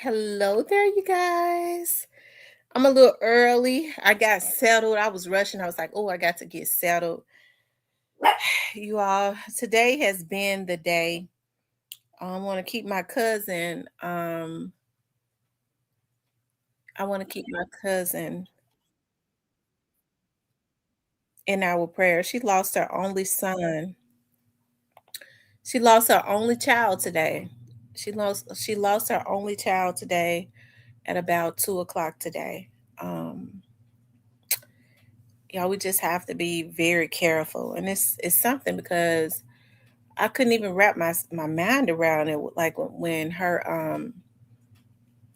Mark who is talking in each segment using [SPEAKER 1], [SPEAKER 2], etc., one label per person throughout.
[SPEAKER 1] Hello there, you guys. I'm a little early. I got settled. I was rushing. I was like, oh, I got to get settled. You all, today has been the day. I want to keep my cousin. I want to keep my cousin in our prayers. She lost her only son. She lost her only child today. She lost her only child today at about 2 o'clock today. Um, we just have to be very careful, and it's something because I couldn't even wrap my mind around it. Like when her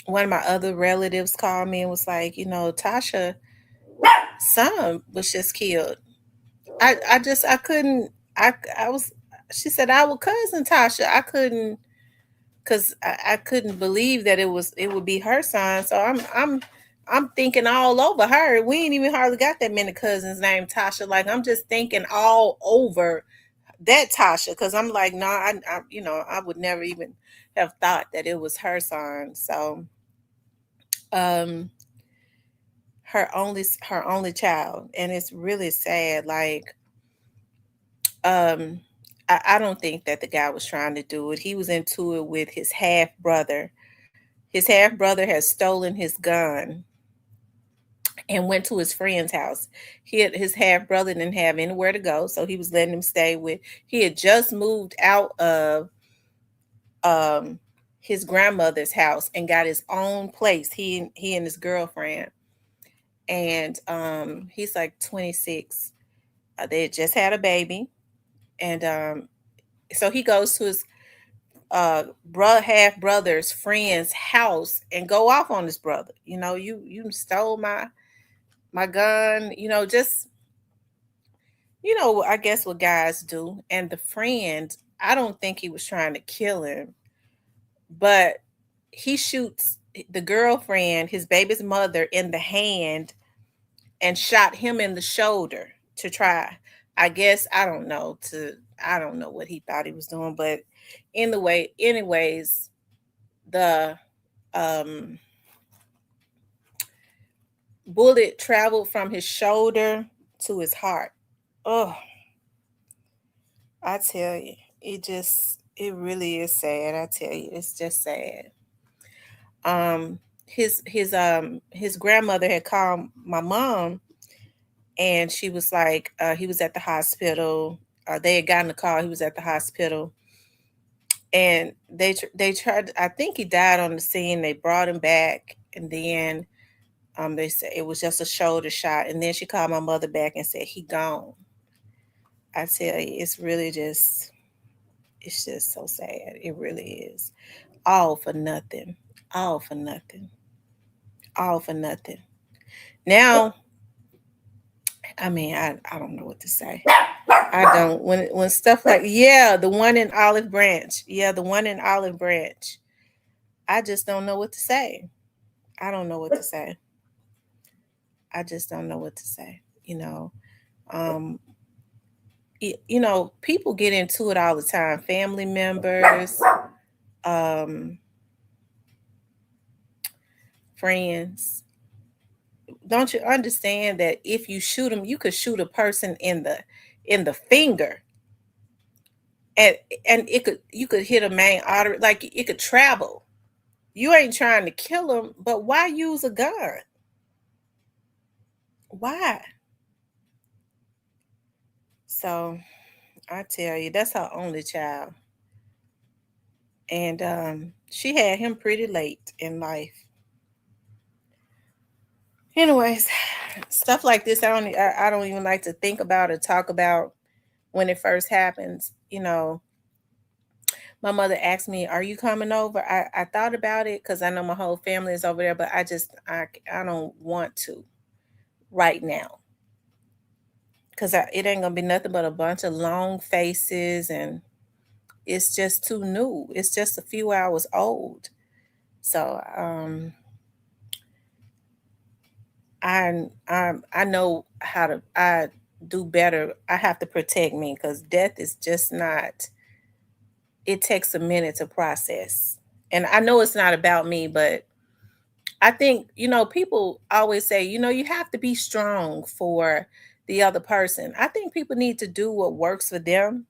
[SPEAKER 1] one of my other relatives called me and was like, Tasha son was just killed. I couldn't. I was. She said our cousin Tasha. I couldn't because I couldn't believe that it would be her son. So I'm thinking all over her. We ain't even hardly got that many cousins named Tasha. Like I'm just thinking all over that Tasha because I'm like, no, I would never even have thought that it was her son. So, um, her only child, and it's really sad. Like, um, I don't think that the guy was trying to do it. He was into it with his half brother. His half brother has stolen his gun and went to his friend's house. His half brother didn't have anywhere to go, so he was letting him stay with. He had just moved out of um his grandmother's house and got his own place. He and his girlfriend, and he's like 26. They had just had a baby, and so he goes to his half brother's friend's house and go off on his brother. You stole my gun. Just I guess what guys do. And the friend, I don't think he was trying to kill him, but he shoots the girlfriend, his baby's mother, in the hand and shot him in the shoulder to try. I guess I don't know what he thought he was doing, but anyways, the um bullet traveled from his shoulder to his heart. Oh, I tell you, it really is sad. I tell you, it's just sad. His grandmother had called my mom, and she was like, he was at the hospital. They had gotten a call. He was at the hospital, and they tried. I think he died on the scene. They brought him back, and then they said it was just a shoulder shot. And then she called my mother back and said he gone. I tell you, it's just so sad. It really is. All for nothing. All for nothing. All for nothing. Now, I mean, I don't know what to say. I don't when stuff like, yeah, the one in Olive Branch. Yeah, the one in Olive Branch. I just don't know what to say. I don't know what to say. I just don't know what to say. Um people get into it all the time. Family members, um friends. Don't you understand that if you shoot them, you could shoot a person in the finger, and you could hit a main artery, like it could travel. You ain't trying to kill them, but why use a gun? Why? So I tell you, that's her only child, and she had him pretty late in life. Anyways, stuff like this, I don't even like to think about or talk about when it first happens. My mother asked me, "Are you coming over?" I thought about it because I know my whole family is over there, but I don't want to right now because it ain't gonna be nothing but a bunch of long faces, and it's just too new. It's just a few hours old, so I know how to I do better. I have to protect me because death is just not. It takes a minute to process. And I know it's not about me, but I think, people always say, you have to be strong for the other person. I think people need to do what works for them,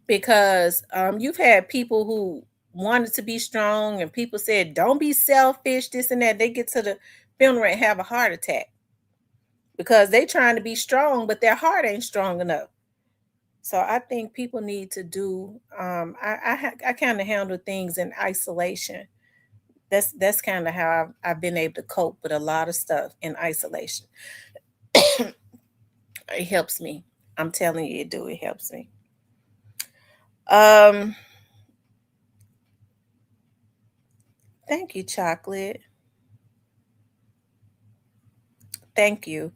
[SPEAKER 1] because you've had people who wanted to be strong and people said, don't be selfish, this and that. They get to the funeral and have a heart attack because they trying to be strong, but their heart ain't strong enough. So I think people need to do. I kind of handle things in isolation. That's kind of how I've been able to cope with a lot of stuff in isolation. It helps me. I'm telling you, it do. It helps me. Um, Thank you, chocolate. Thank you.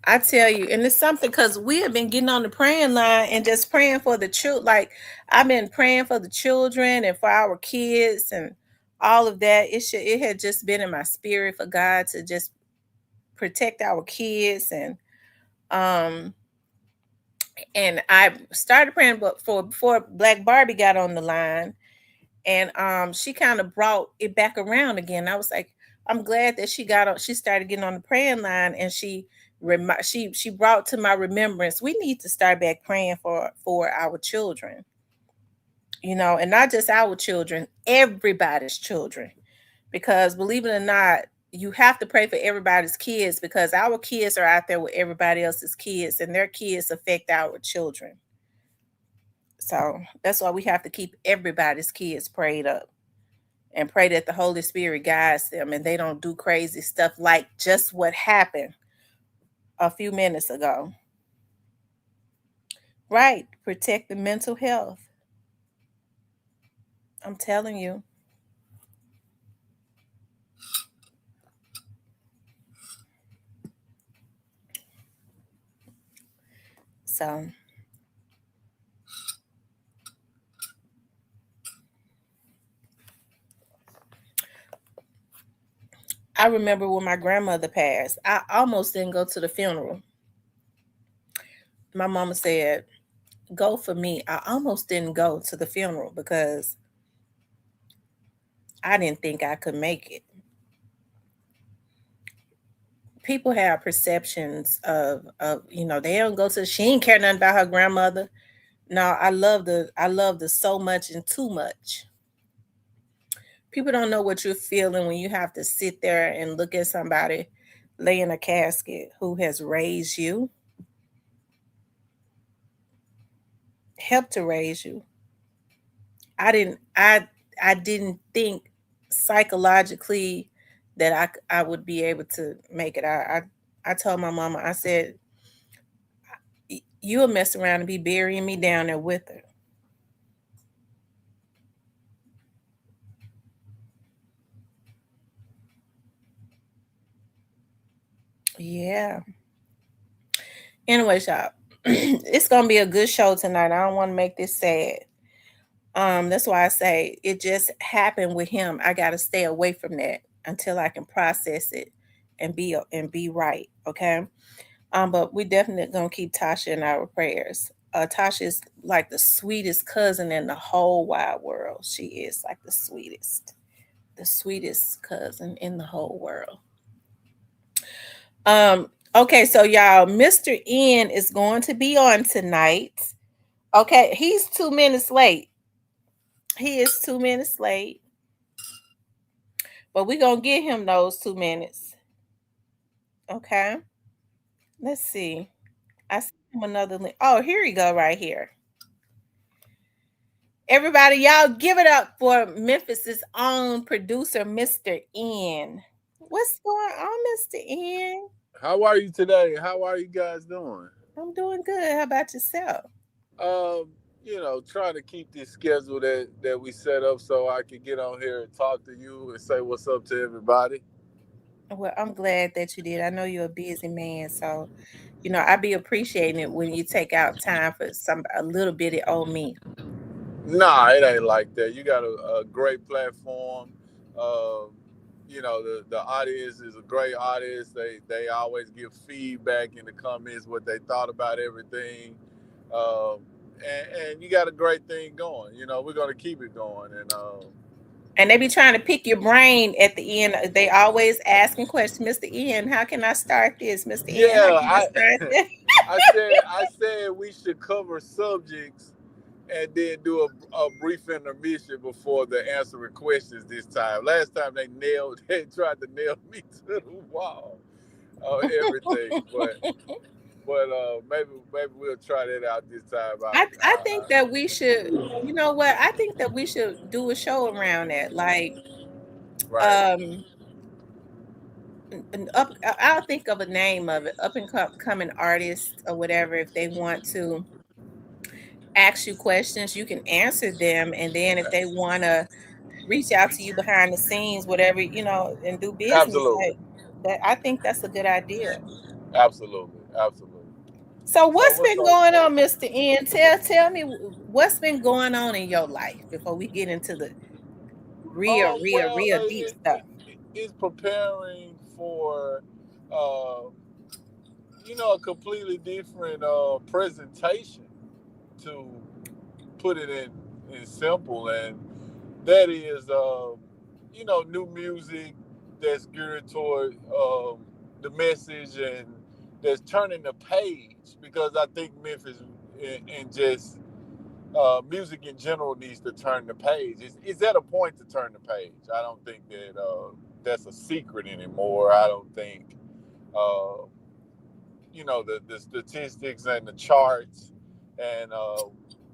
[SPEAKER 1] I tell you, and it's something because we have been getting on the praying line and just praying for the children. Like I've been praying for the children and for our kids and all of that. It had just been in my spirit for God to just protect our kids um and I started praying but for before Black Barbie got on the line, and she kind of brought it back around again. I was like, I'm glad that she started getting on the praying line, and she brought to my remembrance we need to start back praying for our children, and not just our children, everybody's children, because believe it or not, you have to pray for everybody's kids because our kids are out there with everybody else's kids and their kids affect our children. So that's why we have to keep everybody's kids prayed up and pray that the Holy Spirit guides them and they don't do crazy stuff like just what happened a few minutes ago. Right. Protect the mental health. I'm telling you. So I remember when my grandmother passed, I almost didn't go to the funeral. My mama said, go for me. I almost didn't go to the funeral because I didn't think I could make it. People have perceptions of they don't go to, she ain't care nothing about her grandmother. No, I love the so much and too much. People don't know what you're feeling when you have to sit there and look at somebody lay in a casket who has raised you, helped to raise you. I didn't think psychologically that I would be able to make it. I told my mama, I said, you'll mess around and be burying me down there with her. Yeah. Anyways, y'all, it's gonna be a good show tonight. I don't want to make this sad. That's why I say it just happened with him. I gotta stay away from that until I can process it and be right. Okay. But we definitely gonna keep Tasha in our prayers. Tasha is like the sweetest cousin in the whole wide world. She is like the sweetest cousin in the whole world. Okay, so y'all, Mr. Ian is going to be on tonight. Okay, he's 2 minutes late. He is 2 minutes late, but we're gonna get him those 2 minutes. Okay, let's see. I see him another link. Oh, here we go, right here. Everybody, y'all give it up for Memphis's own producer, Mr. Ian. What's going on, Mr. Ian?
[SPEAKER 2] How are you today? How are you guys doing?
[SPEAKER 1] I'm doing good. How about yourself?
[SPEAKER 2] Um, trying to keep this schedule that we set up so I can get on here and talk to you and say what's up to everybody.
[SPEAKER 1] Well, I'm glad that you did. I know you're a busy man, so I be appreciating it when you take out time for some a little bit of old me.
[SPEAKER 2] Nah, it ain't like that. You got a great platform. Um, the audience is a great audience. They always give feedback in the comments what they thought about everything. Um, and you got a great thing going. We're gonna keep it going,
[SPEAKER 1] And they be trying to pick your brain at the end. They always asking questions. Mr. Ian, how can I start this? Mr. Ian, how
[SPEAKER 2] yeah,
[SPEAKER 1] can I start this?
[SPEAKER 2] I said we should cover subjects and then do a brief intermission before the answering questions this time. Last time they tried to nail me to the wall on everything, but maybe we'll try that out this time.
[SPEAKER 1] I think that we should, you know what? I think that we should do a show around that. Like,
[SPEAKER 2] Right.
[SPEAKER 1] um, I'll think of a name of it, up and coming artists or whatever. If they want to ask you questions, you can answer them, and then if they want to reach out to you behind the scenes, whatever, and do business,
[SPEAKER 2] Absolutely.
[SPEAKER 1] like that, I think that's a good idea.
[SPEAKER 2] Absolutely. Absolutely.
[SPEAKER 1] So
[SPEAKER 2] So
[SPEAKER 1] what's
[SPEAKER 2] what's
[SPEAKER 1] been
[SPEAKER 2] on?
[SPEAKER 1] going on, Mr. N? Tell me what's been going on in your life before we get into the
[SPEAKER 2] Well,
[SPEAKER 1] real deep stuff.
[SPEAKER 2] it's preparing for, uh, a completely different presentation, to put it in simple, and that is, new music that's geared toward the message, and that's turning the page, because I think Memphis, and just music in general, needs to turn the page. It's at a point to turn the page. I don't think that that's a secret anymore. I don't think uh, the statistics and the charts, and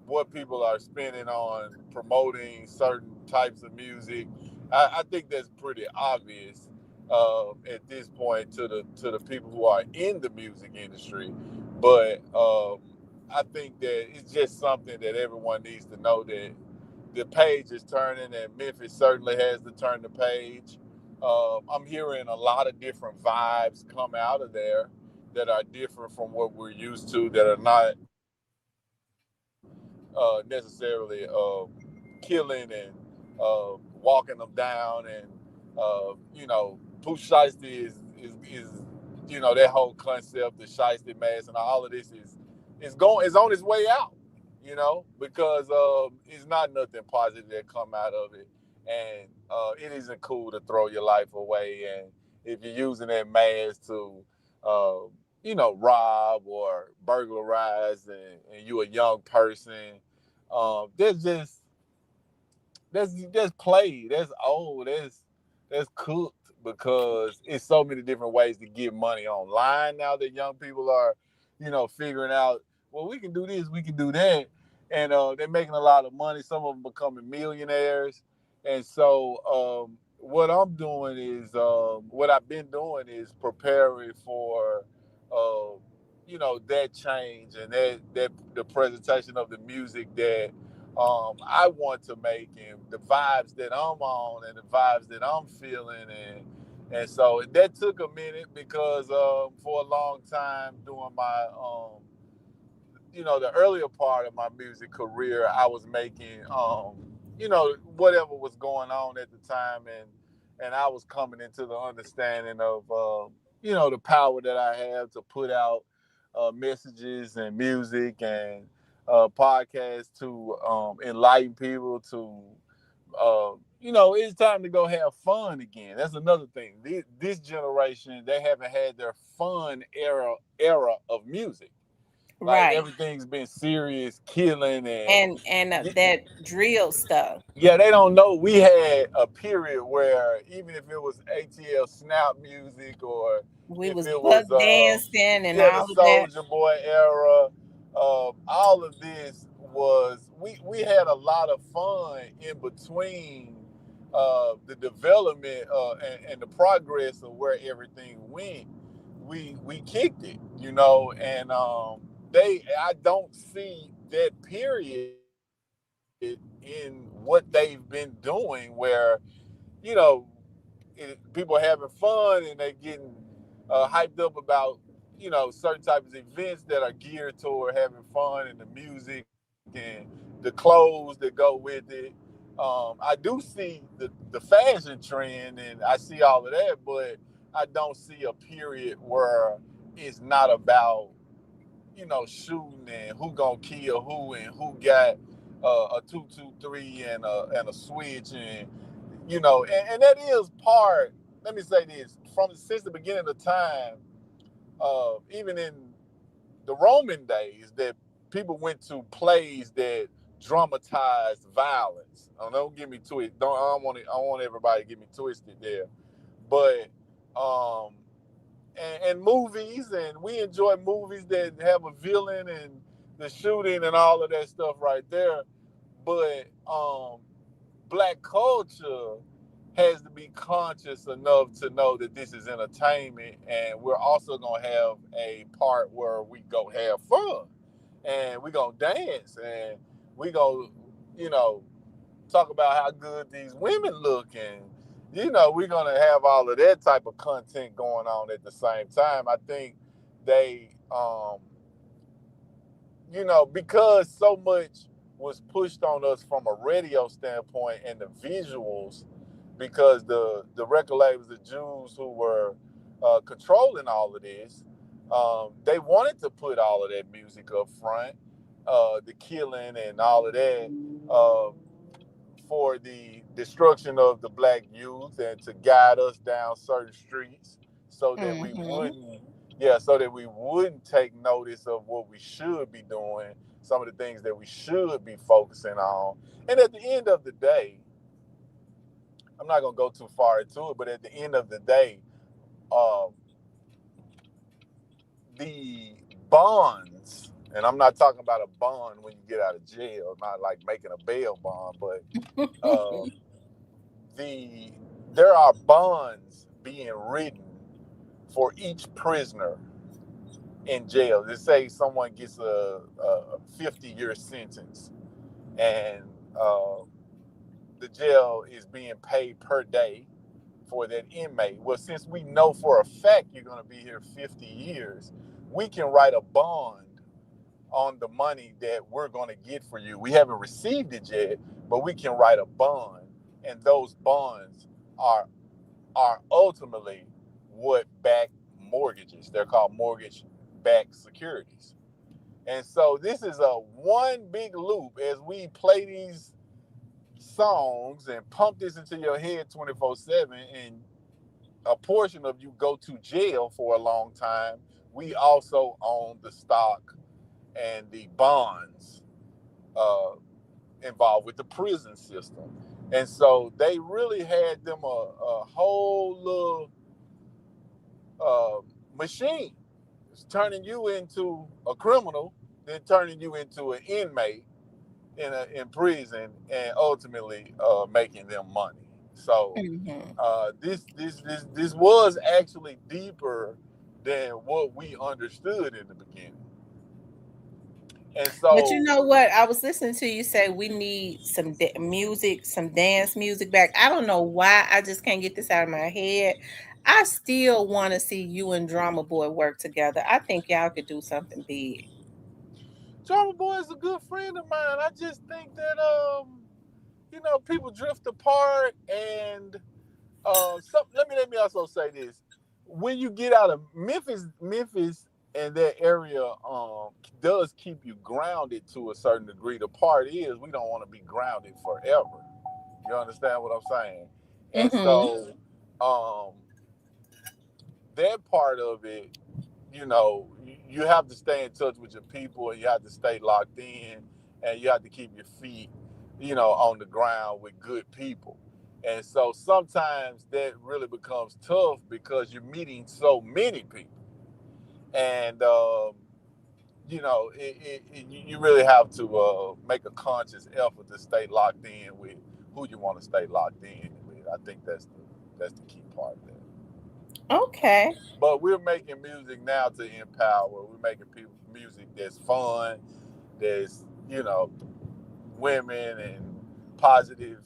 [SPEAKER 2] what people are spending on promoting certain types of music. I think that's pretty obvious at this point to the people who are in the music industry. But I think that it's just something that everyone needs to know, that the page is turning, and Memphis certainly has to turn the page. I'm hearing a lot of different vibes come out of there that are different from what we're used to, that are not necessarily killing and walking them down, and Pooh Shiesty is that whole concept, the Shiesty mask, and all of this is on its way out, because it's not nothing positive that come out of it, and it isn't cool to throw your life away, and if you're using that mask to uh, rob or burglarize, and you a young person. There's just that's played, that's old, that's cooked, because it's so many different ways to get money online now, that young people are, figuring out, well, we can do this, we can do that, and they're making a lot of money. Some of them becoming millionaires, and so what I've been doing is preparing for, uh, that change, and that the presentation of the music that I want to make, and the vibes that I'm on, and the vibes that I'm feeling, and so that took a minute, because for a long time during my the earlier part of my music career, I was making whatever was going on at the time, and I was coming into the understanding of the power that I have to put out messages and music, and podcasts, to enlighten people, to it's time to go have fun again. That's another thing. This generation, they haven't had their fun era of music. Like,
[SPEAKER 1] Right.
[SPEAKER 2] everything's been serious, killing, and
[SPEAKER 1] And that drill stuff.
[SPEAKER 2] yeah, they don't know we had a period where, even if it was ATL snap music, or
[SPEAKER 1] We
[SPEAKER 2] if
[SPEAKER 1] was
[SPEAKER 2] it
[SPEAKER 1] buck
[SPEAKER 2] was
[SPEAKER 1] dancing and
[SPEAKER 2] the
[SPEAKER 1] all of that.
[SPEAKER 2] Soldier Boy era, all of this was, we had a lot of fun in between the development and the progress of where everything went. We kicked it, and I don't see that period in what they've been doing, where you know people having fun, and they getting hyped up about certain types of events that are geared toward having fun, and the music, and the clothes that go with it. I do see the fashion trend, and I see all of that, but I don't see a period where it's not about shooting and who gonna kill who and who got a 223 and a switch and that is part. Let me say this from since the beginning of time, even in the Roman days, that people went to plays that dramatized violence. Oh, don't get me twisted. Don't I don't want it, I want everybody to get me twisted there, but um, and movies, and we enjoy movies that have a villain and the shooting and all of that stuff right there. But black culture has to be conscious enough to know that this is entertainment, and we're also gonna have a part where we go have fun, and we gonna dance, and we gonna, you know, talk about how good these women look, and we're gonna have all of that type of content going on at the same time. I think they because so much was pushed on us from a radio standpoint and the visuals, because the record labels, the Jews who were controlling all of this, they wanted to put all of that music up front, the killing and all of that, for the destruction of the black youth and to guide us down certain streets so that we
[SPEAKER 1] Mm-hmm.
[SPEAKER 2] wouldn't yeah so that we wouldn't take notice of what we should be doing, some of the things that we should be focusing on. And at the end of the day, I'm not going to go too far into it, but at the end of the day, um, the bonds, and I'm not talking about a bond when you get out of jail, not like making a bail bond, but uh, the there are bonds being written for each prisoner in jail. Let's say someone gets a 50-year sentence, and uh, the jail is being paid per day for that inmate. Well, since we know for a fact you're going to be here 50 years, we can write a bond on the money that we're going to get for you. We haven't received it yet, but we can write a bond, and those bonds are ultimately what back mortgages. They're called mortgage backed securities. And so this is a one big loop as we play these songs and pump this into your head 24/7, and a portion of you go to jail for a long time. We also own the stock and the bonds uh, involved with the prison system. And so they really had them a whole little uh, machine. It's turning you into a criminal, then turning you into an inmate in prison, and ultimately making them money. So
[SPEAKER 1] Mm-hmm.
[SPEAKER 2] this was actually deeper than what we understood in the beginning. And
[SPEAKER 1] But you
[SPEAKER 2] so,
[SPEAKER 1] know what? I was listening to you say we need some music, some dance music back. I don't know why. I just can't get this out of my head. I still want to see you and Drama Boy work together. I think y'all could do something big.
[SPEAKER 2] Drama Boy is a good friend of mine. I just think that people drift apart, and let me also say this: when you get out of Memphis and that area does keep you grounded to a certain degree. The part is we don't want to be grounded forever. You understand what I'm saying? And
[SPEAKER 1] Mm-hmm.
[SPEAKER 2] so um, that part of it, you have to stay in touch with your people, and you have to stay locked in, and you have to keep your feet, on the ground with good people. And so sometimes that really becomes tough because you're meeting so many people, and you really have to make a conscious effort to stay locked in with who you want to stay locked in with. I think that's the key part of that.
[SPEAKER 1] Okay.
[SPEAKER 2] But we're making music now to empower. We're making people music that's fun, that's women and positive,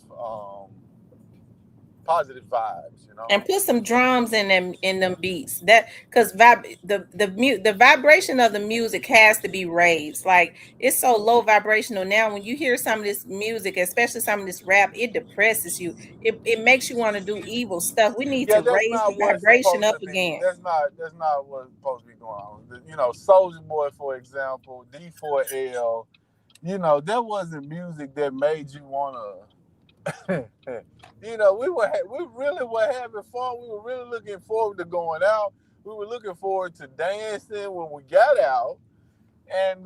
[SPEAKER 2] positive vibes, you know.
[SPEAKER 1] And put some drums in them beats. That because the vibration of the music has to be raised. Like it's so low vibrational now. When you hear some of this music, especially some of this rap, it depresses you. It makes you want to do evil stuff. We need
[SPEAKER 2] Yeah,
[SPEAKER 1] to
[SPEAKER 2] that's
[SPEAKER 1] raise the
[SPEAKER 2] not what's
[SPEAKER 1] vibration
[SPEAKER 2] supposed
[SPEAKER 1] up
[SPEAKER 2] to be.
[SPEAKER 1] again.
[SPEAKER 2] That's not what's supposed to be going on. You know, Soldier Boy, for example, D4L. You know, that wasn't music that made you wanna. You know, we really were having fun. We were really looking forward to going out. We were looking forward to dancing when we got out, and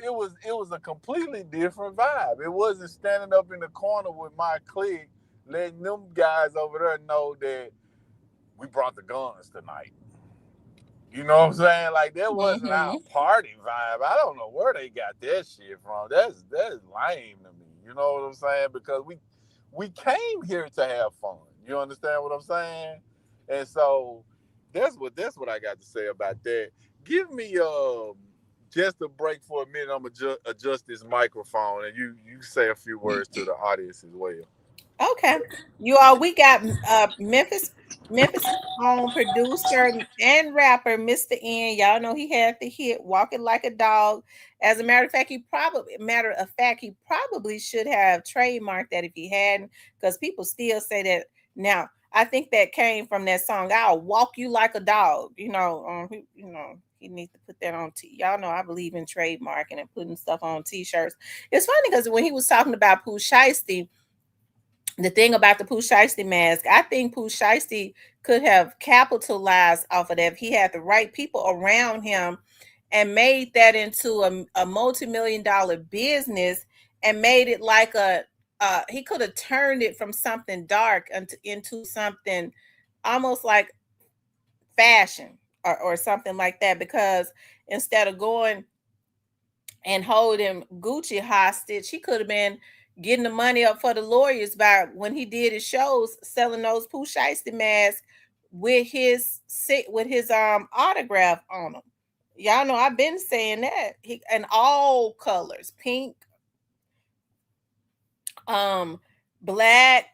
[SPEAKER 2] it was a completely different vibe. It wasn't standing up in the corner with my clique, letting them guys over there know that we brought the guns tonight. You know what I'm saying? Like that wasn't our
[SPEAKER 1] Hmm.
[SPEAKER 2] party vibe. I don't know where they got that shit from. That's lame to me. You know what I'm saying? Because we came here to have fun. You understand what I'm saying? And so that's what I got to say about that. Give me just a break for a minute. I'm gonna adjust this microphone, and you say a few words to the audience as well.
[SPEAKER 1] Okay. You all, we got Memphis's own producer and rapper, Mr. Ian. Y'all know he had the hit Walking Like a Dog. As a matter of fact, he probably should have trademarked that if he hadn't, because people still say that now. I think that came from that song, I'll Walk You Like a Dog. He needs to put that on y'all know I believe in trademarking and putting stuff on t-shirts. It's funny because when he was talking about Pooh Shiesty, the thing about the Pooh Shiesty mask, I think Pooh Shiesty could have capitalized off of that if he had the right people around him and made that into a multi-million dollar business and made it like he could have turned it from something dark into something almost like fashion or something like that, because instead of going and holding Gucci hostage, he could have been getting the money up for the lawyers by when he did his shows, selling those Pooh Shiesty masks with his autograph on them. Y'all know I've been saying that. He and all colors, pink, um, black,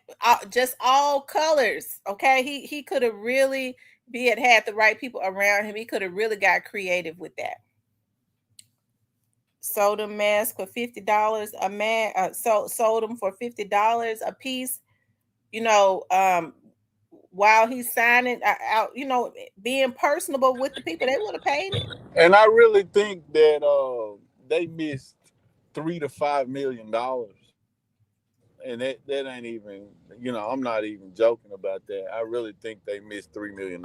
[SPEAKER 1] just all colors. Okay, he could have really be had the right people around him. He could have really got creative with that. Sold them masks for $50 a man. Sold them for $50 a piece. You know, while he's signing out, being personable with the people, they would have paid it.
[SPEAKER 2] And I really think that they missed $3 to $5 million, and that ain't even, I'm not even joking about that. I really think they missed $3 million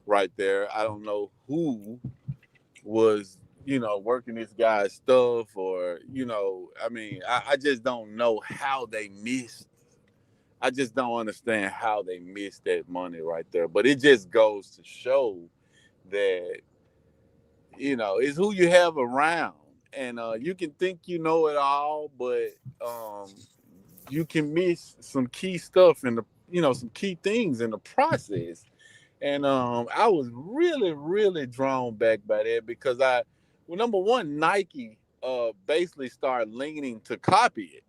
[SPEAKER 2] right there. I don't know who was working this guy's stuff, or I mean, I just don't know how they missed. I just don't understand how they missed that money right there. But it just goes to show that it's who you have around, and you can think you know it all, but um, you can miss some key stuff in the some key things in the process. And I was really really drawn back by that because well, number one, Nike basically started leaning to copy it.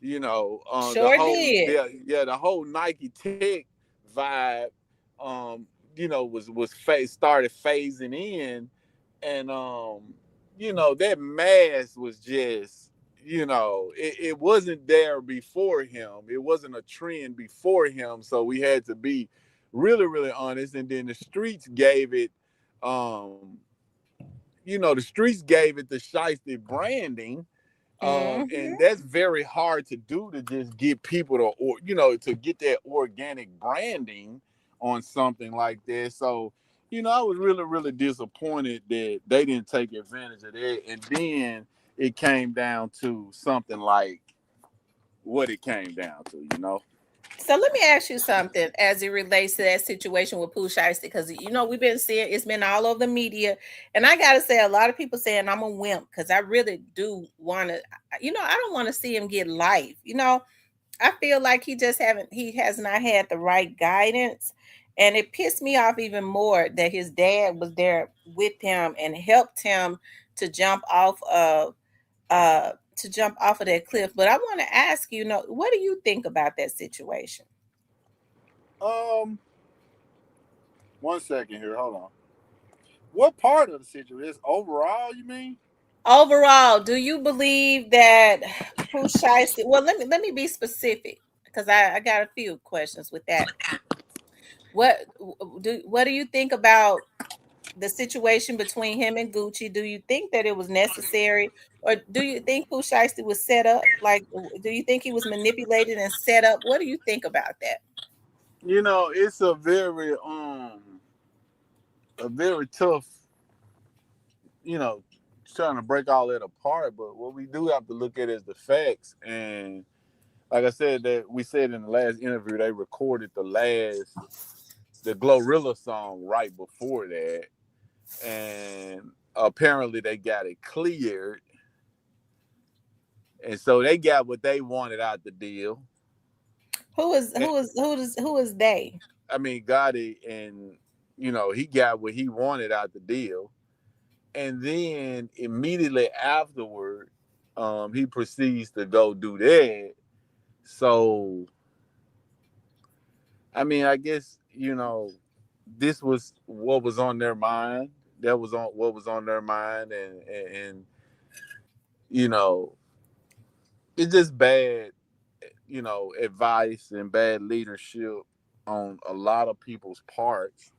[SPEAKER 2] The
[SPEAKER 1] Sure
[SPEAKER 2] whole,
[SPEAKER 1] did.
[SPEAKER 2] the whole Nike Tech vibe, um, started phasing in, and that mask was just, it wasn't there before him. It wasn't a trend before him, so we had to be really really honest. And then the streets gave it, um, the streets gave it the shiesty branding, and
[SPEAKER 1] Hmm.
[SPEAKER 2] that's very hard to do, to just get people to, or to get that organic branding on something like that. So I was really really disappointed that they didn't take advantage of that. And then it came down to something like what it came down to.
[SPEAKER 1] So let me ask you something as it relates to that situation with Pooh Shiesty, because we've been seeing it's been all over the media, and I gotta say a lot of people saying I'm a wimp because I really do want to. I don't want to see him get life. I feel like he has not had the right guidance, and it pissed me off even more that his dad was there with him and helped him to jump off of that cliff. But I want to ask what do you think about that situation?
[SPEAKER 2] Um, 1 second here. Hold on. What part of the situation? Overall, you mean?
[SPEAKER 1] Overall, do you believe that Pooh Shiesty? Well, let me be specific because I got a few questions with that. What what do you think about the situation between him and Gucci? Do you think that it was necessary, or do you think Pooh Shiesty was set up? Like, do you think he was manipulated and set up? What do you think about that?
[SPEAKER 2] It's a very tough, you know, trying to break all that apart. But what we do have to look at is the facts. And like I said, that we said in the last interview, they recorded the Glorilla song right before that, and apparently they got it cleared, and so they got what they wanted out the deal. And,
[SPEAKER 1] Who is they?
[SPEAKER 2] I mean, got it, and he got what he wanted out the deal, and then immediately afterward, he proceeds to go do that. So, I mean, I guess this was what was on their mind. That was on what was on their mind, and you know, it's just bad, advice and bad leadership on a lot of people's parts,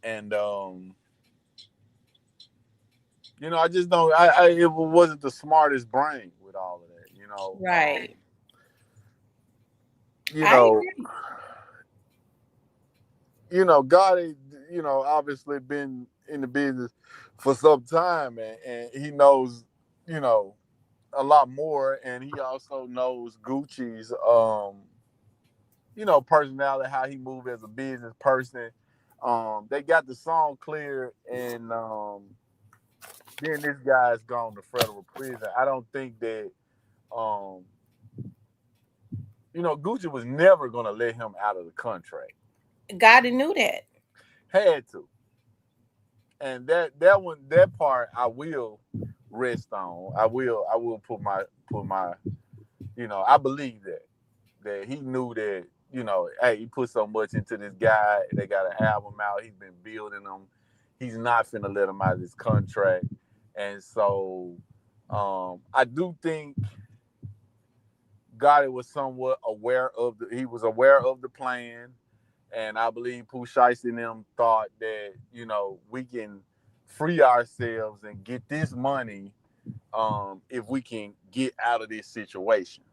[SPEAKER 2] and I just don't. It wasn't the smartest brain with all of that.
[SPEAKER 1] Right.
[SPEAKER 2] You
[SPEAKER 1] I
[SPEAKER 2] know,
[SPEAKER 1] agree.
[SPEAKER 2] God, obviously been in the business for some time, and he knows, you know, a lot more, and he also knows Gucci's, personality, how he moved as a business person. They got the song clear, and then this guy's gone to federal prison. I don't think that, um, Gucci was never gonna let him out of the contract.
[SPEAKER 1] God knew that.
[SPEAKER 2] Had to, and that part I will rest on. I will put my I believe that he knew that, hey, he put so much into this guy. They got an album out. He's been building them. He's not finna let him out of this contract. And so, I do think Gotti was somewhat aware of the plan, and I believe Pooh Shiesty and them thought that we can free ourselves and get this money, if we can get out of this situation.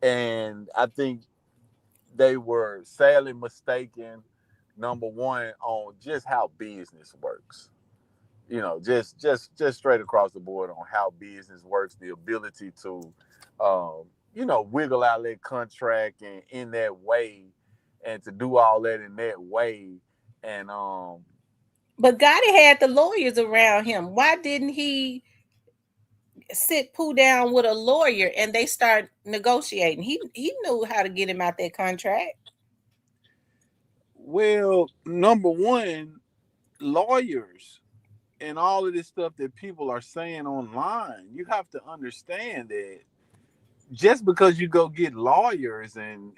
[SPEAKER 2] And I think they were sadly mistaken. Number one, on just how business works. Just straight across the board on how business works, the ability to, wiggle out that contract and in that way, and to do all that in that way, and
[SPEAKER 1] But Gotti had the lawyers around him. Why didn't he sit Pooh down with a lawyer and they start negotiating? He knew how to get him out that contract.
[SPEAKER 2] well, number one, lawyers and all of this stuff that people are saying online, you have to understand that just because you go get lawyers and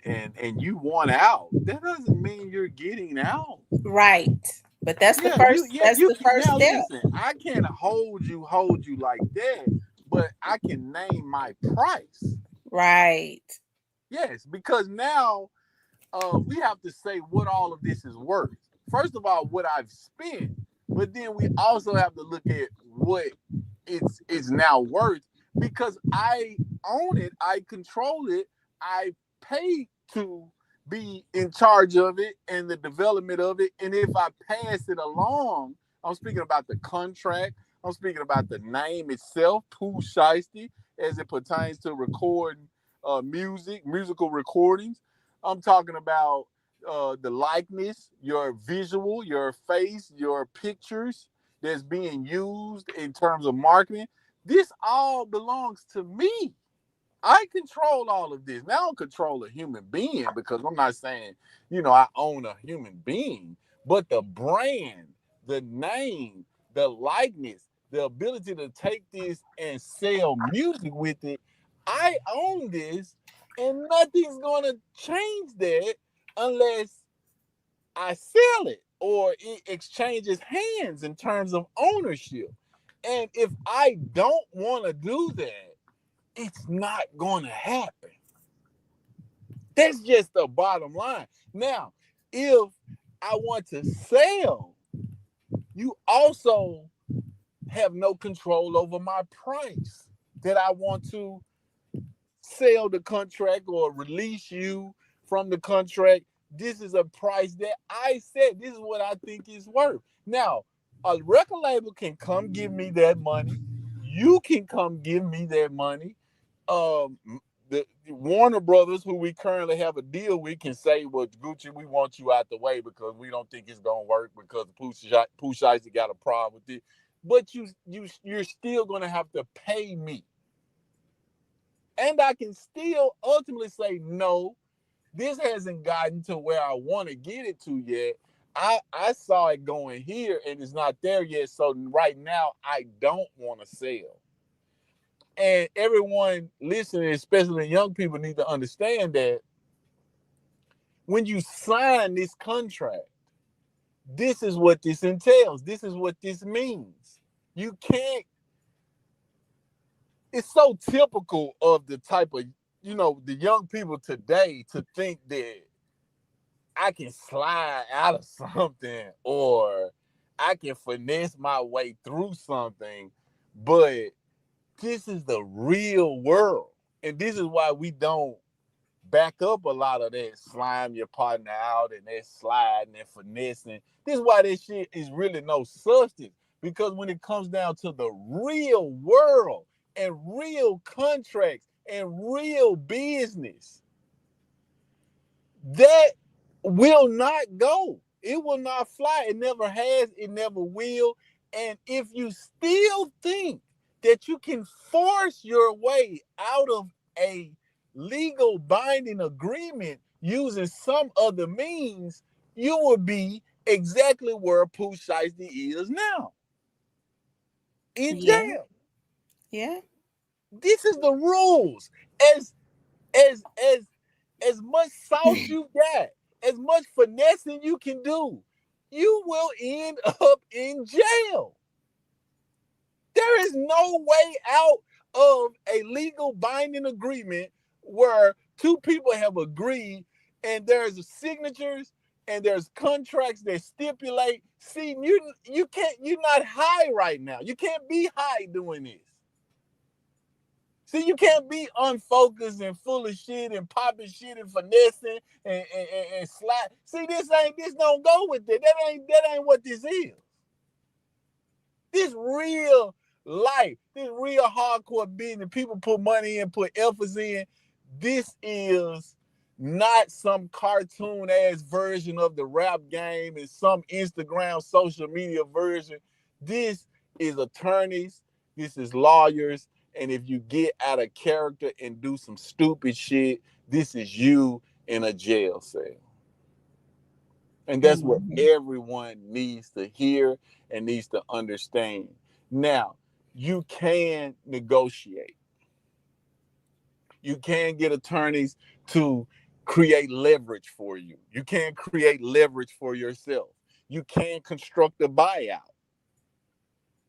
[SPEAKER 2] you want out, that doesn't mean you're getting out.
[SPEAKER 1] Right. But that's the
[SPEAKER 2] Yeah,
[SPEAKER 1] first that's
[SPEAKER 2] you
[SPEAKER 1] the
[SPEAKER 2] can
[SPEAKER 1] first
[SPEAKER 2] now
[SPEAKER 1] step.
[SPEAKER 2] listen. I can't hold you like that, but I can name my price.
[SPEAKER 1] Right.
[SPEAKER 2] Yes, because now we have to say what all of this is worth. First of all, what I've spent, but then we also have to look at what it's now worth, because I own it, I control it, I pay to be in charge of it and the development of it. And if I pass it along, I'm speaking about the contract. I'm speaking about the name itself, Pooh Shiesty, as it pertains to recording musical recordings. I'm talking about the likeness, your visual, your face, your pictures that's being used in terms of marketing. This all belongs to me. I control all of this. Now I don't control a human being, because I'm not saying, I own a human being, but the brand, the name, the likeness, the ability to take this and sell music with it, I own this, and nothing's going to change that unless I sell it or it exchanges hands in terms of ownership. And if I don't want to do that, it's not going to happen. That's just the bottom line. Now, if I want to sell, you also have no control over my price that I want to sell the contract or release you from the contract. This is a price that I said. This is what I think it's worth. Now, a record label can come give me that money. You can come give me that money. Um, the Warner Brothers, who we currently have a deal with, can say, "Well, Gucci, we want you out the way because we don't think it's gonna work because Pooh Shiesty got a problem with it." But you're still gonna have to pay me. And I can still ultimately say, no, this hasn't gotten to where I want to get it to yet. I saw it going here and it's not there yet. So right now, I don't want to sell. And everyone listening, especially young people, need to understand that when you sign this contract, this is what this entails. This is what this means. You can't, it's so typical of the type of, the young people today to think that I can slide out of something or I can finesse my way through something, but this is the real world. And this is why we don't back up a lot of that slime your partner out and that sliding and finessing. This is why this shit is really no substance. Because when it comes down to the real world and real contracts and real business, that will not go. It will not fly. It never has. It never will. And if you still think that you can force your way out of a legal binding agreement using some other means, you will be exactly where Pooh Shiesty is now. In
[SPEAKER 1] Yeah.
[SPEAKER 2] jail.
[SPEAKER 1] Yeah.
[SPEAKER 2] This is the rules. As as as as much sauce you got, as much finessing you can do, you will end up in jail. There is no way out of a legal binding agreement where two people have agreed and there's signatures and there's contracts that stipulate. See, you can't, you're not high right now. You can't be high doing this. See, you can't be unfocused and full of shit and popping shit and finessing and slide. See, this don't go with it. That ain't what this is. This real life, this real hardcore business. People put money in, put efforts in. This is not some cartoon ass version of the rap game and some Instagram social media version. This is attorneys. This is lawyers. And if you get out of character and do some stupid shit, this is you in a jail cell. And that's what everyone needs to hear and needs to understand. Now, you can negotiate. You can get attorneys to create leverage for you. You can create leverage for yourself. You can construct a buyout.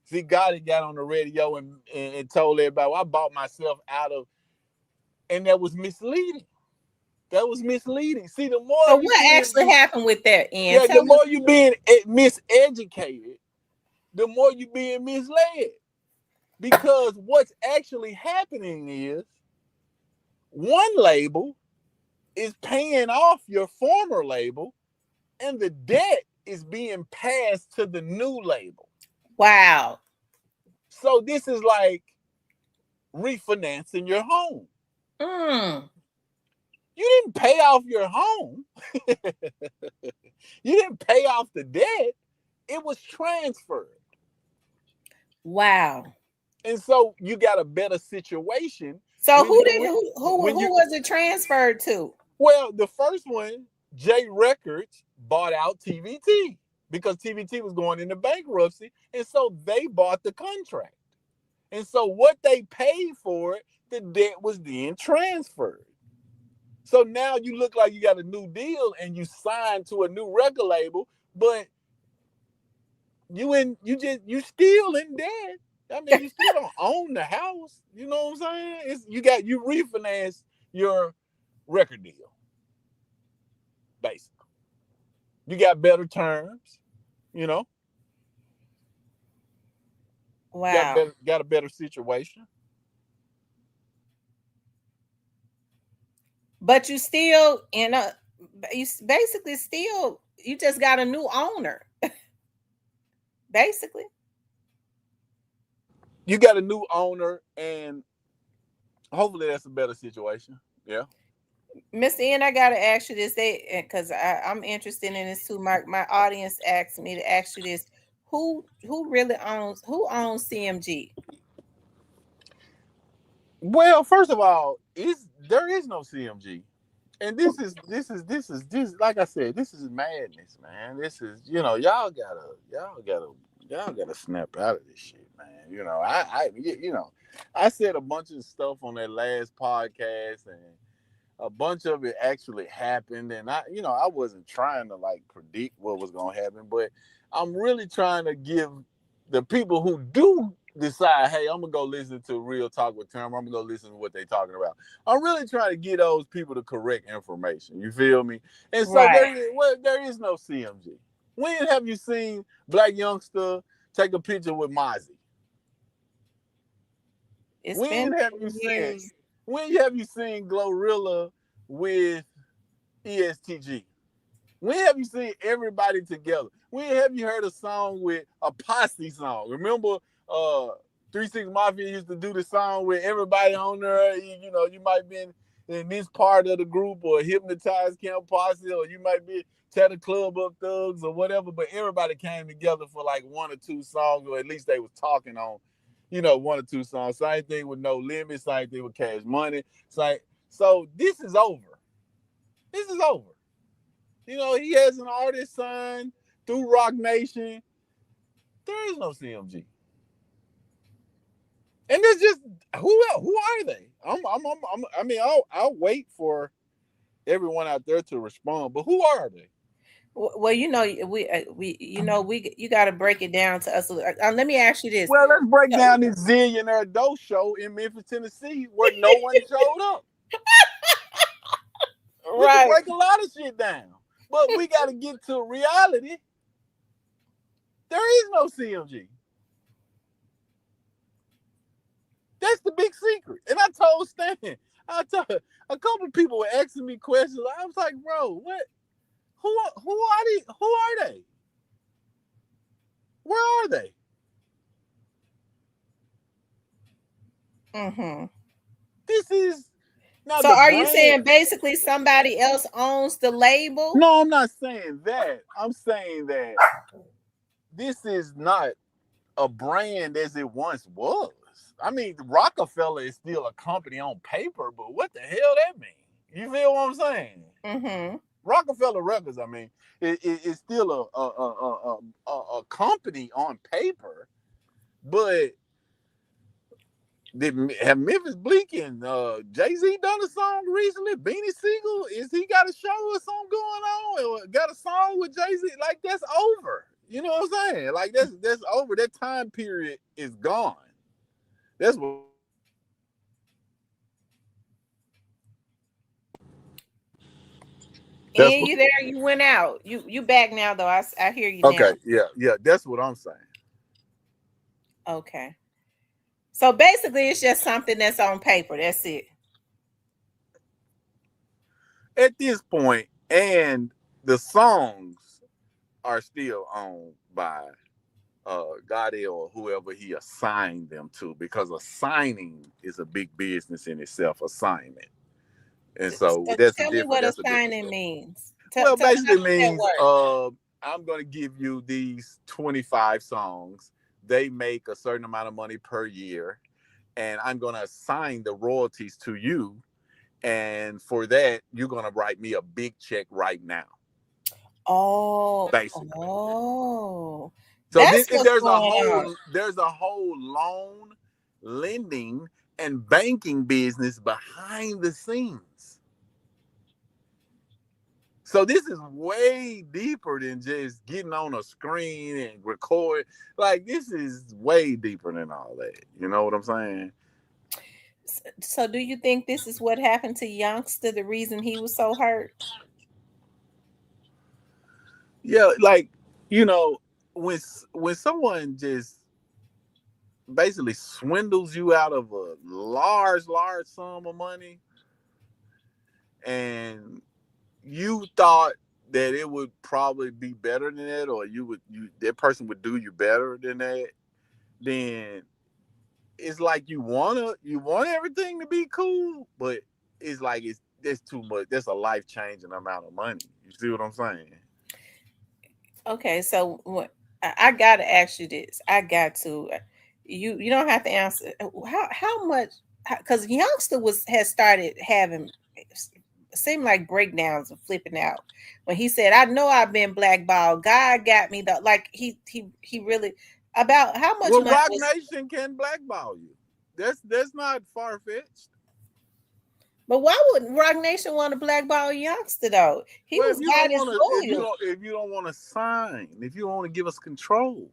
[SPEAKER 2] See, Gotti got on the radio and told everybody, well, I bought myself out of, and that was misleading. That was misleading. See, the more
[SPEAKER 1] So
[SPEAKER 2] you
[SPEAKER 1] what
[SPEAKER 2] being,
[SPEAKER 1] actually happened with that, Ian?
[SPEAKER 2] yeah, the
[SPEAKER 1] Tell us.
[SPEAKER 2] more you being miseducated, the more you being misled. Because what's actually happening is one label is paying off your former label, and the debt is being passed to the new label.
[SPEAKER 1] Wow.
[SPEAKER 2] So this is like refinancing your home.
[SPEAKER 1] Mm.
[SPEAKER 2] You didn't pay off your home. You didn't pay off the debt. It was transferred.
[SPEAKER 1] Wow.
[SPEAKER 2] And so you got a better situation
[SPEAKER 1] So
[SPEAKER 2] when
[SPEAKER 1] who
[SPEAKER 2] you
[SPEAKER 1] did
[SPEAKER 2] when
[SPEAKER 1] who
[SPEAKER 2] you
[SPEAKER 1] was it transferred to?
[SPEAKER 2] well, the first one, J Records bought out TVT because TVT was going into bankruptcy, and so they bought the contract. And so what they paid for it, the debt was then transferred. So now you look like you got a new deal and you signed to a new record label, but you still in debt. I mean, you still don't own the house. You know what I'm saying? You refinance your record deal, basically. You got better terms, you know,
[SPEAKER 1] Wow.
[SPEAKER 2] got a better situation.
[SPEAKER 1] But you still in a you basically still you just got a new owner, basically.
[SPEAKER 2] You got a new owner, and hopefully that's a better situation. Yeah.
[SPEAKER 1] Mr. Ian, I gotta ask you this, because I'm interested in this too. My audience asked me to ask you this: who owns CMG?
[SPEAKER 2] Well, first of all, there is no CMG. And this like I said, this is madness, man. This is, y'all gotta snap out of this shit, man. I said a bunch of stuff on that last podcast, and a bunch of it actually happened, and I wasn't trying to like predict what was gonna happen, but I'm really trying to give the people who do decide, hey, I'm gonna go listen to Real Talk with Term, I'm gonna go listen to what they're talking about. I'm really trying to get those people the correct information. You feel me? And so
[SPEAKER 1] Right.
[SPEAKER 2] there is no CMG. When have you seen Black Youngster take a picture with Mozzie?
[SPEAKER 1] It's been
[SPEAKER 2] When have you seen
[SPEAKER 1] years.
[SPEAKER 2] when have you seen Glorilla with ESTG? When have you seen everybody together? When have you heard a song with a posse song? Remember, 3 6 Mafia used to do the song with everybody on there. You might be in this part of the group, or Hypnotized Camp Posse, or you might be Cheddar Club Up Thugs or whatever. But everybody came together for like one or two songs, or at least they was talking on, one or two songs. Same thing with No Limit. Same thing with Cash Money. So this is over. This is over. He has an artist signed through Rock Nation. There is no CMG, and there's just who are they? I'll wait for everyone out there to respond, but who are they?
[SPEAKER 1] Well, you got to break it down to us. Let me ask you this.
[SPEAKER 2] Well, let's break
[SPEAKER 1] So-
[SPEAKER 2] down this Zillionaire Doe show in Memphis, Tennessee, where no one showed up. We can
[SPEAKER 1] Right.
[SPEAKER 2] break a lot of shit down, but we got to get to reality. There is no CMG. That's the big secret. And I told Stan, a couple of people were asking me questions. I was like, bro, what? Who are they? Who are they? Where are they?
[SPEAKER 1] Mm-hmm.
[SPEAKER 2] This is now
[SPEAKER 1] So
[SPEAKER 2] the
[SPEAKER 1] are you
[SPEAKER 2] brand.
[SPEAKER 1] saying basically somebody else owns the label?
[SPEAKER 2] No, I'm not saying that. I'm saying that this is not a brand as it once was. I mean, Rockefeller is still a company on paper, but what the hell that mean? You feel what I'm saying?
[SPEAKER 1] Mm-hmm.
[SPEAKER 2] Rockefeller Records, I mean, it's still a company on paper, but have Memphis Bleak and Jay-Z done a song recently? Beanie Siegel, is he got a show or something going on? Or got a song with Jay-Z? Like, that's over. You know what I'm saying? Like, that's over. That time period is gone. That's what that's
[SPEAKER 1] And
[SPEAKER 2] what
[SPEAKER 1] you there? You went out. You back now though. I hear you
[SPEAKER 2] okay,
[SPEAKER 1] now.
[SPEAKER 2] yeah, that's what I'm saying.
[SPEAKER 1] Okay. So basically, it's just something that's on paper. That's it.
[SPEAKER 2] At this point, and the songs are still owned by Gotti or whoever he assigned them to, because assigning is a big business in itself. Assignment, and so that's a
[SPEAKER 1] Tell me
[SPEAKER 2] different.
[SPEAKER 1] what
[SPEAKER 2] That's a different
[SPEAKER 1] assigning
[SPEAKER 2] thing.
[SPEAKER 1] means.
[SPEAKER 2] Well,
[SPEAKER 1] Tell me how
[SPEAKER 2] basically
[SPEAKER 1] does that
[SPEAKER 2] means
[SPEAKER 1] work?
[SPEAKER 2] I'm going to give you these 25 songs. They make a certain amount of money per year, and I'm going to assign the royalties to you. And for that, you're going to write me a big check right now,
[SPEAKER 1] Oh,
[SPEAKER 2] basically.
[SPEAKER 1] oh,
[SPEAKER 2] So
[SPEAKER 1] that's what's going on.
[SPEAKER 2] there's a whole loan, lending, and banking business behind the scenes. So this is way deeper than just getting on a screen and record. Like this is way deeper than all that. You know what I'm saying?
[SPEAKER 1] So do you think this is what happened to Youngster, the reason he was so hurt?
[SPEAKER 2] Yeah, like you know, when when someone just basically swindles you out of a large sum of money, and you thought that it would probably be better than that, or you that person would do you better than that, then it's like you want everything to be cool, but it's like it's that's too much. That's a life changing amount of money. You see what I'm saying?
[SPEAKER 1] Okay, so what I gotta ask you this. I got to. You don't have to answer. How much? Because Youngster was has started having seemed like breakdowns and flipping out when he said, "I know I've been blackballed. God got me." The like he really about how much
[SPEAKER 2] Well,
[SPEAKER 1] money
[SPEAKER 2] Rock
[SPEAKER 1] was.
[SPEAKER 2] Nation can blackball you. That's not far fetched.
[SPEAKER 1] But why would Rock Nation want to blackball Youngster though? He
[SPEAKER 2] Well, if
[SPEAKER 1] was
[SPEAKER 2] you don't
[SPEAKER 1] God is
[SPEAKER 2] want to,
[SPEAKER 1] loyal.
[SPEAKER 2] if you don't want to sign, if you don't want to give us control,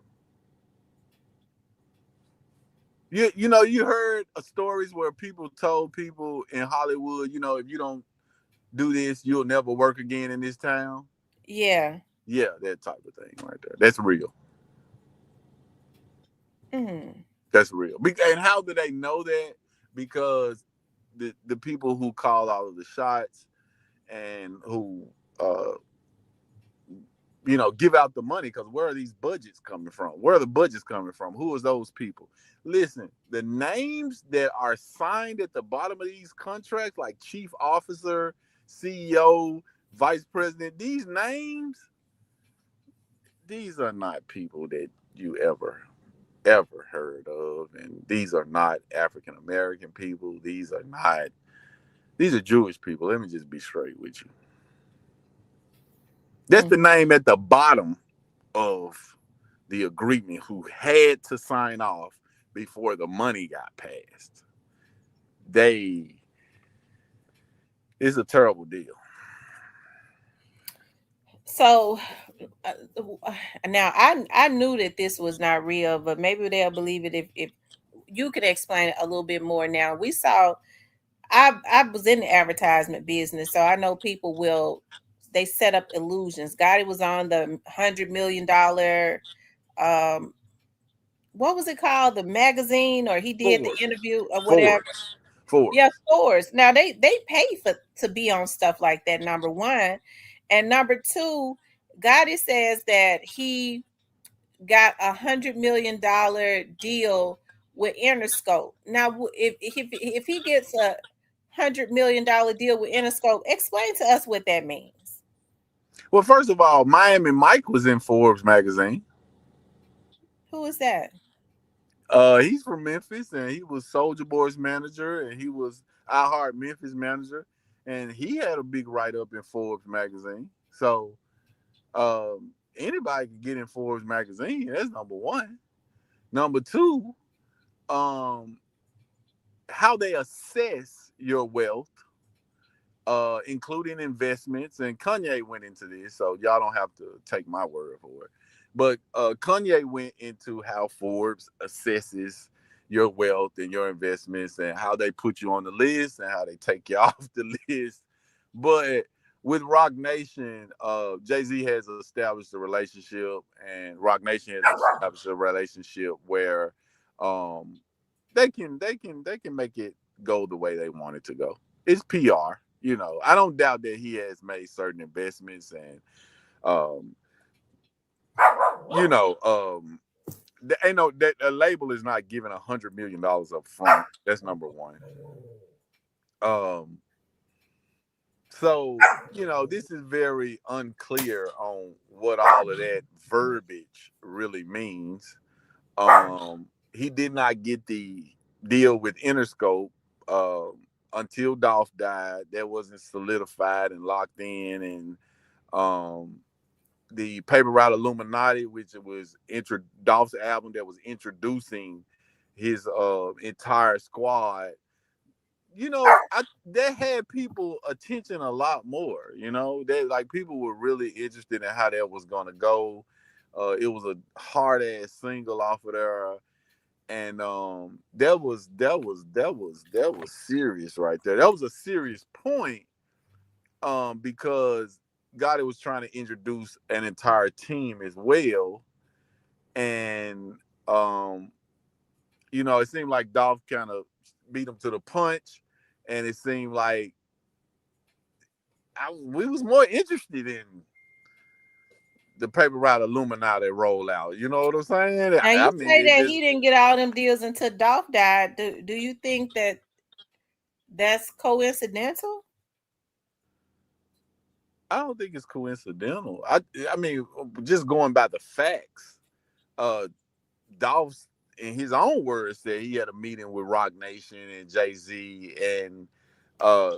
[SPEAKER 2] you know, you heard stories where people told people in Hollywood, you know, if you don't do this, you'll never work again in this town.
[SPEAKER 1] Yeah.
[SPEAKER 2] Yeah, that type of thing right there. That's real.
[SPEAKER 1] Mm.
[SPEAKER 2] That's real. And how do they know that? Because the people who call all of the shots and who uh give out the money, because where are these budgets coming from? Where are the budgets coming from? Who is those people? Listen, the names that are signed at the bottom of these contracts, like chief officer, CEO, vice president, these are not people that you ever heard of, and these are not African American people. These are Jewish people. Let me just be straight with you. That's the
[SPEAKER 1] Mm.
[SPEAKER 2] name at the bottom of the agreement who had to sign off before the money got passed. They It's a terrible deal.
[SPEAKER 1] So now I knew that this was not real, but maybe they'll believe it if you could explain it a little bit more. Now we saw I was in the advertisement business, so I know people will they set up illusions. Gotti was on the $100 million um what was it called, the magazine, or he did the
[SPEAKER 2] Forbes.
[SPEAKER 1] interview or whatever.
[SPEAKER 2] Forbes.
[SPEAKER 1] Yeah,
[SPEAKER 2] Forbes.
[SPEAKER 1] stores. Now they pay for to be on stuff like that. Number one, and number two, Gotti says that he got $100 million deal with Interscope. Now, if he gets $100 million deal with Interscope, explain to us what that means.
[SPEAKER 2] Well, first of all, Miami Mike was in Forbes magazine.
[SPEAKER 1] Who is that?
[SPEAKER 2] He's from Memphis, and he was Soldier Boy's manager, and he was I Heart Memphis manager, and he had a big write up in Forbes magazine. So anybody can get in Forbes magazine. That's number one. Number two, um, how they assess your wealth, including investments. And Kanye went into this, so y'all don't have to take my word for it. But Kanye went into how Forbes assesses your wealth and your investments, and how they put you on the list and how they take you off the list. But with Rock Nation, Jay-Z has established a relationship, and Rock Nation has established a relationship where um, they can make it go the way they want it to go. It's PR. I don't doubt that he has made certain investments, and um, you know, ain't no that a label is not giving $100 million up front. That's number one. Um, so this is very unclear on what all of that verbiage really means. He did not get the deal with Interscope until Dolph died. That wasn't solidified and locked in, and um, the Paper Route Illuminati, which was Dolph's album that was introducing his entire squad. that had people attention a lot more. That like people were really interested in how that was gonna go. It was a hard ass single off of there, and that was serious right there. That was a serious point, because Gotti was trying to introduce an entire team as well, and um, it seemed like Dolph kind of beat him to the punch, and it seemed like we was more interested in the paper route Illuminati roll out. You know what I'm saying?
[SPEAKER 1] Now
[SPEAKER 2] I
[SPEAKER 1] you
[SPEAKER 2] mean,
[SPEAKER 1] say
[SPEAKER 2] it
[SPEAKER 1] that
[SPEAKER 2] just
[SPEAKER 1] he didn't get all them deals until Dolph died. Do you think that that's coincidental?
[SPEAKER 2] I don't think it's coincidental. I mean, just going by the facts, uh, Dolph, in his own words, said he had a meeting with Rock Nation and Jay-Z, and uh,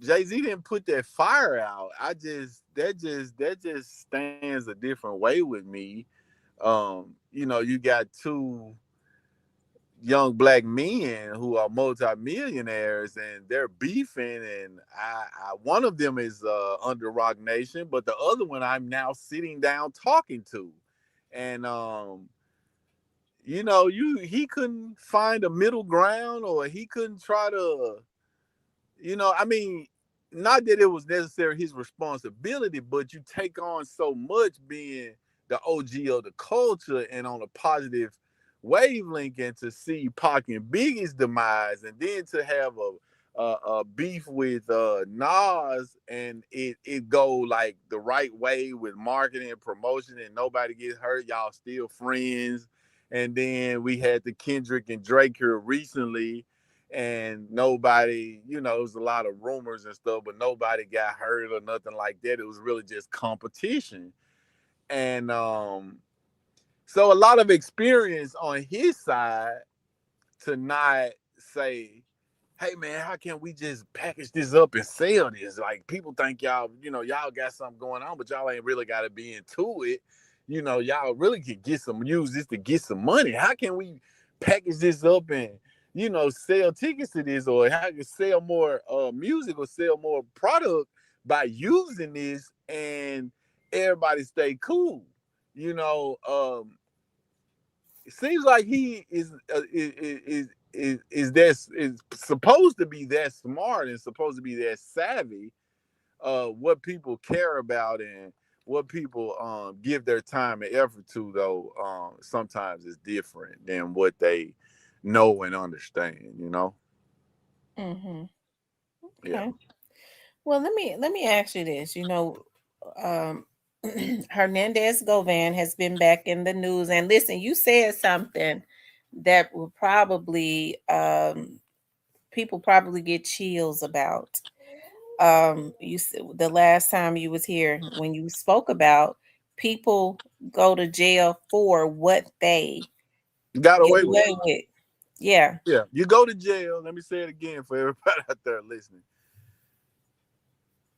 [SPEAKER 2] Jay-Z didn't put that fire out. That just stands a different way with me. You got two young black men who are multimillionaires, and they're beefing, and one of them is under Rock Nation, but the other one I'm now sitting down talking to, and he couldn't find a middle ground, or he couldn't try to, I mean, not that it was necessarily his responsibility, but you take on so much being the OG of the culture and on a positive wavelength, and to see Pac and Biggie's demise, and then to have a beef with Nas, and it go like the right way with marketing and promotion, and nobody gets hurt. Y'all still friends. And then we had the Kendrick and Drake here recently, and nobody, it was a lot of rumors and stuff, but nobody got hurt or nothing like that. It was really just competition. And so a lot of experience on his side to not say, hey man, how can we just package this up and sell this? Like, people think y'all got something going on, but y'all ain't really got to be into it. Y'all really could use this to get some money. How can we package this up and sell tickets to this, or how can sell more music or sell more product by using this, and everybody stay cool? You know, it seems like he is supposed to be that smart and supposed to be that savvy. What people care about and what people give their time and effort to, though, sometimes is different than what they know and understand.
[SPEAKER 1] Mm-hmm.
[SPEAKER 2] Yeah.
[SPEAKER 1] Okay. Well, let me ask you this. Um, Hernandez Govan has been back in the news, and listen, you said something that will probably people probably get chills about. The last time you was here when you spoke about people go to jail for what they
[SPEAKER 2] Got
[SPEAKER 1] get
[SPEAKER 2] away with.
[SPEAKER 1] away with. Yeah.
[SPEAKER 2] Yeah. You go to jail. Let me say it again for everybody out there listening.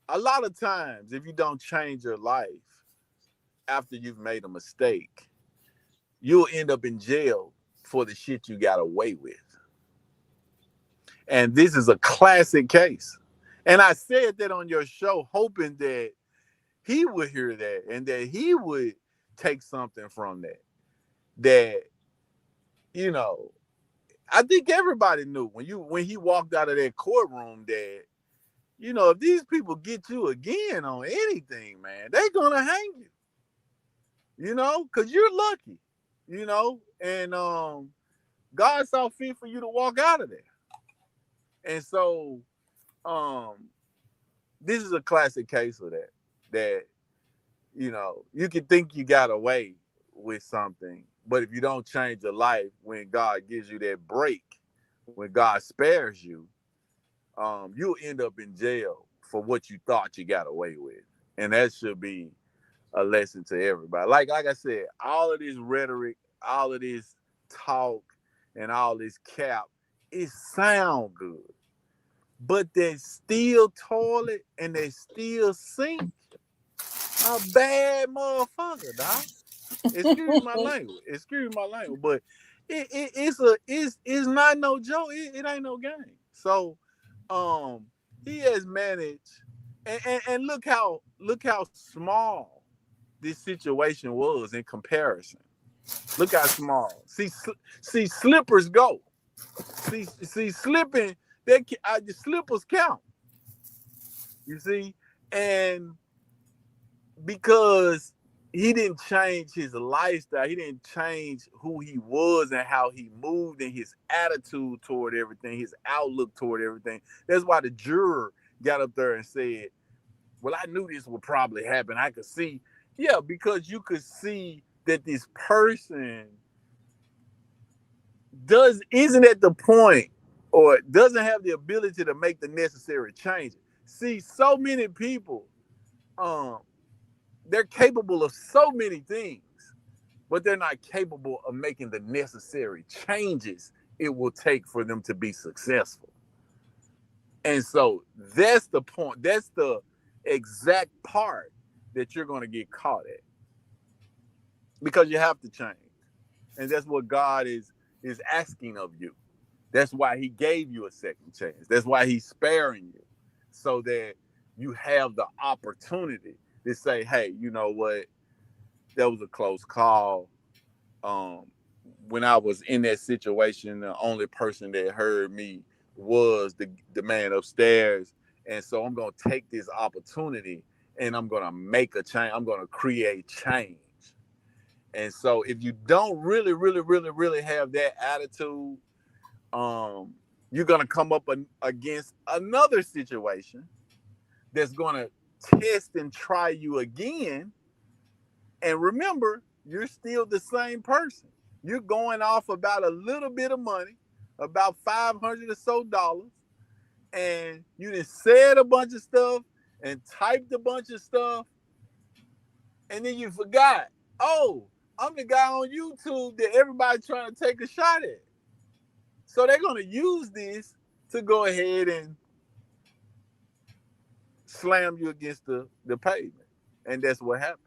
[SPEAKER 2] A lot of times, if you don't change your life after you've made a mistake, you'll end up in jail for the shit you got away with. And this is a classic case. And I said that on your show, hoping that he would hear that and that he would take something from that. That, you know, I think everybody knew when he walked out of that courtroom that, if these people get you again on anything, man, they're gonna hang you. Because you're lucky, and God saw fit for you to walk out of there. And so um this is a classic case of that. That, you can think you got away with something, but if you don't change your life when God gives you that break, when God spares you, you'll end up in jail for what you thought you got away with. And that should be a lesson to everybody. Like I said, all of this rhetoric, all of this talk, and all this cap, it sound good. But that steel toilet and that steel sink, a bad motherfucker, dog. Excuse my language. Excuse my language. But It's not no joke. It ain't no game. So, um, he has managed, and look how small this situation was in comparison. Look how small. See slippers go. See slipping. The slippers count. You see, and because he didn't change his lifestyle, he didn't change who he was and how he moved and his attitude toward everything, his outlook toward everything. That's why the juror got up there and said, "Well, I knew this would probably happen. I could see." Yeah, because you could see that this person isn't at the point or doesn't have the ability to make the necessary changes. See, so many people, um, they're capable of so many things, but they're not capable of making the necessary changes it will take for them to be successful. And so that's the point. That's the exact part that you're going to get caught at because you have to change. And that's what God is asking of you. That's why he gave you a second chance. That's why he's sparing you so that you have the opportunity to say, hey, you know what? That was a close call. Um, when I was in that situation, the only person that heard me was the man upstairs. And so I'm gonna take this opportunity and I'm gonna make a change. I'm gonna create change. And so if you don't really, really, really, really have that attitude, you're gonna come up against another situation that's gonna test and try you again. And remember, you're still the same person. You're going off about a little bit of money, about 500 or so dollars, and you just said a bunch of stuff and typed a bunch of stuff, and then you forgot. Oh, I'm the guy on YouTube that everybody's trying to take a shot at. So they're gonna use this to go ahead and slam you against the pavement, and that's what happened.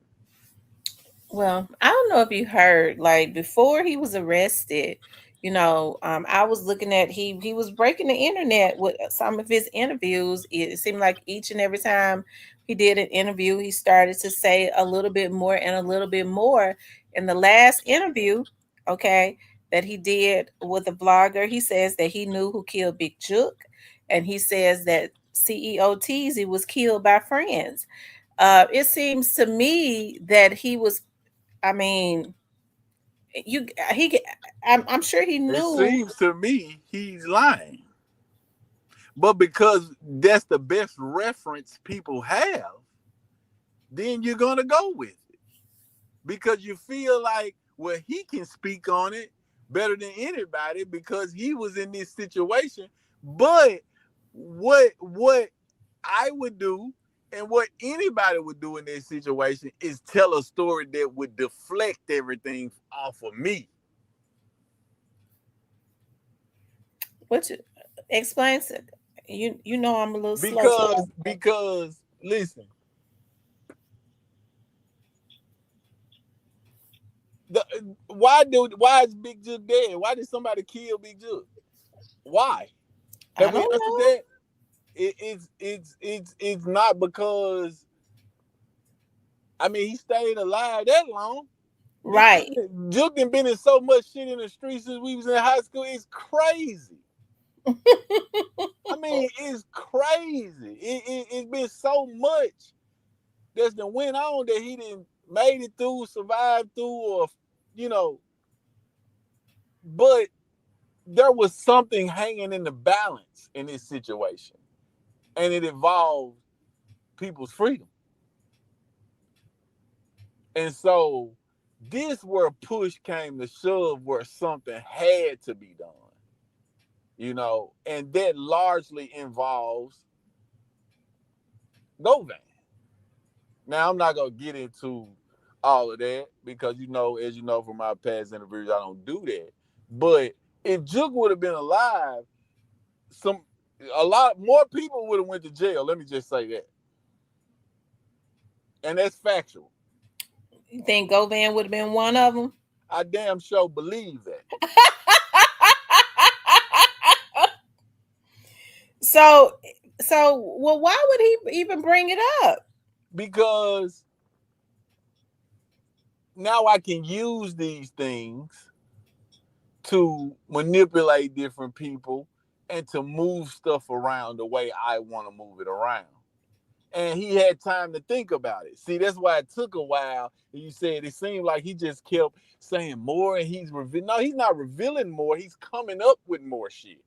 [SPEAKER 1] Well, I don't know if you heard, like before he was arrested, I was looking at he was breaking the internet with some of his interviews. It seemed like each and every time he did an interview, he started to say a little bit more and a little bit more. In the last interview, okay, that he did with a vlogger, he says that he knew who killed Big Jook, and he says that CEO Teasy was killed by friends. It seems to me that he was, I mean, you he I'm sure he
[SPEAKER 2] It
[SPEAKER 1] knew.
[SPEAKER 2] seems to me he's lying. But because that's the best reference people have, then you're going to go with it. Because you feel like, well, he can speak on it better than anybody because he was in this situation. But what I would do and what anybody would do in this situation is tell a story that would deflect everything off of me.
[SPEAKER 1] What you explains it. You know I'm a little slow.
[SPEAKER 2] Because listen, the, why is Big Jug dead? Why did somebody kill Big Jug? Why?
[SPEAKER 1] I
[SPEAKER 2] Have we
[SPEAKER 1] don't
[SPEAKER 2] answered
[SPEAKER 1] know.
[SPEAKER 2] that? It's not because I mean he stayed alive that long.
[SPEAKER 1] Right.
[SPEAKER 2] Jug done been in so much shit in the streets since we was in high school. It's crazy. I mean, it's crazy. It's been so much that's been went on that he didn't made it through, survived through, or you know. But there was something hanging in the balance in this situation, and it involved people's freedom. And so this where push came to shove, where something had to be done, and that largely involves Govan. Now I'm not gonna get into all of that because as you know from my past interviews, I don't do that. But if Juke would have been alive, some a lot more people would have went to jail. Let me just say that, and that's factual.
[SPEAKER 1] You think Govan would have been one of them?
[SPEAKER 2] I damn sure believe that.
[SPEAKER 1] So, well, why would he even bring it up?
[SPEAKER 2] Because now I can use these things to manipulate different people and to move stuff around the way I want to move it around. And he had time to think about it. See, that's why it took a while. You said it seemed like he just kept saying more, and no, he's not revealing more. He's coming up with more shit.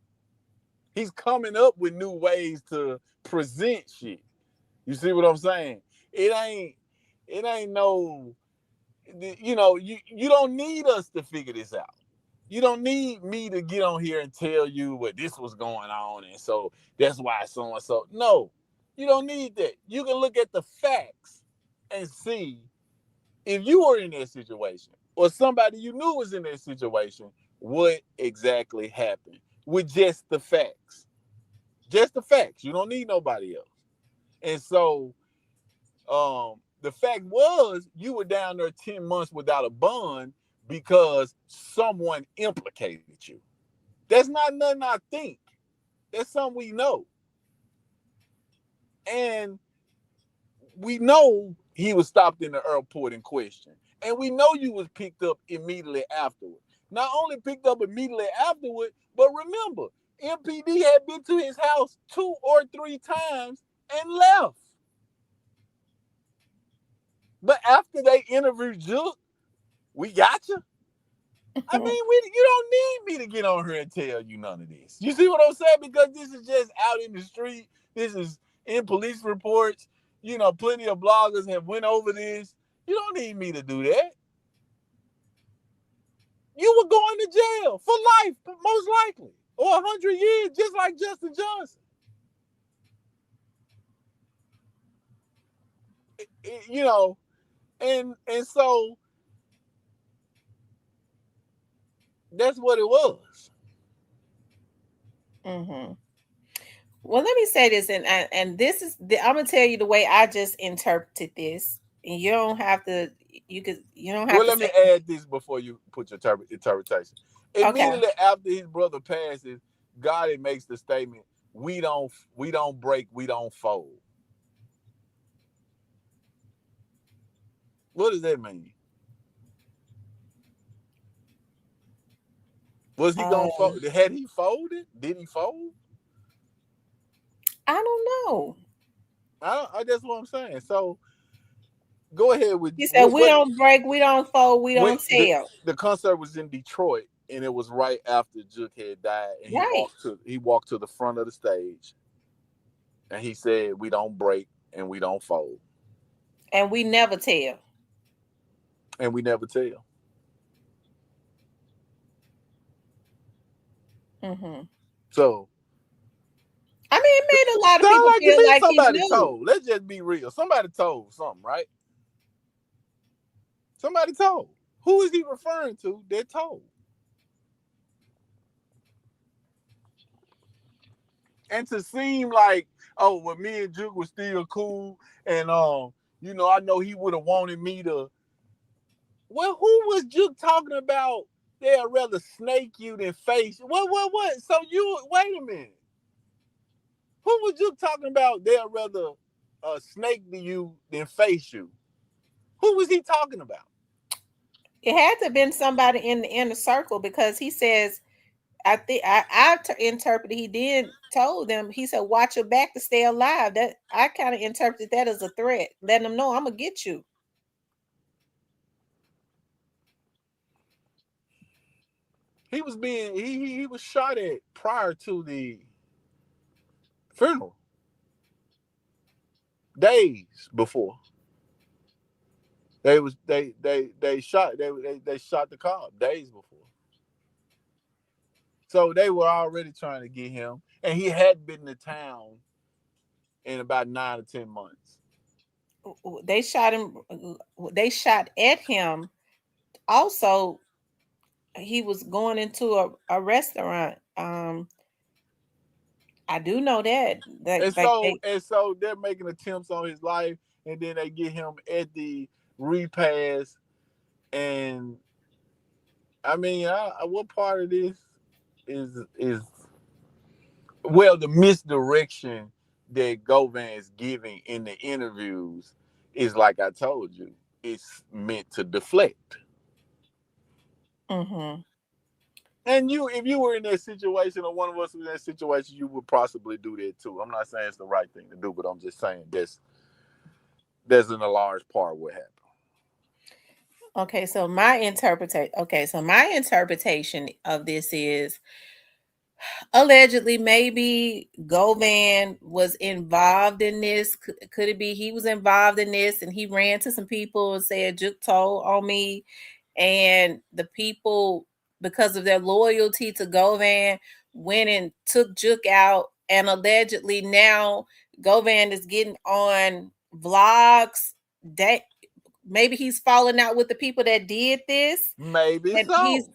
[SPEAKER 2] He's coming up with new ways to present shit. You see what I'm saying? It ain't it ain't no, you don't need us to figure this out. You don't need me to get on here and tell you what this was going on, and so that's why so and so. No, you don't need that. You can look at the facts and see if you were in that situation or somebody you knew was in that situation, what exactly happened with just the facts. Just the facts. You don't need nobody else. And so the fact was you were down there 10 months without a bond because someone implicated you. That's not nothing I think. That's something we know. And we know he was stopped in the airport in question. And we know you was picked up immediately afterward. Not only picked up immediately afterward, but remember, MPD had been to his house 2 or 3 times and left. But after they interviewed you, we got you. I mean, you don't need me to get on here and tell you none of this. You see what I'm saying? Because this is just out in the street. This is in police reports. Plenty of bloggers have went over this. You don't need me to do that. You were going to jail for life, most likely, or 100 years, just like Justin Johnson. You know, and so that's what it was.
[SPEAKER 1] Mm-hmm. Well, let me say this, and this is I'm gonna tell you the way I just interpreted this, and you don't have to. You don't have
[SPEAKER 2] Well,
[SPEAKER 1] to
[SPEAKER 2] let
[SPEAKER 1] say
[SPEAKER 2] me add this before you put your interpretation.
[SPEAKER 1] okay.
[SPEAKER 2] Immediately after his brother passes, God makes the statement, we don't break, we don't fold. What does that mean? Was he gonna
[SPEAKER 1] Um,
[SPEAKER 2] fold? Had he folded? Did he fold?
[SPEAKER 1] I don't know.
[SPEAKER 2] That's what I'm saying. So go ahead with
[SPEAKER 1] He said we
[SPEAKER 2] what
[SPEAKER 1] don't break, we don't fold, we
[SPEAKER 2] when
[SPEAKER 1] don't tell.
[SPEAKER 2] the concert was in Detroit, and it was right after Juke had died, and
[SPEAKER 1] Right,
[SPEAKER 2] he walked to the front of the stage, and he said, "We don't break and we don't fold,
[SPEAKER 1] and we never tell.
[SPEAKER 2] and we never tell."
[SPEAKER 1] Mm-hmm.
[SPEAKER 2] So
[SPEAKER 1] I mean, it made a lot of
[SPEAKER 2] sound
[SPEAKER 1] people
[SPEAKER 2] like to
[SPEAKER 1] feel
[SPEAKER 2] me
[SPEAKER 1] like he
[SPEAKER 2] somebody
[SPEAKER 1] knew.
[SPEAKER 2] told. Let's just be real. Somebody told something, right? Somebody told. Who is he referring to that told? And to seem like, oh, well, me and Juke was still cool, and I know he would have wanted me to. Well, who was Juke talking about? They'd rather snake you than face you. What? So you wait a minute. Who was Juke talking about? They'd rather snake you than face you. Who was he talking about?
[SPEAKER 1] It had to have been somebody in the inner circle because he says, I think interpreted he did told them, he said, watch your back to stay alive. That I kind of interpreted that as a threat, letting them know I'm gonna get you.
[SPEAKER 2] He was being he was shot at prior to the funeral, days before. They shot the cop days before. So they were already trying to get him, and he hadn't been to town in about 9 or 10 months.
[SPEAKER 1] They shot him. They shot at him. Also, he was going into a restaurant. I do know that.
[SPEAKER 2] And
[SPEAKER 1] Like
[SPEAKER 2] so
[SPEAKER 1] they
[SPEAKER 2] and so they're making attempts on his life, and then they get him at the repast, and I mean, what part of this is well, the misdirection that Govan's giving in the interviews is like I told you, it's meant to deflect.
[SPEAKER 1] Mm-hmm.
[SPEAKER 2] And you, if you were in that situation, or one of us was in that situation, you would possibly do that too. I'm not saying it's the right thing to do, but I'm just saying that's in a large part what happened.
[SPEAKER 1] So my interpretation of this is allegedly maybe Govan was involved in this. Could it be he was involved in this and he ran to some people and said Juk told on me, and the people, because of their loyalty to Govan, went and took Juk out, and allegedly now Govan is getting on vlogs that maybe he's falling out with the people that did this,
[SPEAKER 2] Maybe
[SPEAKER 1] and he's
[SPEAKER 2] so.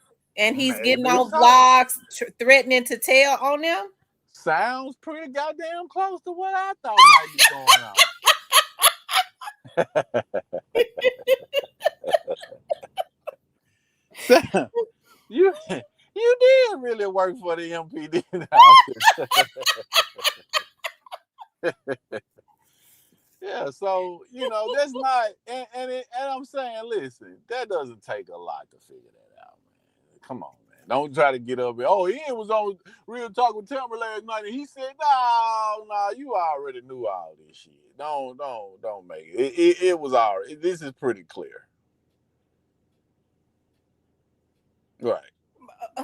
[SPEAKER 1] getting
[SPEAKER 2] Maybe
[SPEAKER 1] on
[SPEAKER 2] so.
[SPEAKER 1] vlogs threatening to tell on them.
[SPEAKER 2] Sounds pretty goddamn close to what I thought might be going on. So, you you did really work for the MPD office. Yeah, so that's not, and I'm saying, listen, that doesn't take a lot to figure that out, man. Come on, man. Don't try to get up here. Oh, Ian was on Real Talk with Timber last night, and he said, "No, no, you already knew all this shit. Don't make it. It was already. This is pretty clear, right?"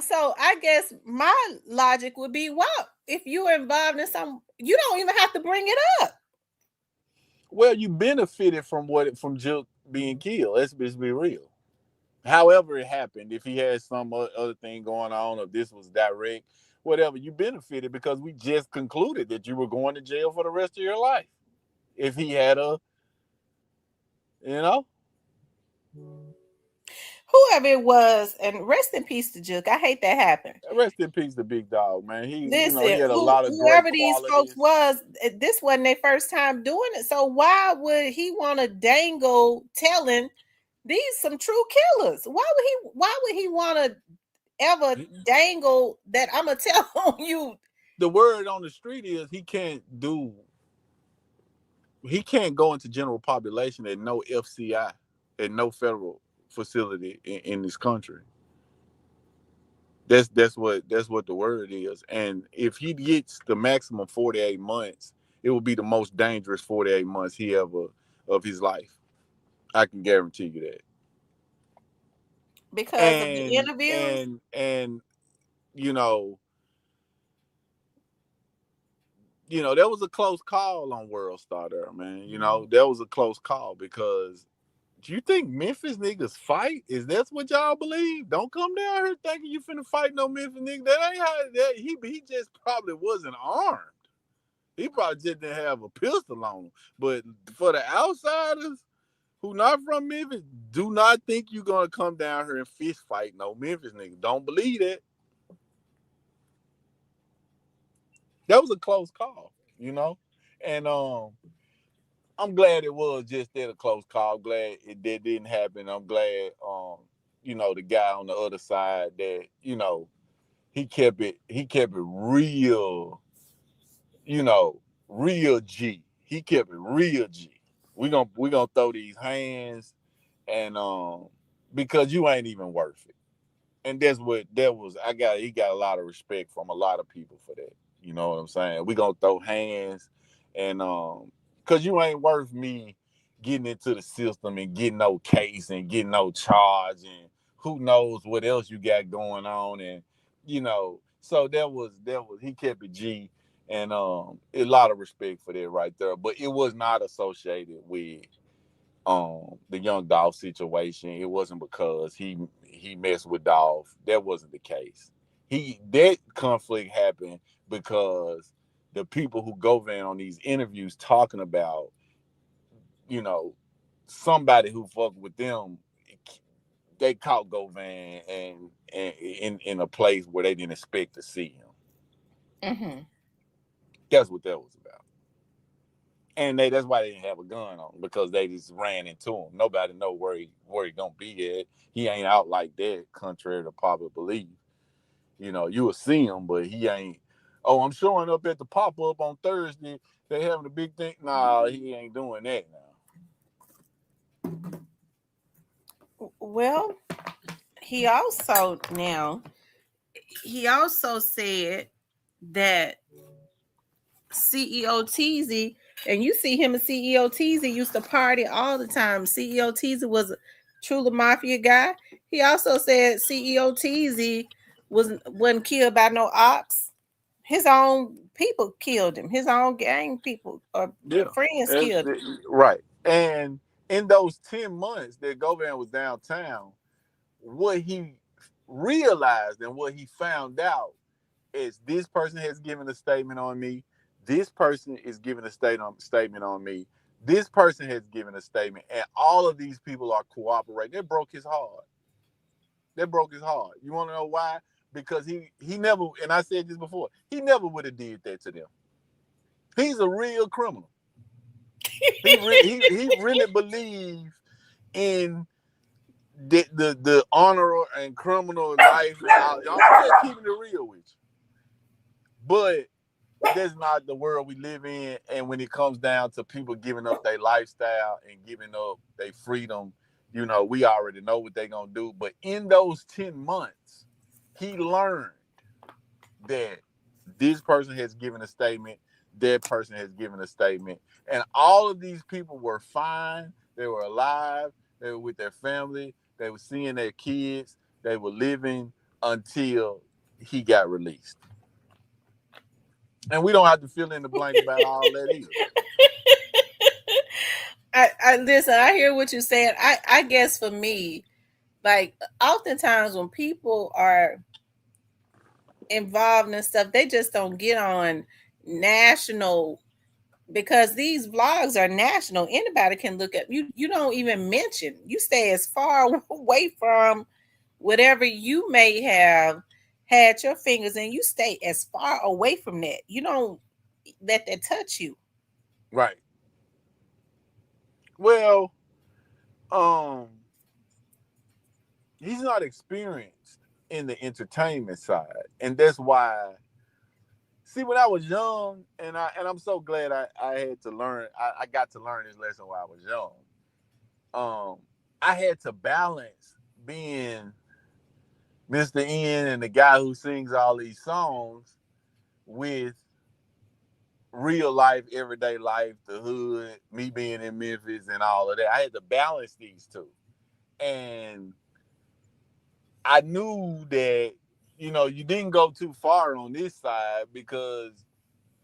[SPEAKER 1] So I guess my logic would be, well, if you're involved in some, you don't even have to bring it up.
[SPEAKER 2] Well, you benefited from Jill being killed. Let's be real. However it happened, if he had some other thing going on, or this was direct, whatever, you benefited because we just concluded that you were going to jail for the rest of your life. If he had you know,
[SPEAKER 1] Whoever it was, and rest in peace to Juk. I hate that happened.
[SPEAKER 2] rest in peace, the big dog, man. He
[SPEAKER 1] Listen,
[SPEAKER 2] had a lot of great
[SPEAKER 1] whoever these folks
[SPEAKER 2] qualities.
[SPEAKER 1] was, this wasn't their first time doing it. So why would he want to dangle telling these some true killers? Why would he want to ever dangle that I'm gonna tell on you?
[SPEAKER 2] The word on the street is he can't go into general population at no FCI, at no federal facility in this country. That's what the word is. And if he gets the maximum 48 months, it will be the most dangerous 48 months he ever of his life. I can guarantee you that.
[SPEAKER 1] Because of the
[SPEAKER 2] And
[SPEAKER 1] interviews.
[SPEAKER 2] and you know, that was a close call on World Star there, man. That was a close call because do you think Memphis niggas fight? Is that what y'all believe? Don't come down here thinking you finna fight no Memphis nigga. That ain't how that he just probably wasn't armed. He probably just didn't have a pistol on him. But for the outsiders who not from Memphis, do not think you're gonna come down here and fist fight no Memphis nigga. Don't believe that. That was a close call. And I'm glad it was just that a close call. I'm glad that didn't happen. I'm glad the guy on the other side that, he kept it real, you know, real G. He kept it real G. We gonna throw these hands and because you ain't even worth it. And that's what that was. He got a lot of respect from a lot of people for that. You know what I'm saying? We gonna throw hands and cause you ain't worth me getting into the system and getting no case and getting no charge and who knows what else you got going on. And so that was he kept it G and a lot of respect for that right there. But it was not associated with the young Dolph situation. It wasn't because he messed with Dolph. That wasn't the case. That conflict happened because the people who go in on these interviews talking about, you know, somebody who fucked with them, they caught Govan and in a place where they didn't expect to see him.
[SPEAKER 1] Mm-hmm.
[SPEAKER 2] That's what that was about. And that's why they didn't have a gun on him, because they just ran into him. Nobody know where he gonna be at. He ain't out like that, contrary to popular belief. You will see him, but he ain't. Oh, I'm showing up at the pop up on Thursday. They having a big thing. Nah, he ain't doing that now.
[SPEAKER 1] Well, he also now he also said that CEO Teasy, and you see him and CEO Teasy used to party all the time. CEO Teasy was a truly mafia guy. He also said CEO Teasy wasn't killed by no ops. His own people killed him. His own gang people or
[SPEAKER 2] Yeah,
[SPEAKER 1] friends killed him.
[SPEAKER 2] right. And in those 10 months that Govan was downtown, what he realized and what he found out is this person has given a statement on me. This person is giving a statement on me. This person has given a statement, and all of these people are cooperating. That broke his heart. That broke his heart. You want to know why? Because he never, and I said this before, he never would have did that to them. He's a real criminal. He really believes in the honor and criminal life. And I'm just keeping it real with you. But that's not the world we live in. And when it comes down to people giving up their lifestyle and giving up their freedom, we already know what they're going to do. But in those 10 months, he learned that this person has given a statement, that person has given a statement. And all of these people were fine. They were alive. They were with their family. They were seeing their kids. They were living until he got released. And we don't have to fill in the blank about all that either.
[SPEAKER 1] I listen. I hear what you're saying. I guess for me, like oftentimes when people are involved in stuff, they just don't get on national because these vlogs are national. Anybody can look at you. You don't even mention. You stay as far away from whatever you may have had your fingers in. You stay as far away from that. You don't let that touch you.
[SPEAKER 2] Right. Well, um, he's not experienced in the entertainment side. And that's why, see, when I was young, and I'm so glad I had to learn, I got to learn this lesson while I was young. Um, I had to balance being Mista Ian and the guy who sings all these songs with real life, everyday life, the hood, me being in Memphis and all of that. I had to balance these two. And I knew that, you didn't go too far on this side, because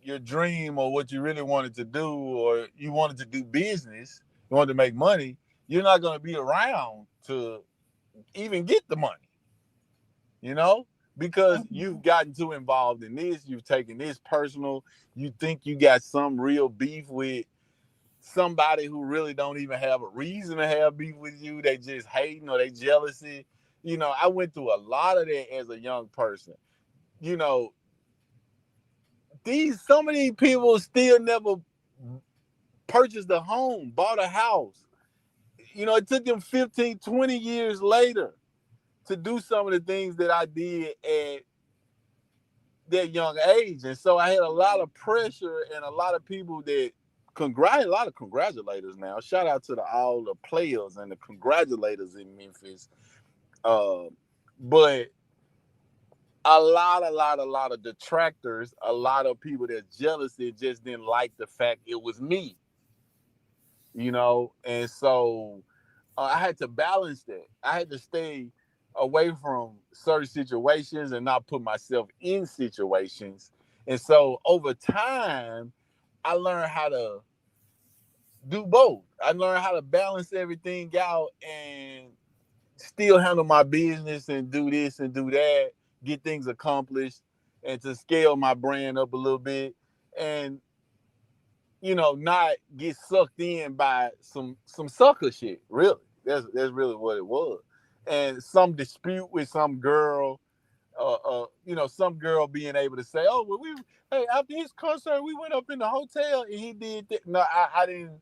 [SPEAKER 2] your dream or what you really wanted to do, or you wanted to do business, you wanted to make money, you're not going to be around to even get the money, you know, because you've gotten too involved in this. You've taken this personal. You think you got some real beef with somebody who really don't even have a reason to have beef with you. They just hating or they jealousy. I went through a lot of that as a young person. You know, some of these people still never purchased a home, bought a house. It took them 15, 20 years later to do some of the things that I did at that young age. And so I had a lot of pressure and a lot of people that a lot of congratulators now. Shout out to all the players and the congratulators in Memphis. But a lot of detractors, a lot of people that jealous and just didn't like the fact it was me. And so I had to balance that. I had to stay away from certain situations and not put myself in situations. And so over time, I learned how to do both. I learned how to balance everything out and still handle my business and do this and do that, get things accomplished, and to scale my brand up a little bit. And not get sucked in by some sucker shit. Really, that's really what it was. And some dispute with some girl, some girl being able to say, "Oh, well, hey, after his concert, we went up in the hotel and he did that." No, I didn't.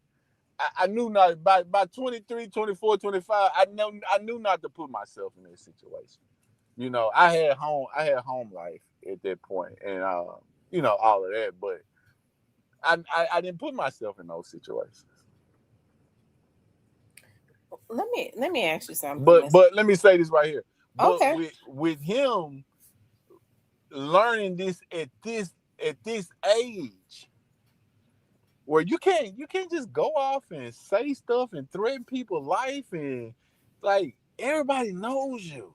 [SPEAKER 2] I knew not by 23, 24, 25. I knew not to put myself in that situation. I had home life at that point, and all of that. But I didn't put myself in those situations.
[SPEAKER 1] Let me ask you something,
[SPEAKER 2] But
[SPEAKER 1] Miss.
[SPEAKER 2] but let me say this right here. But
[SPEAKER 1] Okay.
[SPEAKER 2] with him learning this at this age, where you can't just go off and say stuff and threaten people's life, and like everybody knows you.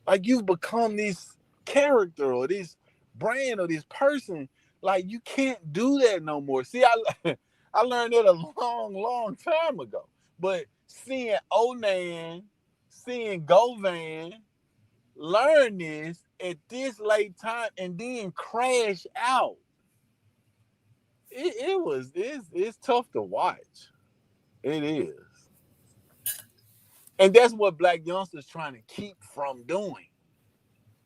[SPEAKER 2] Like you've become this character or this brand or this person. Like you can't do that no more. See, I learned that a long, long time ago. But seeing Onan, seeing Govan learn this at this late time and then crash out, it's tough to watch. It is. And that's what Black youngsters trying to keep from doing.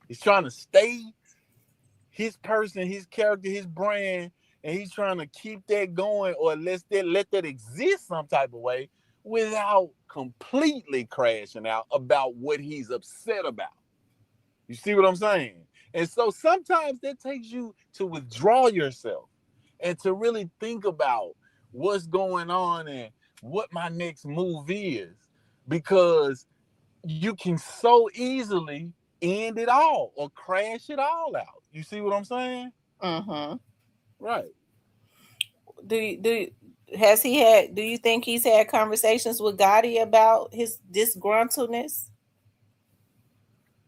[SPEAKER 2] He's trying to stay his person, his character, his brand, and he's trying to keep that going or let that exist some type of way without completely crashing out about what he's upset about. You see what I'm saying? And so sometimes that takes you to withdraw yourself and to really think about what's going on and what my next move is, because you can so easily end it all or crash it all out. You see what I'm saying?
[SPEAKER 1] Mm-hmm.
[SPEAKER 2] Right.
[SPEAKER 1] Has he had? Do you think he's had conversations with Gotti about his disgruntledness?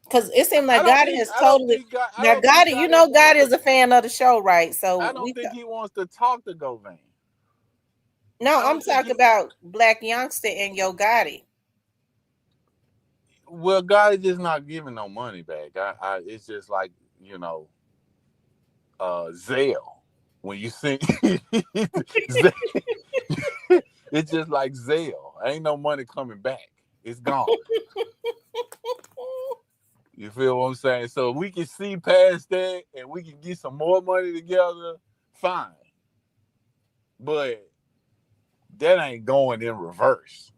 [SPEAKER 1] Because it seemed
[SPEAKER 2] I
[SPEAKER 1] like
[SPEAKER 2] don't
[SPEAKER 1] Gotti
[SPEAKER 2] think
[SPEAKER 1] has
[SPEAKER 2] I don't
[SPEAKER 1] totally.
[SPEAKER 2] think God I
[SPEAKER 1] Now
[SPEAKER 2] don't think
[SPEAKER 1] Gotti,
[SPEAKER 2] God wants
[SPEAKER 1] Gotti
[SPEAKER 2] to
[SPEAKER 1] is a fan of the show, right?
[SPEAKER 2] I
[SPEAKER 1] So
[SPEAKER 2] don't think he wants to talk to Govan.
[SPEAKER 1] no,
[SPEAKER 2] I
[SPEAKER 1] I'm
[SPEAKER 2] don't think
[SPEAKER 1] talking
[SPEAKER 2] he
[SPEAKER 1] about Black Youngster and Yo Gotti.
[SPEAKER 2] well, God is just not giving no money back. It's just like, you know, Zelle. When you send it's just like Zelle. Ain't no money coming back. It's gone. You feel what I'm saying? So we can see past that and we can get some more money together, fine. But that ain't going in reverse.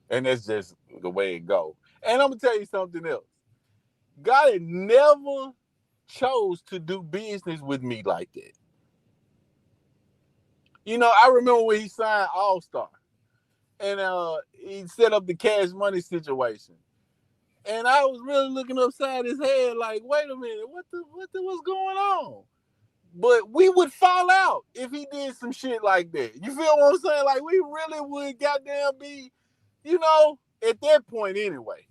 [SPEAKER 2] And that's just the way it go. And I'm gonna tell you something else. God had never chose to do business with me like that. I remember when he signed All Star and he set up the Cash Money situation. And I was really looking upside his head, like, wait a minute, what's going on? But we would fall out if he did some shit like that. You feel what I'm saying? Like we really would goddamn be, at that point anyway.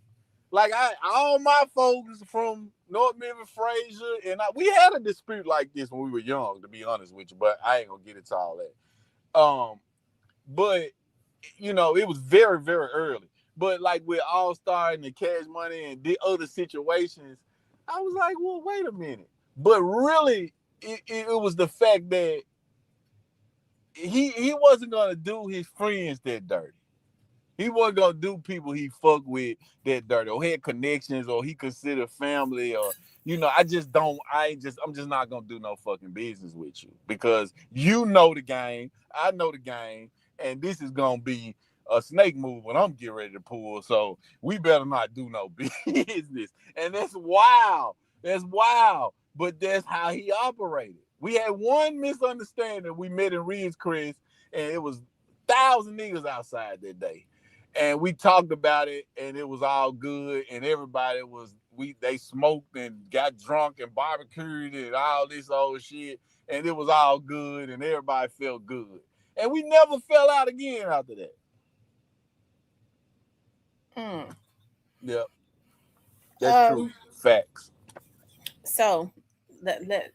[SPEAKER 2] Like all my folks from North Memphis, Fraser, and we had a dispute like this when we were young, to be honest with you. But I ain't gonna get into all that. But it was very, very early. But like with All Star and the Cash Money and the other situations, I was like, well, wait a minute. But really, it was the fact that he wasn't gonna do his friends that dirty. He wasn't gonna do people he fuck with that dirty or had connections or he considered family or I'm just not gonna do no fucking business with you because you know the game, I know the game, and this is gonna be a snake move when I'm getting ready to pull. So we better not do no business. And that's wild. That's wild. But that's how he operated. We had one misunderstanding. We met in Ridgecrest, Chris, and it was 1,000 niggas outside that day, and we talked about it and it was all good and everybody was they smoked and got drunk and barbecued and all this old shit and it was all good and everybody felt good and we never fell out again after that.
[SPEAKER 1] Mm.
[SPEAKER 2] Yep, that's true.
[SPEAKER 1] Um.
[SPEAKER 2] Facts.
[SPEAKER 1] So let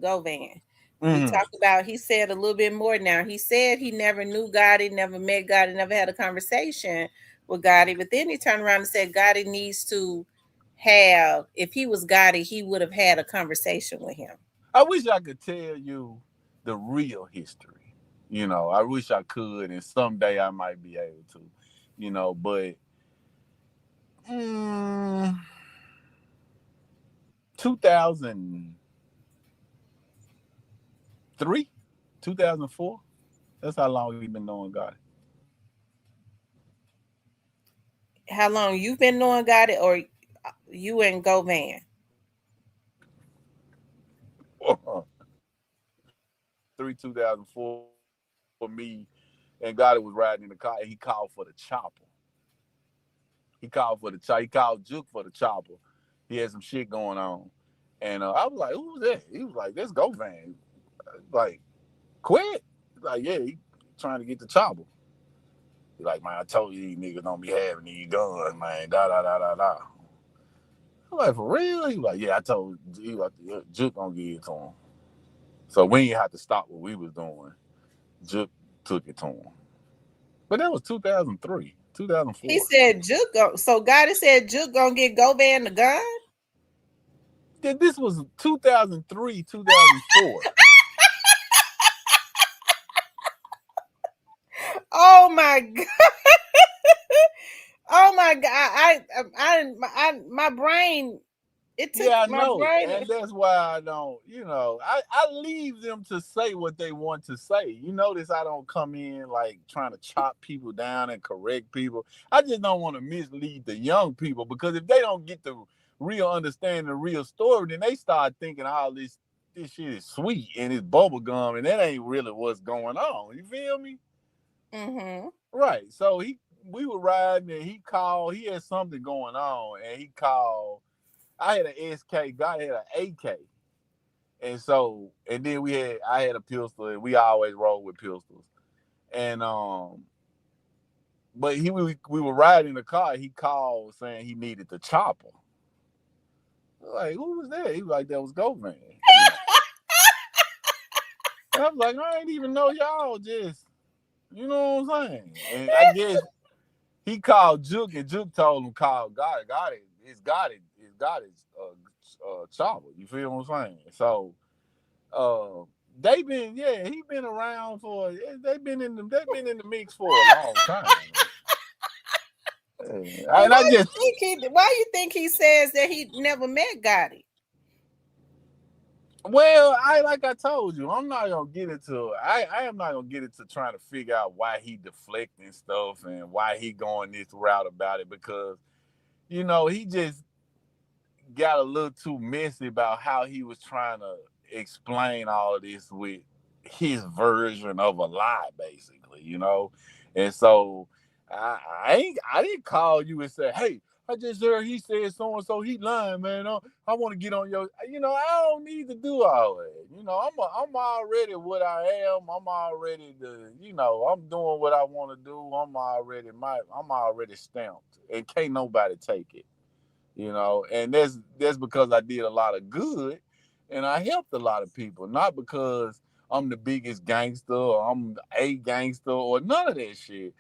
[SPEAKER 1] go, Van. We
[SPEAKER 2] Mm-hmm.
[SPEAKER 1] talked about. He said a little bit more now. He said he never knew Gotti, never met Gotti, never had a conversation with Gotti. But then he turned around and said Gotti needs to have. If he was Gotti, he would have had a conversation with him.
[SPEAKER 2] I wish I could tell you the real history. I wish I could, and someday I might be able to. But mm, 2003, 2004. That's how long he been knowing God.
[SPEAKER 1] How long you been knowing got it, or you and Go Van?
[SPEAKER 2] 2003, 2004. Me and Gotti was riding in the car, and he called for the chopper. He called for the chopper. He called Juke for the chopper. He had some shit going on, and I was like, "Who's that?" He was like, "Let's go, Van." Like, quit. Like, yeah, he trying to get the chopper. He like, man, I told you these niggas don't be having these guns, man. Da da da da da. I'm like, for real? He was like, yeah, I told you. He like, yeah, Juke gonna give it to him. So we ain't have to stop what we was doing. Juke took it to him. But that was 2003,
[SPEAKER 1] He
[SPEAKER 2] 2004.
[SPEAKER 1] said Juke. So God said Juke gonna get Go Van the gun.
[SPEAKER 2] This was 2003, 2004.
[SPEAKER 1] Oh my god! Oh my god! My brain. It took
[SPEAKER 2] Yeah, I
[SPEAKER 1] my
[SPEAKER 2] know.
[SPEAKER 1] brain.
[SPEAKER 2] And that's why I don't, I leave them to say what they want to say. You notice I don't come in like trying to chop people down and correct people. I just don't want to mislead the young people, because if they don't get the real understanding, the real story, then they start thinking all this shit is sweet and it's bubble gum, and that ain't really what's going on. You feel me?
[SPEAKER 1] Mm-hmm.
[SPEAKER 2] Right. So we were riding, and he called, he had something going on, and he called. I had an SK, God had an AK. And so, and then I had a pistol, and we always roll with pistols. And but we were riding in the car. He called saying he needed the chopper. Like, who was that? He was like, that was Goldman. And I was like, I ain't even know y'all, just, you know what I'm saying? And I guess he called Juke, and Juke told him, call got it. It's chopper. You feel what I'm saying? So uh they been, yeah, he been around for, they've been in the mix for a long time.
[SPEAKER 1] Well,
[SPEAKER 2] And I just,
[SPEAKER 1] why you think he says that he never met Gotti?
[SPEAKER 2] well, I like I told you, I'm not gonna get into, I am not gonna get into trying to figure out why he deflecting stuff and why he going this route about it, because he just got a little too messy about how he was trying to explain all of this with his version of a lie, basically. And so I didn't call you and say, hey, I just heard he said so and so, he lying, man. I want to get on your, I don't need to do all that. I'm already what I am. I'm already I'm doing what I want to do. I'm already stamped, and can't nobody take it. And that's because I did a lot of good, and I helped a lot of people, not because I'm the biggest gangster or I'm a gangster or none of that shit.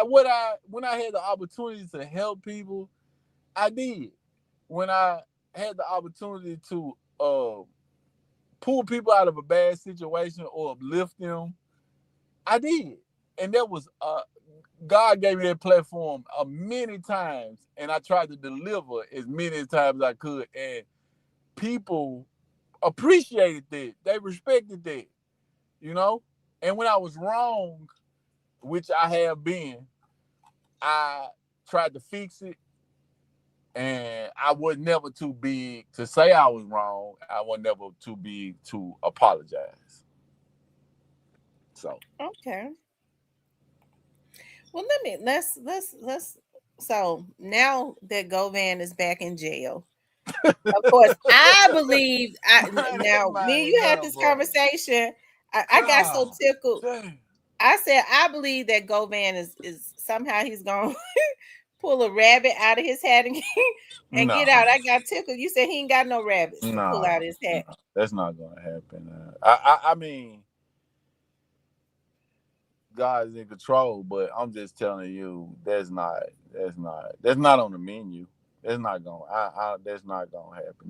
[SPEAKER 2] When I had the opportunity to help people, I did. When I had the opportunity to pull people out of a bad situation or uplift them, I did. And that was God gave me that platform many times, and I tried to deliver as many times as I could, and people appreciated that. They respected that, you know. And when I was wrong, which I have been, I tried to fix it, and I was never too big to say I was wrong. I was never too big to apologize. So,
[SPEAKER 1] Okay. Well, let's. So now that Govan is back in jail, of course, I believe.
[SPEAKER 2] that
[SPEAKER 1] Now me and
[SPEAKER 2] man
[SPEAKER 1] you had
[SPEAKER 2] there,
[SPEAKER 1] this
[SPEAKER 2] bro.
[SPEAKER 1] conversation. I got so
[SPEAKER 2] God
[SPEAKER 1] tickled.
[SPEAKER 2] damn.
[SPEAKER 1] I said I believe that Govan is somehow he's gonna pull a rabbit out of his hat and and get
[SPEAKER 2] No,
[SPEAKER 1] out. I got tickled. You said he ain't got no rabbits to pull out
[SPEAKER 2] no,
[SPEAKER 1] of his hat.
[SPEAKER 2] no, that's not gonna happen. I mean, God is in control, but I'm just telling you, that's not on the menu. That's not going. That's not gonna happen.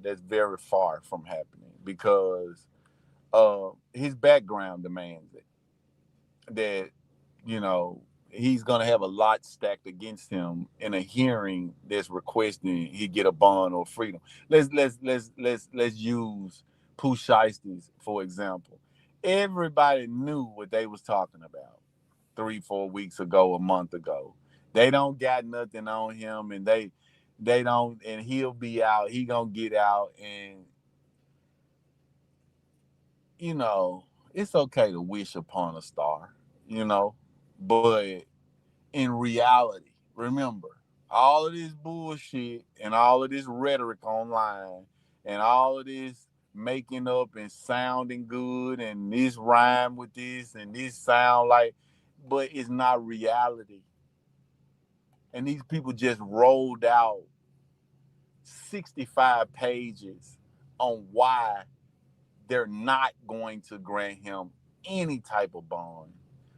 [SPEAKER 2] That's very far from happening, because his background demands it. That you know he's gonna have a lot stacked against him in a hearing that's requesting he get a bond or freedom. Let's use Pooh Shiesty for example. Everybody knew what they was talking about 3 4 weeks ago, a month ago. They don't got nothing on him, and they don't, and he'll be out. He gonna get out, and you know it's okay to wish upon a star, you know, but in reality, remember, all of this bullshit and all of this rhetoric online and all of this making up and sounding good and this rhyme with this and this sound like, but it's not reality. And these people just rolled out 65 pages on why they're not going to grant him any type of bond,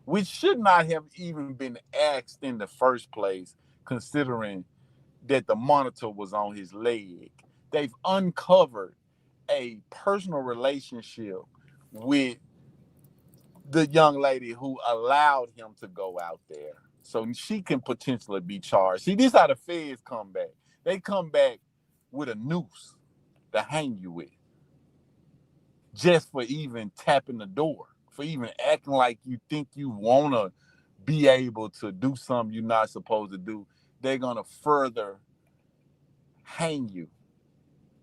[SPEAKER 2] which should not have even been asked in the first place, considering that the monitor was on his leg. They've uncovered a personal relationship with the young lady who allowed him to go out there. So she can potentially be charged. See, this is how the feds come back. They come back with a noose to hang you with, just for even tapping the door, for even acting like you think you want to be able to do something you're not supposed to do. They're going to further hang you.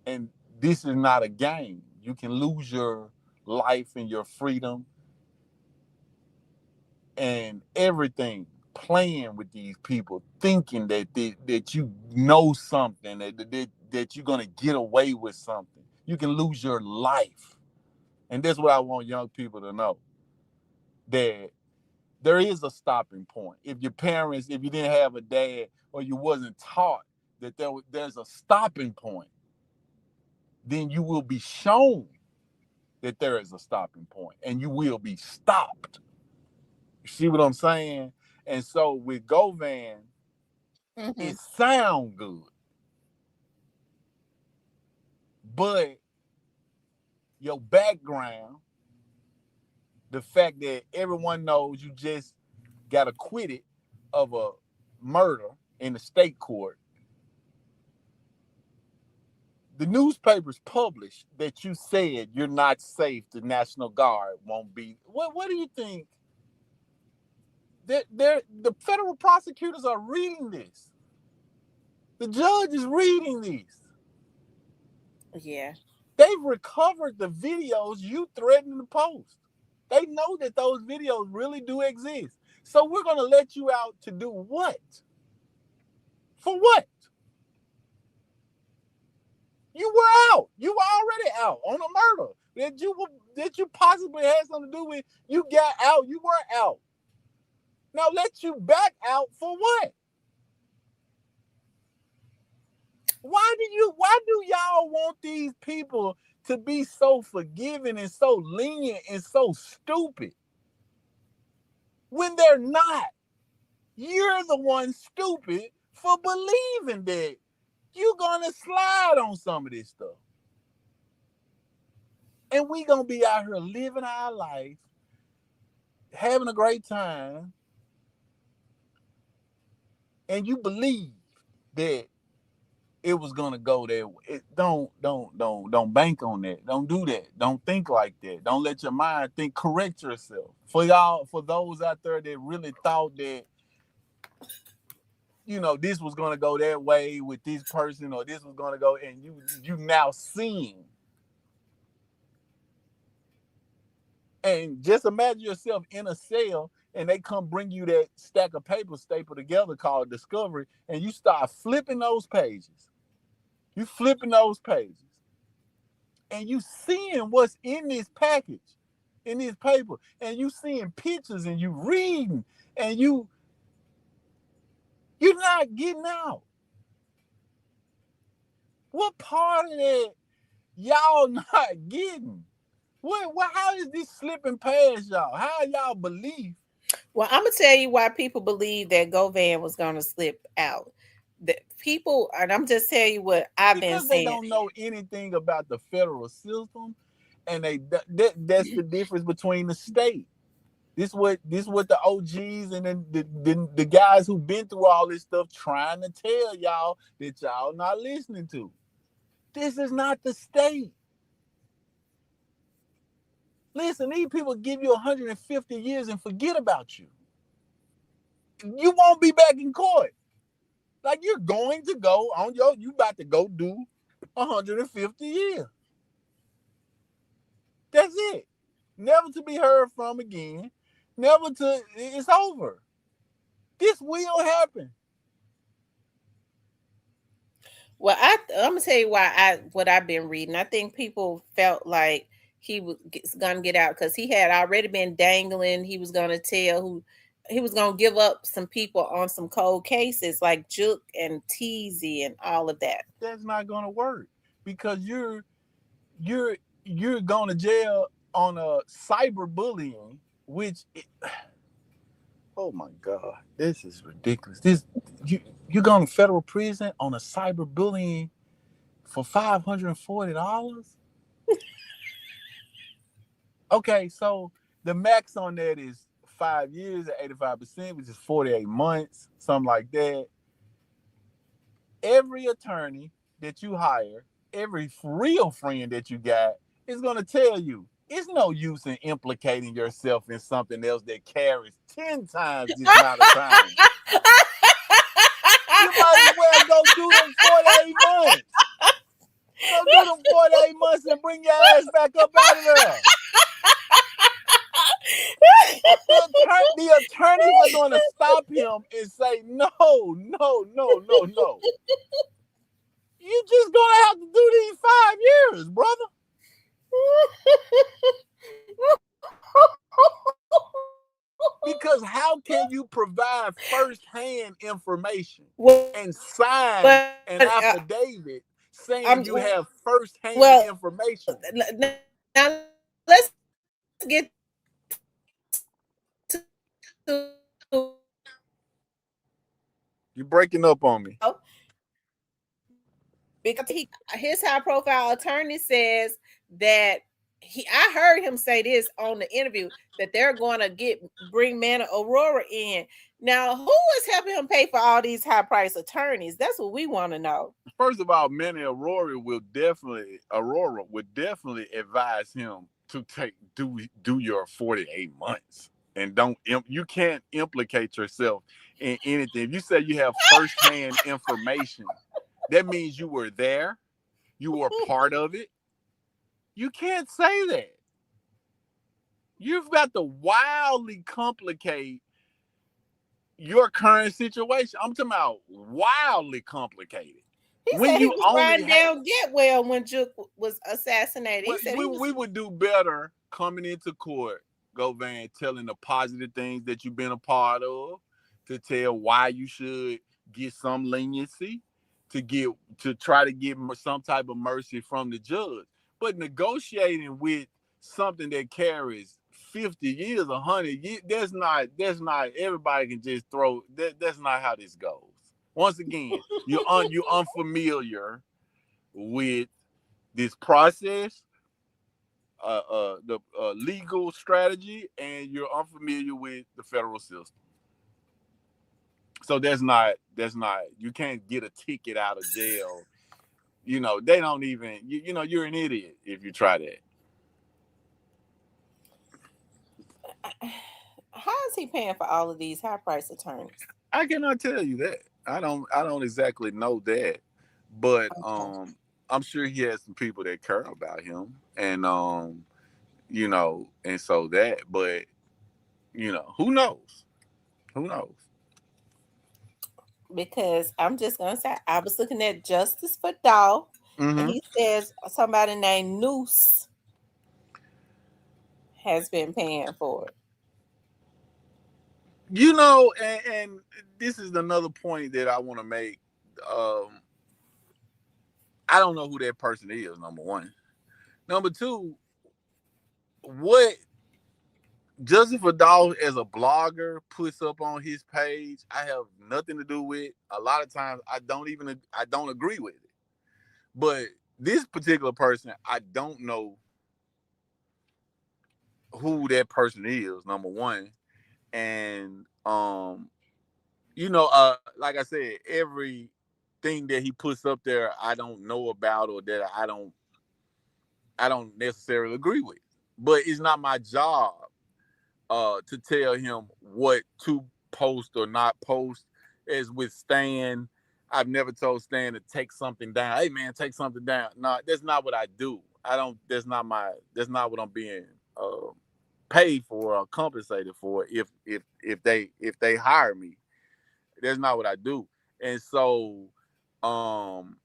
[SPEAKER 2] And this is not a game. You can lose your life and your freedom and everything playing with these people, thinking that you know something, that you're going to get away with something. You can lose your life. And that's what I want young people to know, that there is a stopping point. If your parents, if you didn't have a dad or you wasn't taught that there's a stopping point, then you will be shown that there is a stopping point and you will be stopped. You see what I'm saying? And so with Govan,
[SPEAKER 1] Mm-hmm.
[SPEAKER 2] it sound good, but your background, the fact that everyone knows you just got acquitted of a murder in the state court, the newspapers published that you said you're not safe, the National Guard won't be. What do you think? The federal prosecutors are reading this. The judge is reading these.
[SPEAKER 1] Yeah.
[SPEAKER 2] They've recovered the videos you threatened to post. They know that those videos really do exist. So we're going to let you out to do what? For what? You were out. You were already out on a murder that you possibly had something to do with. You got out. You were out. Now let you back out for what? Why do y'all want these people to be so forgiving and so lenient and so stupid when they're not? You're the one stupid for believing that you're gonna slide on some of this stuff. And we gonna be out here living our life, having a great time, and you believe that it was gonna go there. Don't bank on that. Don't do that. Don't think like that. Don't let your mind think. Correct yourself. For those out there that really thought that this was gonna go that way with this person, or this was gonna go, and you now seeing. And just imagine yourself in a cell and they come bring you that stack of paper stapled together called Discovery, and you start flipping those pages. You flipping those pages. And you seeing what's in this package, in this paper, and you seeing pictures and you reading, and you're not getting out. What part of that y'all not getting? How is this slipping past y'all? How y'all believe?
[SPEAKER 1] Well, I'm gonna tell you why people believe that Govan was gonna slip out. The people, and I'm just telling you what I've been
[SPEAKER 2] Because they
[SPEAKER 1] saying.
[SPEAKER 2] don't know anything about the federal system, and that's the difference between the state. This what the OGs and then the guys who've been through all this stuff trying to tell y'all that y'all not listening to. This is not the state. Listen, these people give you 150 years and forget about you. You won't be back in court. Like you're going to go on you about to go do 150 years. That's it. Never to be heard from again. Never to, it's over. This will happen.
[SPEAKER 1] Well, I'm gonna tell you why what I've been reading. I think people felt like he was gonna get out because he had already been dangling. He was gonna tell who he was gonna give up some people on some cold cases like Juke and Tease and all of that.
[SPEAKER 2] That's not gonna work because you're you're going to jail on a cyberbullying, which oh my God, this is ridiculous. You're going to federal prison on a cyberbullying for $540. Okay, so the max on that is 5 years at 85%, which is 48 months, something like that. Every attorney that you hire, every real friend that you got is going to tell you it's no use in implicating yourself in something else that carries 10 times this amount of time. You might as well go do them 48 months. Go do them 48 months and bring your ass back up out of there. The attorneys are going to stop him and say, no. You just going to have to do these 5 years, brother. Because how can you provide first-hand information and sign an affidavit saying you have first-hand information?
[SPEAKER 1] Now let's get to
[SPEAKER 2] You're breaking up on me.
[SPEAKER 1] Because his high profile attorney says that I heard him say this on the interview that they're going to bring Manny Aurora in. Now, who is helping him pay for all these high price attorneys? That's what we want to know.
[SPEAKER 2] First of all, Manny Aurora would definitely advise him to do your 48 months. And you can't implicate yourself in anything. If you say you have firsthand information, that means you were there, you were part of it. You can't say that. You've got to wildly complicate your current situation. I'm talking about wildly complicated.
[SPEAKER 1] He said he was riding down Getwell when Juke was assassinated. He said
[SPEAKER 2] we would do better coming into court, Govan, telling the positive things that you've been a part of, to tell why you should get some leniency, to try to get some type of mercy from the judge. But negotiating with something that carries 50 years, 100 years, that's not everybody can just throw that's not how this goes. Once again, you're unfamiliar with this process, the legal strategy, and you're unfamiliar with the federal system. So that's not you can't get a ticket out of jail. They don't even you're an idiot if you try that.
[SPEAKER 1] How is he paying for all of these high price attorneys?
[SPEAKER 2] I cannot tell you that. I don't exactly know that, but okay. I'm sure he has some people that care about him, and and so that, but who knows?
[SPEAKER 1] Because I'm just gonna say, I was looking at Justice for Dow, and he says somebody named Noose has been paying for it.
[SPEAKER 2] And this is another point that I want to make. I don't know who that person is, number one. Number two, what Justice for Dow as a blogger puts up on his page, I have nothing to do with. A lot of times I don't agree with it. But this particular person, I don't know who that person is, number one. And like I said, every thing that he puts up there I don't know about, or that I don't necessarily agree with. But it's not my job to tell him what to post or not post. As with Stan, I've never told Stan to take something down. Hey man, take something down. No, that's not what I do. I don't. That's not what I'm being uh, paid for or compensated for. If they hire me, that's not what I do. And so, um,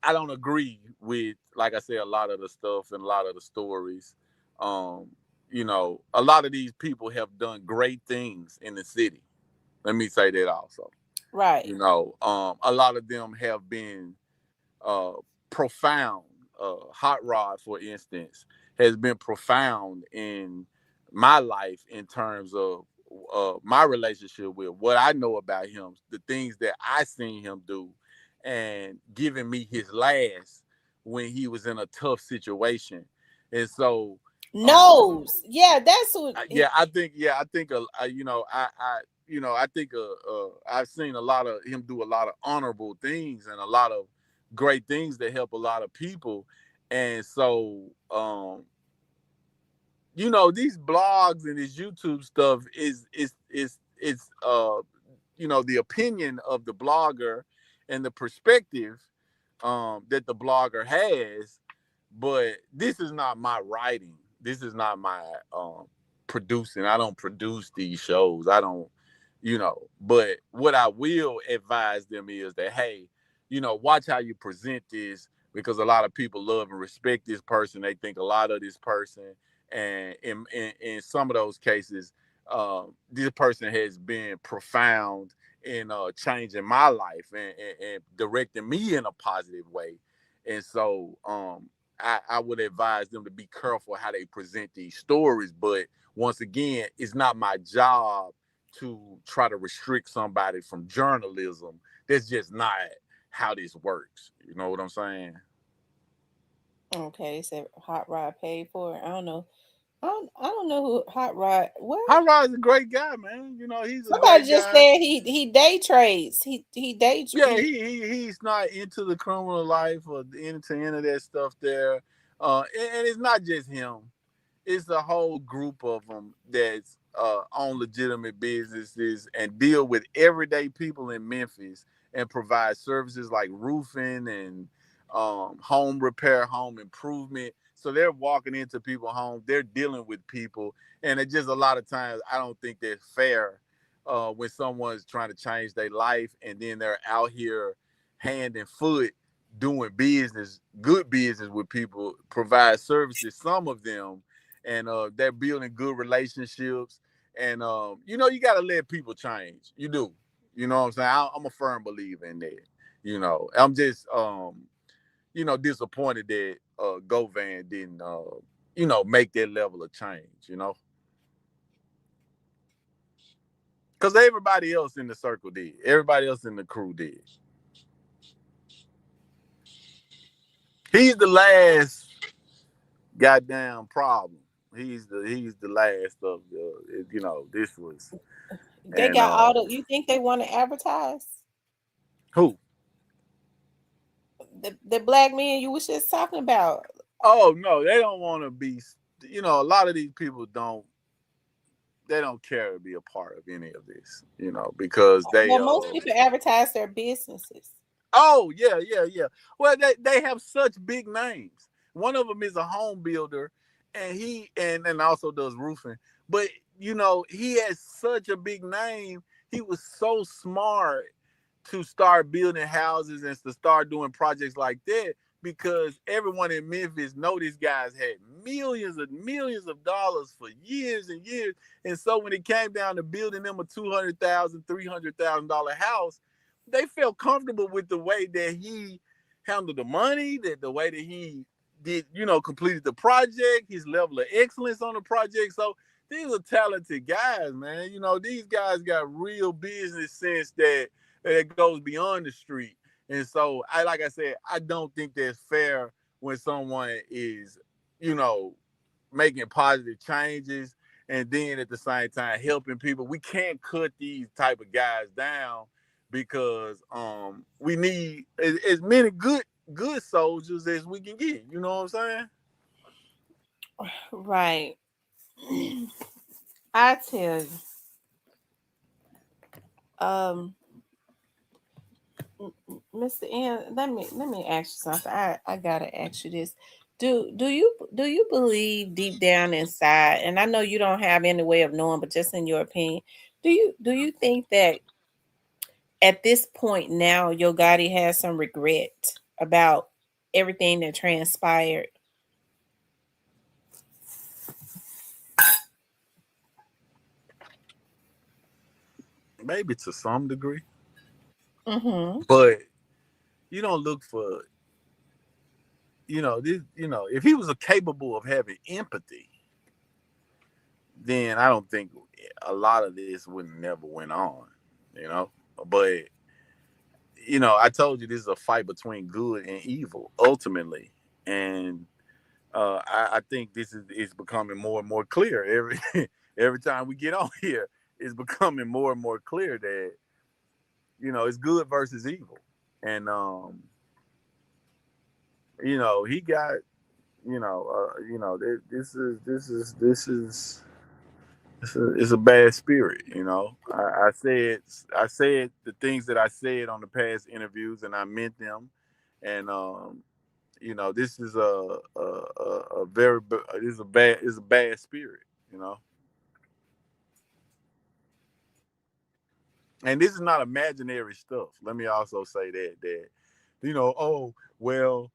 [SPEAKER 2] I don't agree with, like I said, a lot of the stuff and a lot of the stories. Um, a lot of these people have done great things in the city. Let me say that also.
[SPEAKER 1] Right.
[SPEAKER 2] A lot of them have been uh, profound. Hot Rod, for instance, has been profound in my life in terms of my relationship with what I know about him, the things that I seen him do, and giving me his last when he was in a tough situation. And so,
[SPEAKER 1] Nose. Yeah, that's what.
[SPEAKER 2] I think I've seen a lot of him do a lot of honorable things and a lot of great things that help a lot of people. And so, these blogs and this YouTube stuff is the opinion of the blogger and the perspective that the blogger has. But this is not my writing. This is not my producing. I don't produce these shows. I don't, But what I will advise them is that, hey, watch how you present this, because a lot of people love and respect this person. They think a lot of this person, and in some of those cases, this person has been profound in changing my life and directing me in a positive way. And so, I would advise them to be careful how they present these stories. But once again, it's not my job to try to restrict somebody from journalism. That's just not how this works. You know what I'm saying?
[SPEAKER 1] Okay, they said Hot Rod paid for it. I don't know. I don't know who Hot Rod. What?
[SPEAKER 2] Hot Rod is a great guy, man. He's a
[SPEAKER 1] Somebody
[SPEAKER 2] great
[SPEAKER 1] just
[SPEAKER 2] guy.
[SPEAKER 1] said he day trades. He day
[SPEAKER 2] Yeah,
[SPEAKER 1] he
[SPEAKER 2] he's not into the criminal life or into any of that stuff there. And it's not just him. It's a whole group of them that's own legitimate businesses and deal with everyday people in Memphis and provide services like roofing and home repair, home improvement. So they're walking into people's homes, they're dealing with people, and it just a lot of times I don't think that's fair when someone's trying to change their life and then they're out here hand and foot doing business, good business with people, provide services. Some of them, and they're building good relationships. And you got to let people change. You do. You know what I'm saying? I'm a firm believer in that. I'm just disappointed that Govan didn't make that level of change. Because everybody else in the circle did. Everybody else in the crew did. He's the last goddamn problem. He's the last of the. This was.
[SPEAKER 1] they
[SPEAKER 2] And
[SPEAKER 1] got all the. You think they want to advertise
[SPEAKER 2] who?
[SPEAKER 1] the black men you was just talking about?
[SPEAKER 2] Oh no, they don't want to be. A lot of these people don't. They don't care to be a part of any of this. Because they.
[SPEAKER 1] Well, most people advertise their businesses.
[SPEAKER 2] Oh yeah, yeah, yeah. Well, they have such big names. One of them is a home builder, and he and also does roofing. But he has such a big name. He was so smart to start building houses and to start doing projects like that, because everyone in Memphis know these guys had millions of dollars for years and years. And so when it came down to building them a $200,000, $300,000 house, they felt comfortable with the way that he handled the money, that the way that he did, completed the project, his level of excellence on the project. So these are talented guys, man. These guys got real business sense that goes beyond the street. And so like I said, I don't think that's fair when someone is, you know, making positive changes, and then at the same time helping people. We can't cut these type of guys down because we need as many good soldiers as we can get. You know what I'm saying?
[SPEAKER 1] Right. I tell you, um, Mr. Ian, let me ask you something. I gotta ask you this. Do you believe deep down inside, and I know you don't have any way of knowing, but just in your opinion, do you think that at this point now Yo Gotti has some regret about everything that transpired?
[SPEAKER 2] Maybe to some degree,
[SPEAKER 1] Mm-hmm.
[SPEAKER 2] but you don't look for this. If he was capable of having empathy, then I don't think a lot of this would never went on. You know, but I told you this is a fight between good and evil ultimately, and I think this is becoming more and more clear every every time we get on here. It's becoming more and more clear that it's good versus evil, and he got this is a bad spirit. I said the things that I said on the past interviews, and I meant them, and this is a very this is a bad spirit. You know, and this is not imaginary stuff. Let me also say that oh well,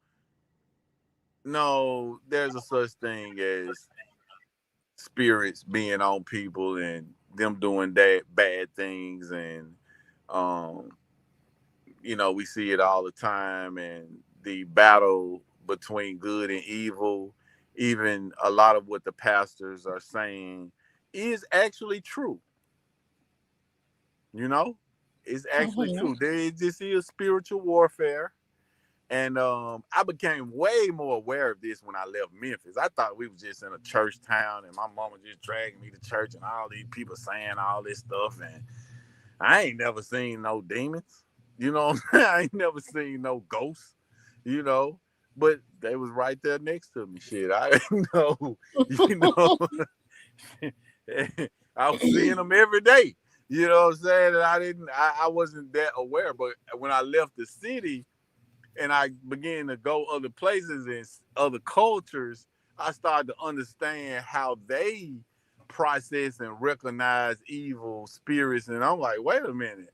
[SPEAKER 2] no, there's a such thing as spirits being on people and them doing that bad things, and um we see it all the time, and the battle between good and evil, even a lot of what the pastors are saying is actually true. you know it's actually
[SPEAKER 1] Mm-hmm.
[SPEAKER 2] true. This is spiritual warfare. And I became way more aware of this when I left Memphis. I thought we was just in a church town, and my mama just dragging me to church, and all these people saying all this stuff, and I ain't never seen no demons. You know, I ain't never seen no ghosts. You know, but they was right there next to me. Shit, I didn't know. You know, I was seeing them every day. You know what I'm saying? And I wasn't that aware. But when I left the city, and I began to go other places and other cultures, I started to understand how they process and recognize evil spirits. And I'm like, wait a minute,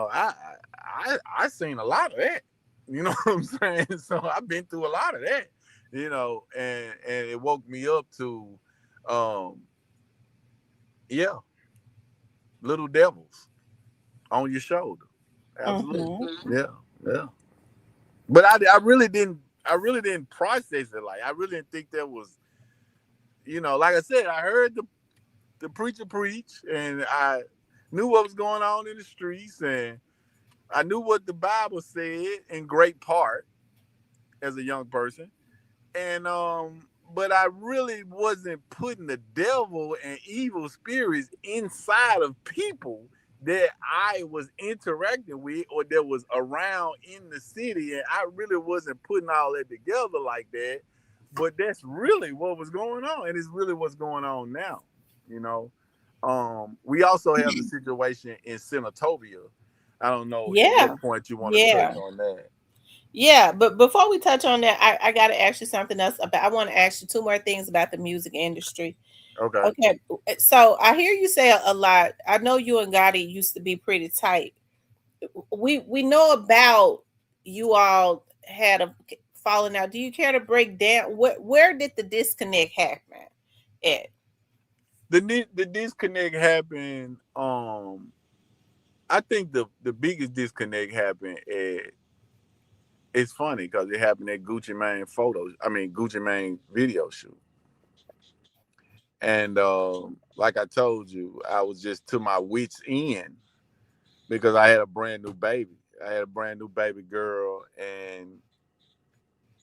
[SPEAKER 2] I seen a lot of that. You know what I'm saying? So I've been through a lot of that. And it woke me up to, um, yeah, little devils on your shoulder. Absolutely,
[SPEAKER 1] Mm-hmm.
[SPEAKER 2] yeah, yeah. But I really didn't process it. Like, I really didn't think there was, like I said, I heard the preacher preach, and I knew what was going on in the streets, and I knew what the Bible said in great part as a young person. And but I really wasn't putting the devil and evil spirits inside of people that I was interacting with or that was around in the city, and I really wasn't putting all that together like that. But that's really what was going on, and it's really what's going on now. You know, we also have the situation in Senatobia. I don't know at
[SPEAKER 1] Yeah.
[SPEAKER 2] what point you want to touch
[SPEAKER 1] Yeah.
[SPEAKER 2] on that.
[SPEAKER 1] Yeah, but before we touch on that, I got to ask you something else about. I want to ask you two more things about the music industry.
[SPEAKER 2] Okay.
[SPEAKER 1] Okay, so I hear you say a lot. I know you and Gotti used to be pretty tight. We know about you all had a falling out. Do you care to break down where did the disconnect happen at?
[SPEAKER 2] The disconnect happened. I think the biggest disconnect happened at. It's funny because it happened at Gucci Mane photos. I mean Gucci Mane video shoot. And like I told you, I was just to my wits end because I had a brand new baby. I had a brand new baby girl, and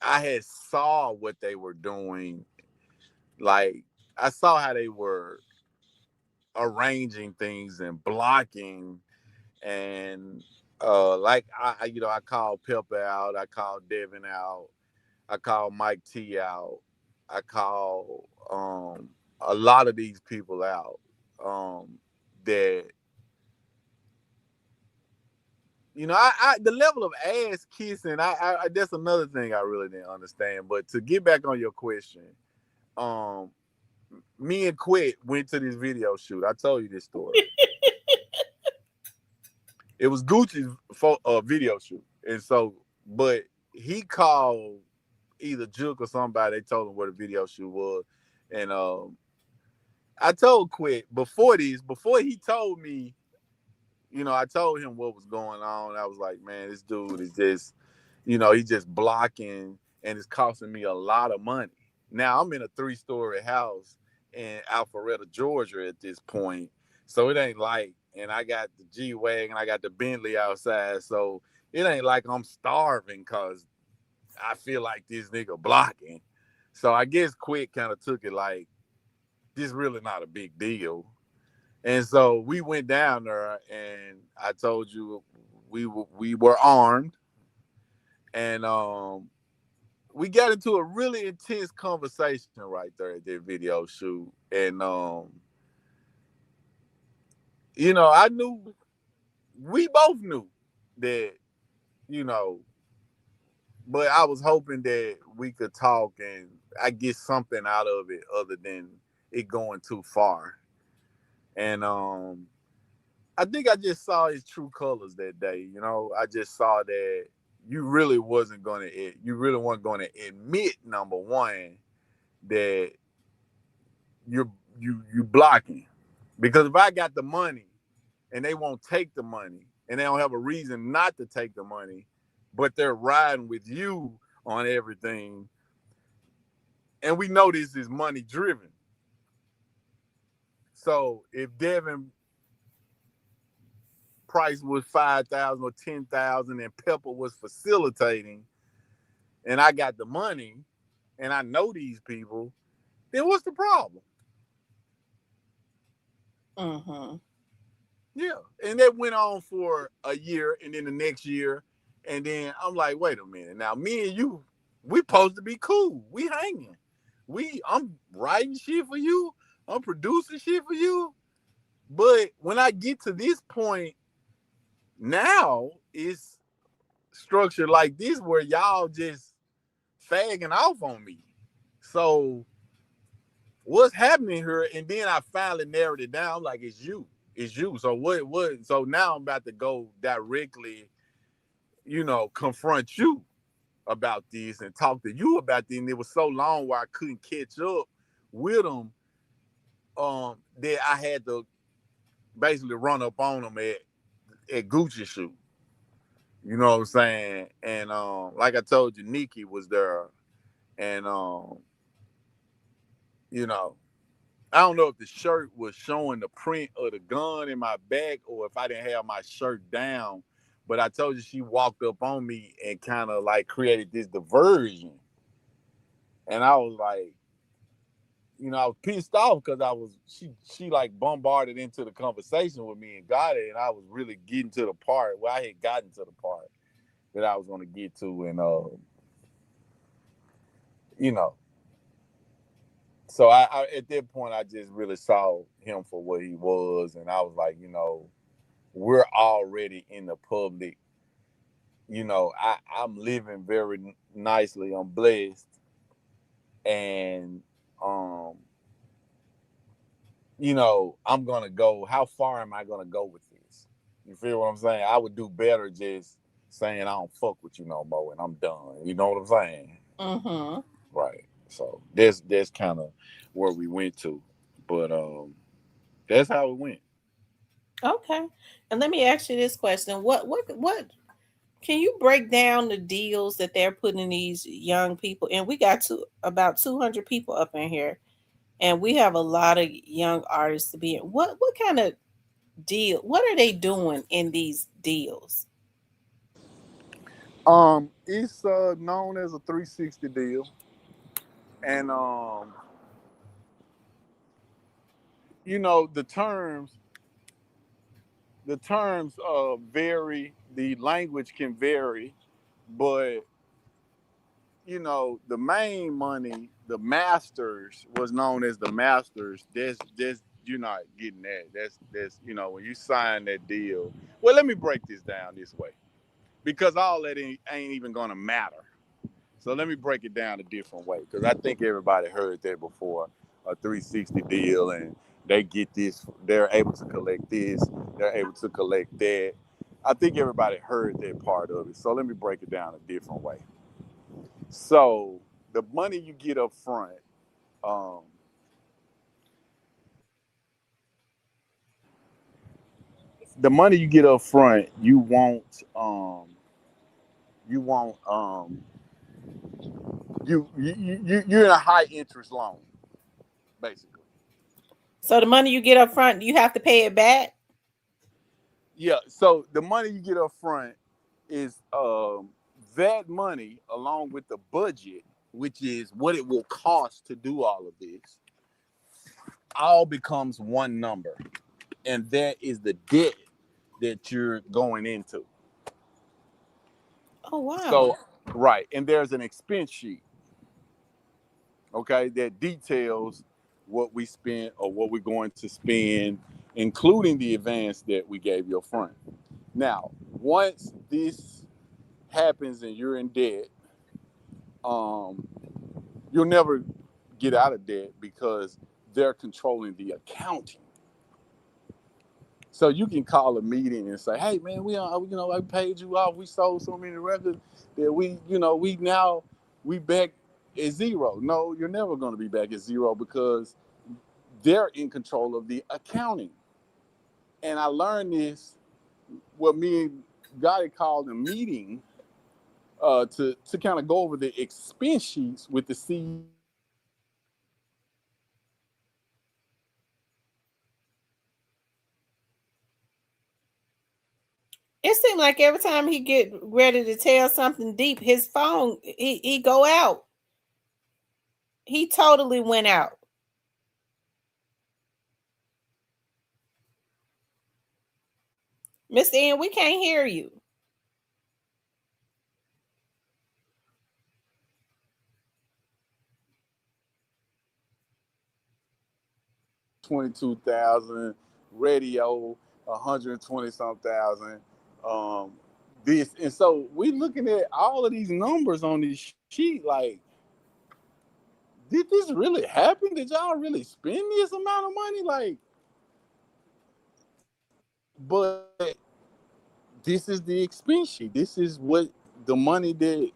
[SPEAKER 2] I had saw what they were doing Like I saw how they were arranging things and blocking and like I called Pepper out, I called Devin out, I called Mike T out, I called a lot of these people out that the level of ass kissing I that's another thing I really didn't understand. But to get back on your question, um me and Quit went to this video shoot. I told you this story. It was Gucci's video shoot, and so, but he called either Juke or somebody. They told him where the video shoot was, and I told Quit before this, before he told me, I told him what was going on. I was like, man, this dude is just, he's just blocking, and it's costing me a lot of money. Now I'm in a 3-story house in Alpharetta, Georgia at this point, so it ain't like, and I got the G wagon, I got the Bentley outside, so it ain't like I'm starving because I feel like this nigga blocking. So I guess Quick kind of took it like this really not a big deal. And so we went down there, and I told you we were armed, and we got into a really intense conversation right there at that video shoot. And I knew, we both knew that, you know, but I was hoping that we could talk and I get something out of it other than it going too far. And I think I just saw his true colors that day. I just saw that you really weren't going to admit, number one, that you're you blocking. Because if I got the money and they won't take the money and they don't have a reason not to take the money, but they're riding with you on everything, and we know this is money driven. So if Devin price was 5,000 or 10,000 and Pepper was facilitating, and I got the money and I know these people, then what's the problem?
[SPEAKER 1] Mm-hmm.
[SPEAKER 2] Yeah. And that went on for a year, and then the next year, and then I'm like, wait a minute. Now me and you, we supposed to be cool. We hanging. I'm writing shit for you. I'm producing shit for you. But when I get to this point, now it's structured like this where y'all just fagging off on me. So what's happening here? And then I finally narrowed it down. Like, it's you. It's you. So what so now I'm about to go directly, confront you about this and talk to you about this. And it was so long where I couldn't catch up with them, that I had to basically run up on them at Gucci shoot. You know what I'm saying? And like I told you, Nikki was there, and you know, I don't know if the shirt was showing the print of the gun in my back or if I didn't have my shirt down. But I told you she walked up on me and kind of like created this diversion. And I was like, I was pissed off because she like bombarded into the conversation with me and got it. And I was really getting to the part where I had gotten to the part that I was going to get to. And, you know, so I at that point, I just really saw him for what he was. And I was like, we're already in the public. I'm living very nicely. I'm blessed. And, um, I'm going to go. How far am I going to go with this? You feel what I'm saying? I would do better just saying I don't fuck with you no more and I'm done. You know what I'm saying?
[SPEAKER 1] Mm-hmm.
[SPEAKER 2] Right. So that's kind of where we went to. But that's how it went.
[SPEAKER 1] Okay. And let me ask you this question. What can you break down the deals that they're putting these young people in? We got about 200 people up in here, and we have a lot of young artists to be in. What kind of deal? What are they doing in these deals?
[SPEAKER 2] It's known as a 360 deal, and the terms vary, the language can vary, but the main money, the masters was known as the masters. That's you're not getting that. That's when you sign that deal. Well, let me break this down this way because all that ain't even gonna matter. So let me break it down a different way because I think everybody heard that before, a 360 deal, and they get this, they're able to collect this, they're able to collect that. I think everybody heard that part of it. So let me break it down a different way. So the money you get up front, um, the money you get up front, you won't, you're in a high interest loan, basically.
[SPEAKER 1] So the money you get up front, you have to pay it back.
[SPEAKER 2] Yeah. So the money you get up front is that money along with the budget, which is what it will cost to do all of this, all becomes one number, and that is the debt that you're going into.
[SPEAKER 1] Oh wow.
[SPEAKER 2] So, right, and there's an expense sheet, okay, that details what we spent or what we're going to spend, including the advance that we gave you up front. Now, once this happens and you're in debt, um, you'll never get out of debt because they're controlling the accounting. So you can call a meeting and say, "Hey, man, I paid you off. We sold so many records that we back at zero." No, you're never going to be back at zero because they're in control of the accounting. And I learned this. What me and Gotti called a meeting to kind of go over the expense sheets with the CEO and the CFO. And we went over the expense sheets,
[SPEAKER 1] It seemed like every time he get ready to tell something deep, his phone he go out. He totally went out. Mr. Ian, we can't hear you.
[SPEAKER 2] Phone 22,000, radio 120 some thousand. Um, this and so we looking at all of these numbers on this sheet like, did this really happen? Did y'all really spend this amount of money? Like, but this is the expense sheet. This is what the money that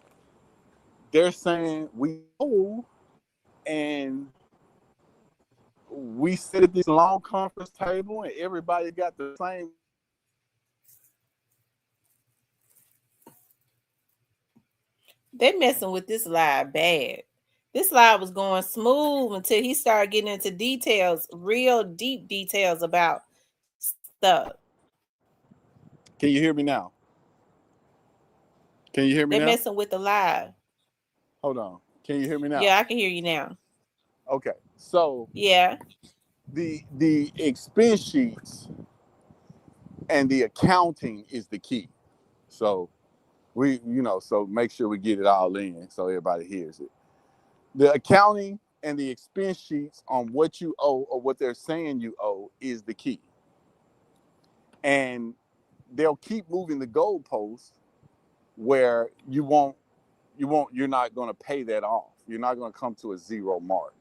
[SPEAKER 2] they're saying we owe, and we sit at this long conference table, and everybody got the same information.
[SPEAKER 1] They messing with this live bad. This live was going smooth until he started getting into details, real deep details about stuff.
[SPEAKER 2] Can you hear me now? Can you hear me
[SPEAKER 1] They
[SPEAKER 2] now?
[SPEAKER 1] messing with the live.
[SPEAKER 2] Hold on. Can you hear me now?
[SPEAKER 1] Yeah, I can hear you now.
[SPEAKER 2] Okay. So
[SPEAKER 1] Yeah.
[SPEAKER 2] the expense sheets and the accounting is the key. So so make sure we get it all in so everybody hears it. The accounting and the expense sheets on what you owe or what they're saying you owe is the key. And they'll keep moving the goalposts where you're not going to pay that off. You're not going to come to a zero mark.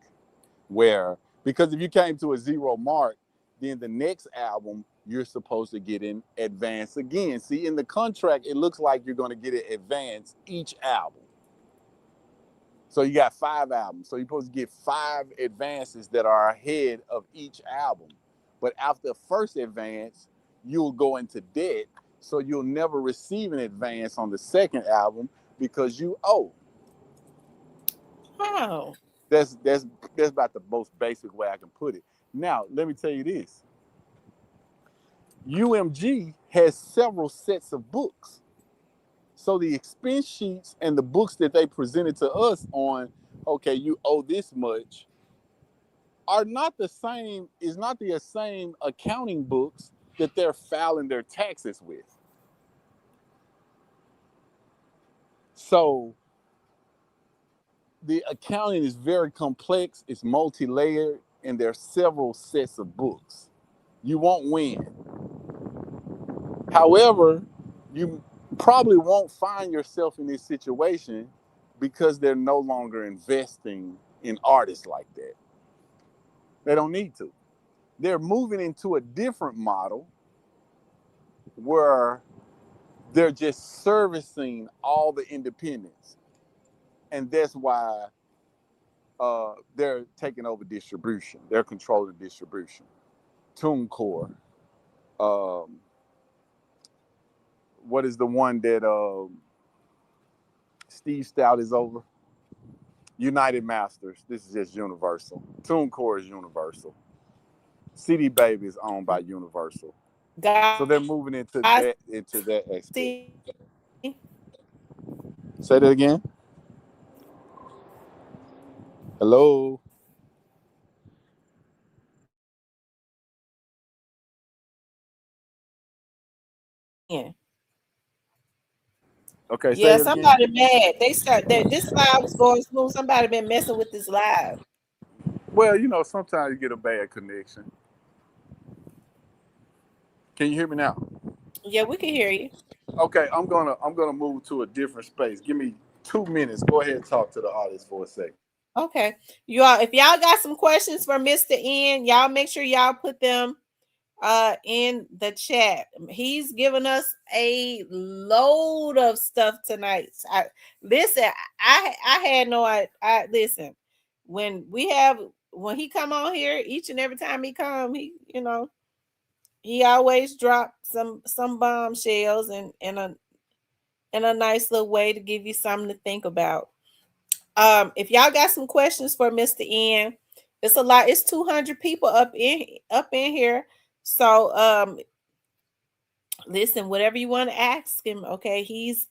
[SPEAKER 2] Where Because if you came to a zero mark, then the next album you're supposed to get in advance again. See, in the contract, it looks like you're going to get it advance each album. So you got 5 albums. So you're supposed to get 5 advances that are ahead of each album. But after the first advance, you'll go into debt. So you'll never receive an advance on the second album because you owe.
[SPEAKER 1] Oh.
[SPEAKER 2] That's about the most basic way I can put it. Now, let me tell you this. UMG has several sets of books. So the expense sheets and the books that they presented to us on, okay, you owe this much, are not the same, is not the same accounting books that they're filing their taxes with. So the accounting is very complex, it's multi-layered, and there's several sets of books. You won't win. However, you probably won't find yourself in this situation because they're no longer investing in artists like that. They don't need to. They're moving into a different model where they're just servicing all the independents. And that's why they're taking over distribution. They're controlling distribution. TuneCore. Um, what is the one that Steve Stout is over? United Masters. This is just Universal. TuneCore is Universal. CD Baby is owned by Universal. So they're
[SPEAKER 1] God
[SPEAKER 2] moving into
[SPEAKER 1] see.
[SPEAKER 2] that aspect. Say that again. Hello. Okay, say
[SPEAKER 1] Yeah,
[SPEAKER 2] that again.
[SPEAKER 1] somebody mad. They start that this live was going smooth. Somebody been messing with this live.
[SPEAKER 2] Well, sometimes you get a bad connection. Can you hear me now?
[SPEAKER 1] Yeah, we can hear you.
[SPEAKER 2] Okay, I'm gonna move to a different space. Give me 2 minutes. Go ahead and talk to the audience for a second.
[SPEAKER 1] Okay. You all, if y'all got some questions for Mr. Ian, y'all make sure y'all put them in the chat. He's given us a load of stuff tonight. Listen, I had no I listen. When we have when he come on here, each and every time he come, he always drop some bombshells and in a nice little way to give you something to think about. If y'all got some questions for Mr. Ian, it's a lot. It's 200 people up in here. So listen, whatever you want to ask him, okay? He's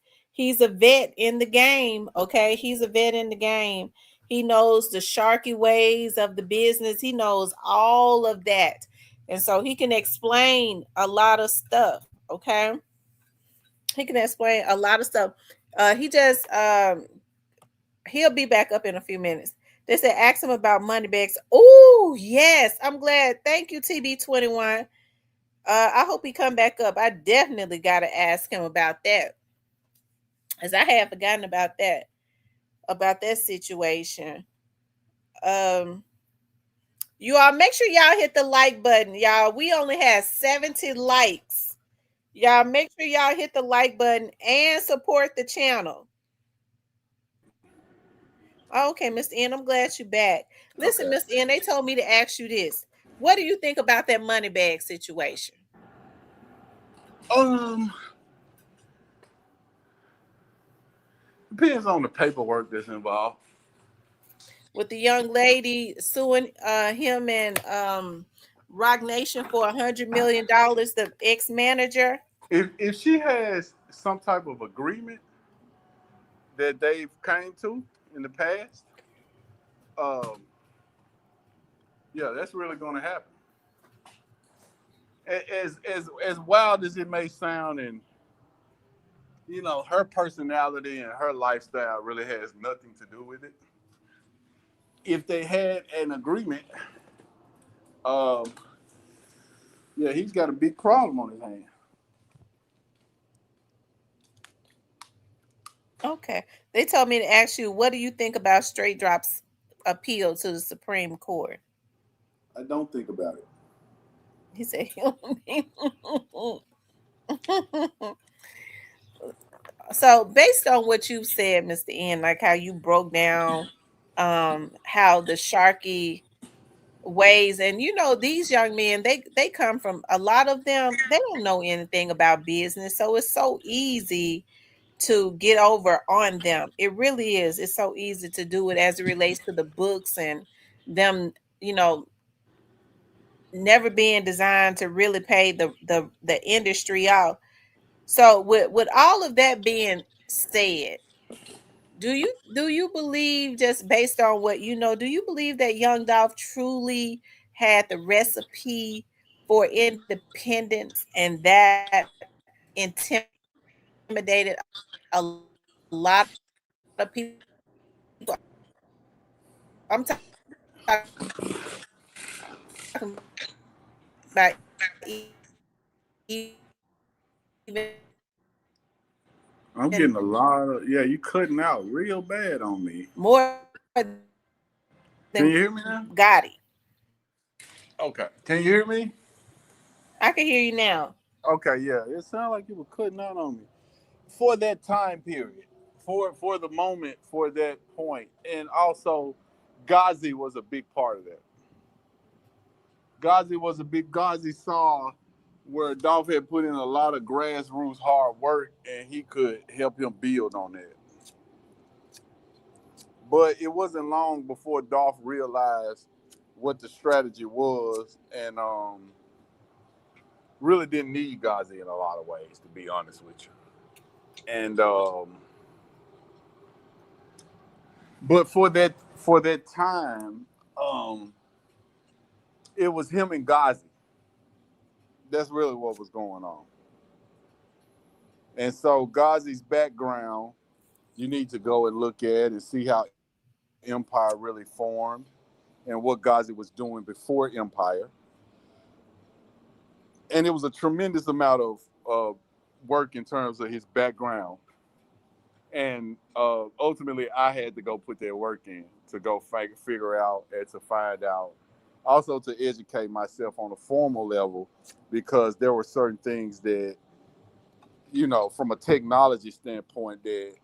[SPEAKER 1] a vet in the game, okay? He's a vet in the game. He knows the sharky ways of the business. He knows all of that. And so he can explain a lot of stuff, okay? He can explain a lot of stuff. He just he'll be back up in a few minutes. They said ask him about money bags. Oh yes, I'm glad. Thank you, TB21. I hope he come back up. I definitely got to ask him about that, as I had forgotten about that situation. Um, you all make sure y'all hit the like button, y'all. We only had 70 likes. Y'all make sure y'all hit the like button and support the channel. Okay, Mr. N, I'm glad you're back. Listen,
[SPEAKER 2] Okay.
[SPEAKER 1] Mr. N, they told me to ask you this. What do you think about that money bag situation?
[SPEAKER 2] Um, Depends on the paperwork that's involved.
[SPEAKER 1] With the young lady suing him and Rock Nation for $100 million, the ex-manager.
[SPEAKER 2] If she has some type of agreement that they've came to in the past, um, yeah, that's really going to happen. As wild as it may sound, and her personality and her lifestyle really has nothing to do with it. If they had an agreement, um, yeah, he's got a big problem on his hands.
[SPEAKER 1] Okay. They told me to ask you, what do you think about Straight Drop's appeal to the Supreme Court?
[SPEAKER 2] I don't think about it.
[SPEAKER 1] He said, so based on what you said, Mr. N, like how you broke down how the Sharky ways, and these young men, they come from, a lot of them, they don't know anything about business, so it's so easy to get over on them. It really is. It's so easy to do it as it relates to the books and them, you know never being designed to really pay the industry off. So with all of that being said, do you believe, just based on what you know, do you believe that young Dolph truly had the recipe for independence, and that intimidated a lot of people? I'm talking about
[SPEAKER 2] I'm getting a lot of, yeah, you cutting out real bad on me.
[SPEAKER 1] more than
[SPEAKER 2] Can you hear me now?
[SPEAKER 1] Gotti.
[SPEAKER 2] Okay. Can you hear me?
[SPEAKER 1] I can hear you now.
[SPEAKER 2] Okay, yeah. It sounded like you were cutting out on me. For that time period, for the moment, for that point, and also Ghazi was a big part of that. Ghazi saw where Dolph had put in a lot of grassroots hard work, and he could help him build on that. But it wasn't long before Dolph realized what the strategy was, and really didn't need Ghazi in a lot of ways, to be honest with you. And but for that time, um, it was him and Ghazi. That's really what was going on. And so Ghazi's background, you need to go and look at and see how Empire really formed and what Ghazi was doing before Empire. And it was a tremendous amount of work in terms of his background. And ultimately, I had to go put that work in to go figure out and to find out. Also, to educate myself on a formal level, because there were certain things that, from a technology standpoint, that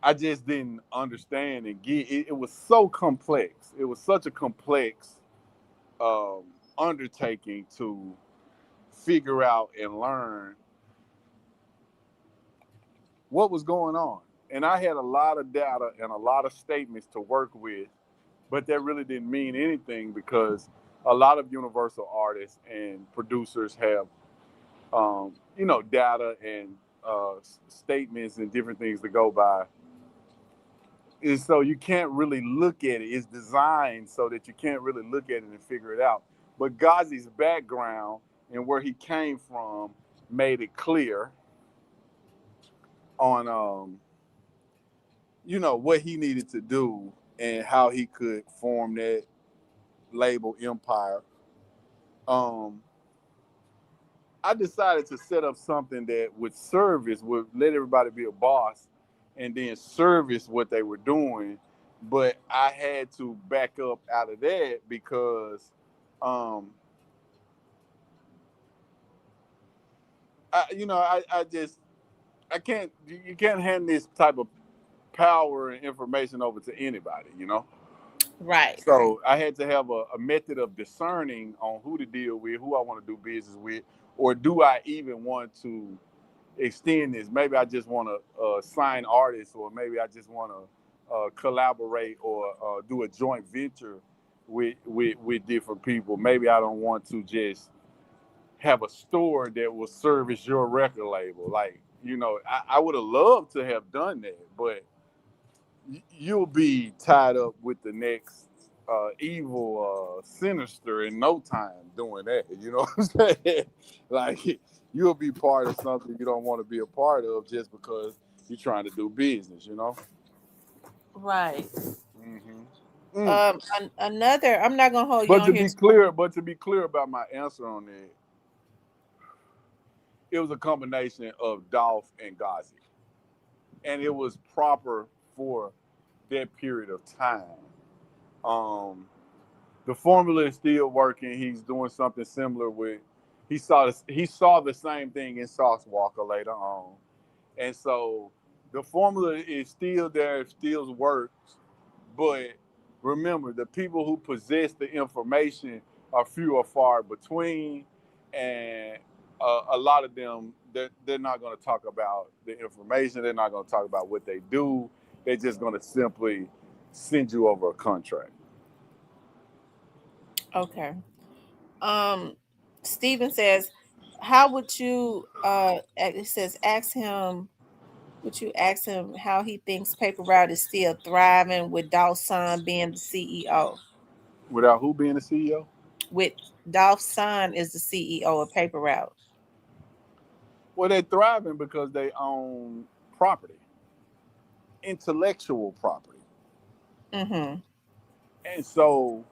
[SPEAKER 2] I just didn't understand and get. It was so complex. It was such a complex um, undertaking to figure out and learn what was going on. And I had a lot of data and a lot of statements to work with, but that really didn't mean anything because a lot of Universal artists and producers have, data and statements and different things to go by. And so you can't really look at it. It's designed so that you can't really look at it and figure it out. But Ghazi's background and where he came from made it clear on what he needed to do and how he could form that label empire. um I decided to set up something that would let everybody be a boss and then service what they were doing. But I had to back up out of that because um I just I can't you can't hand this type of power and information over to anybody.
[SPEAKER 1] Right.
[SPEAKER 2] So I had to have a method of discerning on who to deal with, who I want to do business with, or do I even want to extend this? Maybe I just want to sign artists, or maybe I just want to collaborate or do a joint venture with different people. Maybe I don't want to just have a store that will service your record label. Like, I would have loved to have done that, but you'll be tied up with the next evil sinister in no time doing that. You know what I'm saying? Like, you'll be part of something you don't want to be a part of just because you're trying to do business.
[SPEAKER 1] Right.
[SPEAKER 2] Mm-hmm. Mm.
[SPEAKER 1] Another. I'm not gonna hold you
[SPEAKER 2] But
[SPEAKER 1] on
[SPEAKER 2] to
[SPEAKER 1] here.
[SPEAKER 2] be clear, about my answer on that, it was a combination of Dolph and Ghazi, and it was proper for that period of time. Um, the formula is still working. He's doing something similar with. He saw the same thing in Sauce Walker later on, and so the formula is still there. It still works, but remember, the people who possess the information are few or far between, and a lot of them they're not going to talk about the information. They're not going to talk about what they do. They're just going to simply send you over a contract.
[SPEAKER 1] Okay. Um, Steven says, "How would you?" It says, "Ask him. Would you ask him how he thinks Paper Route is still thriving with Dolph's son being the CEO?
[SPEAKER 2] Without who being the CEO?
[SPEAKER 1] With Dolph's son is the CEO of Paper Route.
[SPEAKER 2] Well, they're thriving because they own property, intellectual property.
[SPEAKER 1] Mm-hmm.
[SPEAKER 2] And so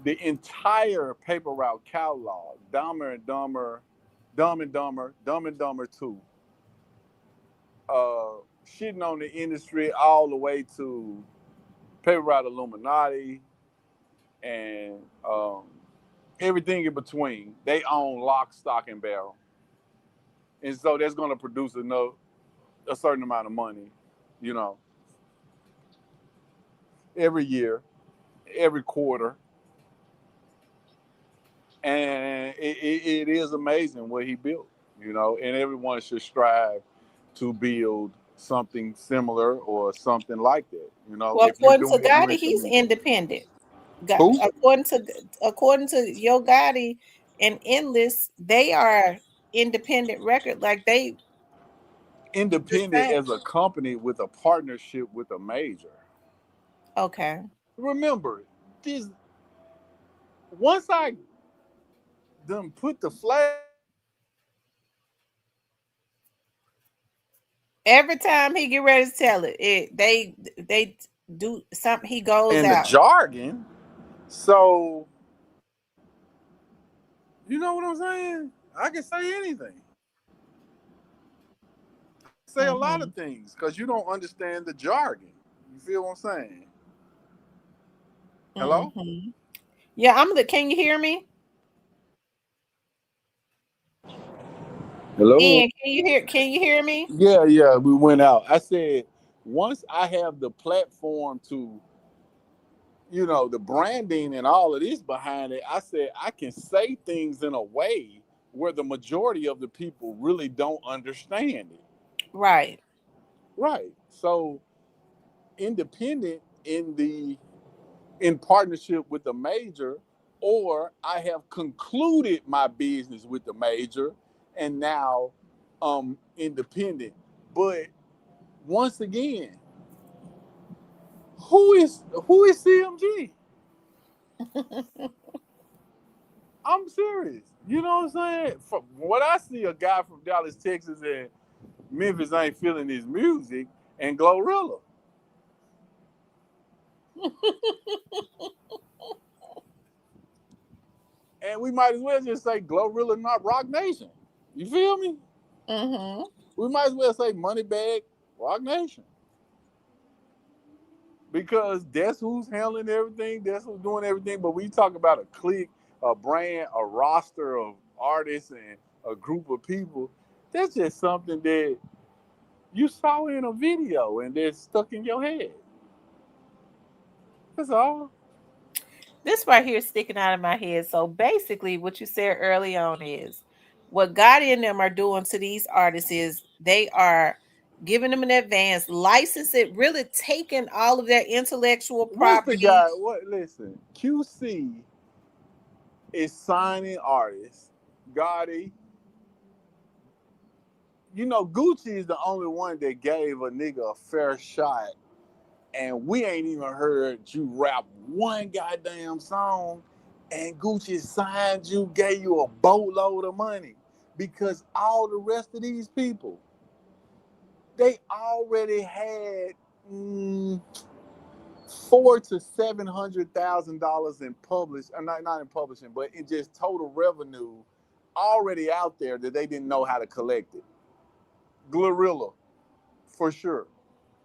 [SPEAKER 2] the entire Paper Route catalog, Dumber and Dumber, Dumb and Dumber, Dumb and Dumber 2, shitting on the industry all the way to Paper Route Illuminati and everything in between. They own lock, stock, and barrel. And so that's going to produce a certain amount of money, you know, every year, every quarter. And it is amazing what he built, you know, and everyone should strive to build something similar or something like that, you know,
[SPEAKER 1] Well,
[SPEAKER 2] if you're
[SPEAKER 1] according to
[SPEAKER 2] doing if you're
[SPEAKER 1] Gotti,
[SPEAKER 2] into
[SPEAKER 1] he's
[SPEAKER 2] music.
[SPEAKER 1] independent.
[SPEAKER 2] Who?
[SPEAKER 1] According to Yo Gotti and Endless, they are independent record. Like they the
[SPEAKER 2] Independent
[SPEAKER 1] same.
[SPEAKER 2] as a company with a partnership with a major.
[SPEAKER 1] Okay.
[SPEAKER 2] Remember, this once I done put the flag
[SPEAKER 1] Every time he get ready to tell it, they do something. He goes
[SPEAKER 2] and the
[SPEAKER 1] out.
[SPEAKER 2] jargon, so you know what I'm saying? I can say anything. I can say a lot
[SPEAKER 1] Mm-hmm.
[SPEAKER 2] of things because you don't understand the jargon. You feel what I'm saying? Hello?
[SPEAKER 1] Mm-hmm. Yeah, I'm the. Can you hear me,
[SPEAKER 2] Hello?
[SPEAKER 1] Ian? Can you hear? Can you hear me?
[SPEAKER 2] Yeah, yeah, we went out. I said, once I have the platform to, you know, the branding and all of this behind it, I said, I can say things in a way where the majority of the people really don't understand it.
[SPEAKER 1] Right.
[SPEAKER 2] Right. So, independent in partnership with the major, or I have concluded my business with the major and now independent. But once again, who is CMG? I'm serious. You know what I'm saying? From what I see, a guy from Dallas, Texas, and Memphis ain't feeling his music, and Glorilla. And we might as well just say Glorilla, not Rock Nation. You feel me?
[SPEAKER 1] Mm-hmm.
[SPEAKER 2] We might as well say Moneybag, Rock Nation. Because that's who's handling everything, that's who's doing everything. But we talk about a clique, a brand, a roster of artists, and a group of people. That's just something that you saw in a video and they're stuck in your head. That's all.
[SPEAKER 1] This right here is sticking out of my head. So basically, what you said early on is what Gotti and them are doing to these artists is they are giving them an advance, license it, really taking all of their intellectual
[SPEAKER 2] What's the guy?
[SPEAKER 1] property.
[SPEAKER 2] What? Listen, QC is signing artists. Gotti, you know, Gucci is the only one that gave a nigga a fair shot, and we ain't even heard you rap one goddamn song, and Gucci signed you, gave you a boatload of money because all the rest of these people, they already had $400,000 to $700,000 in not in publishing, but in just total revenue already out there that they didn't know how to collect it. Glorilla, for sure.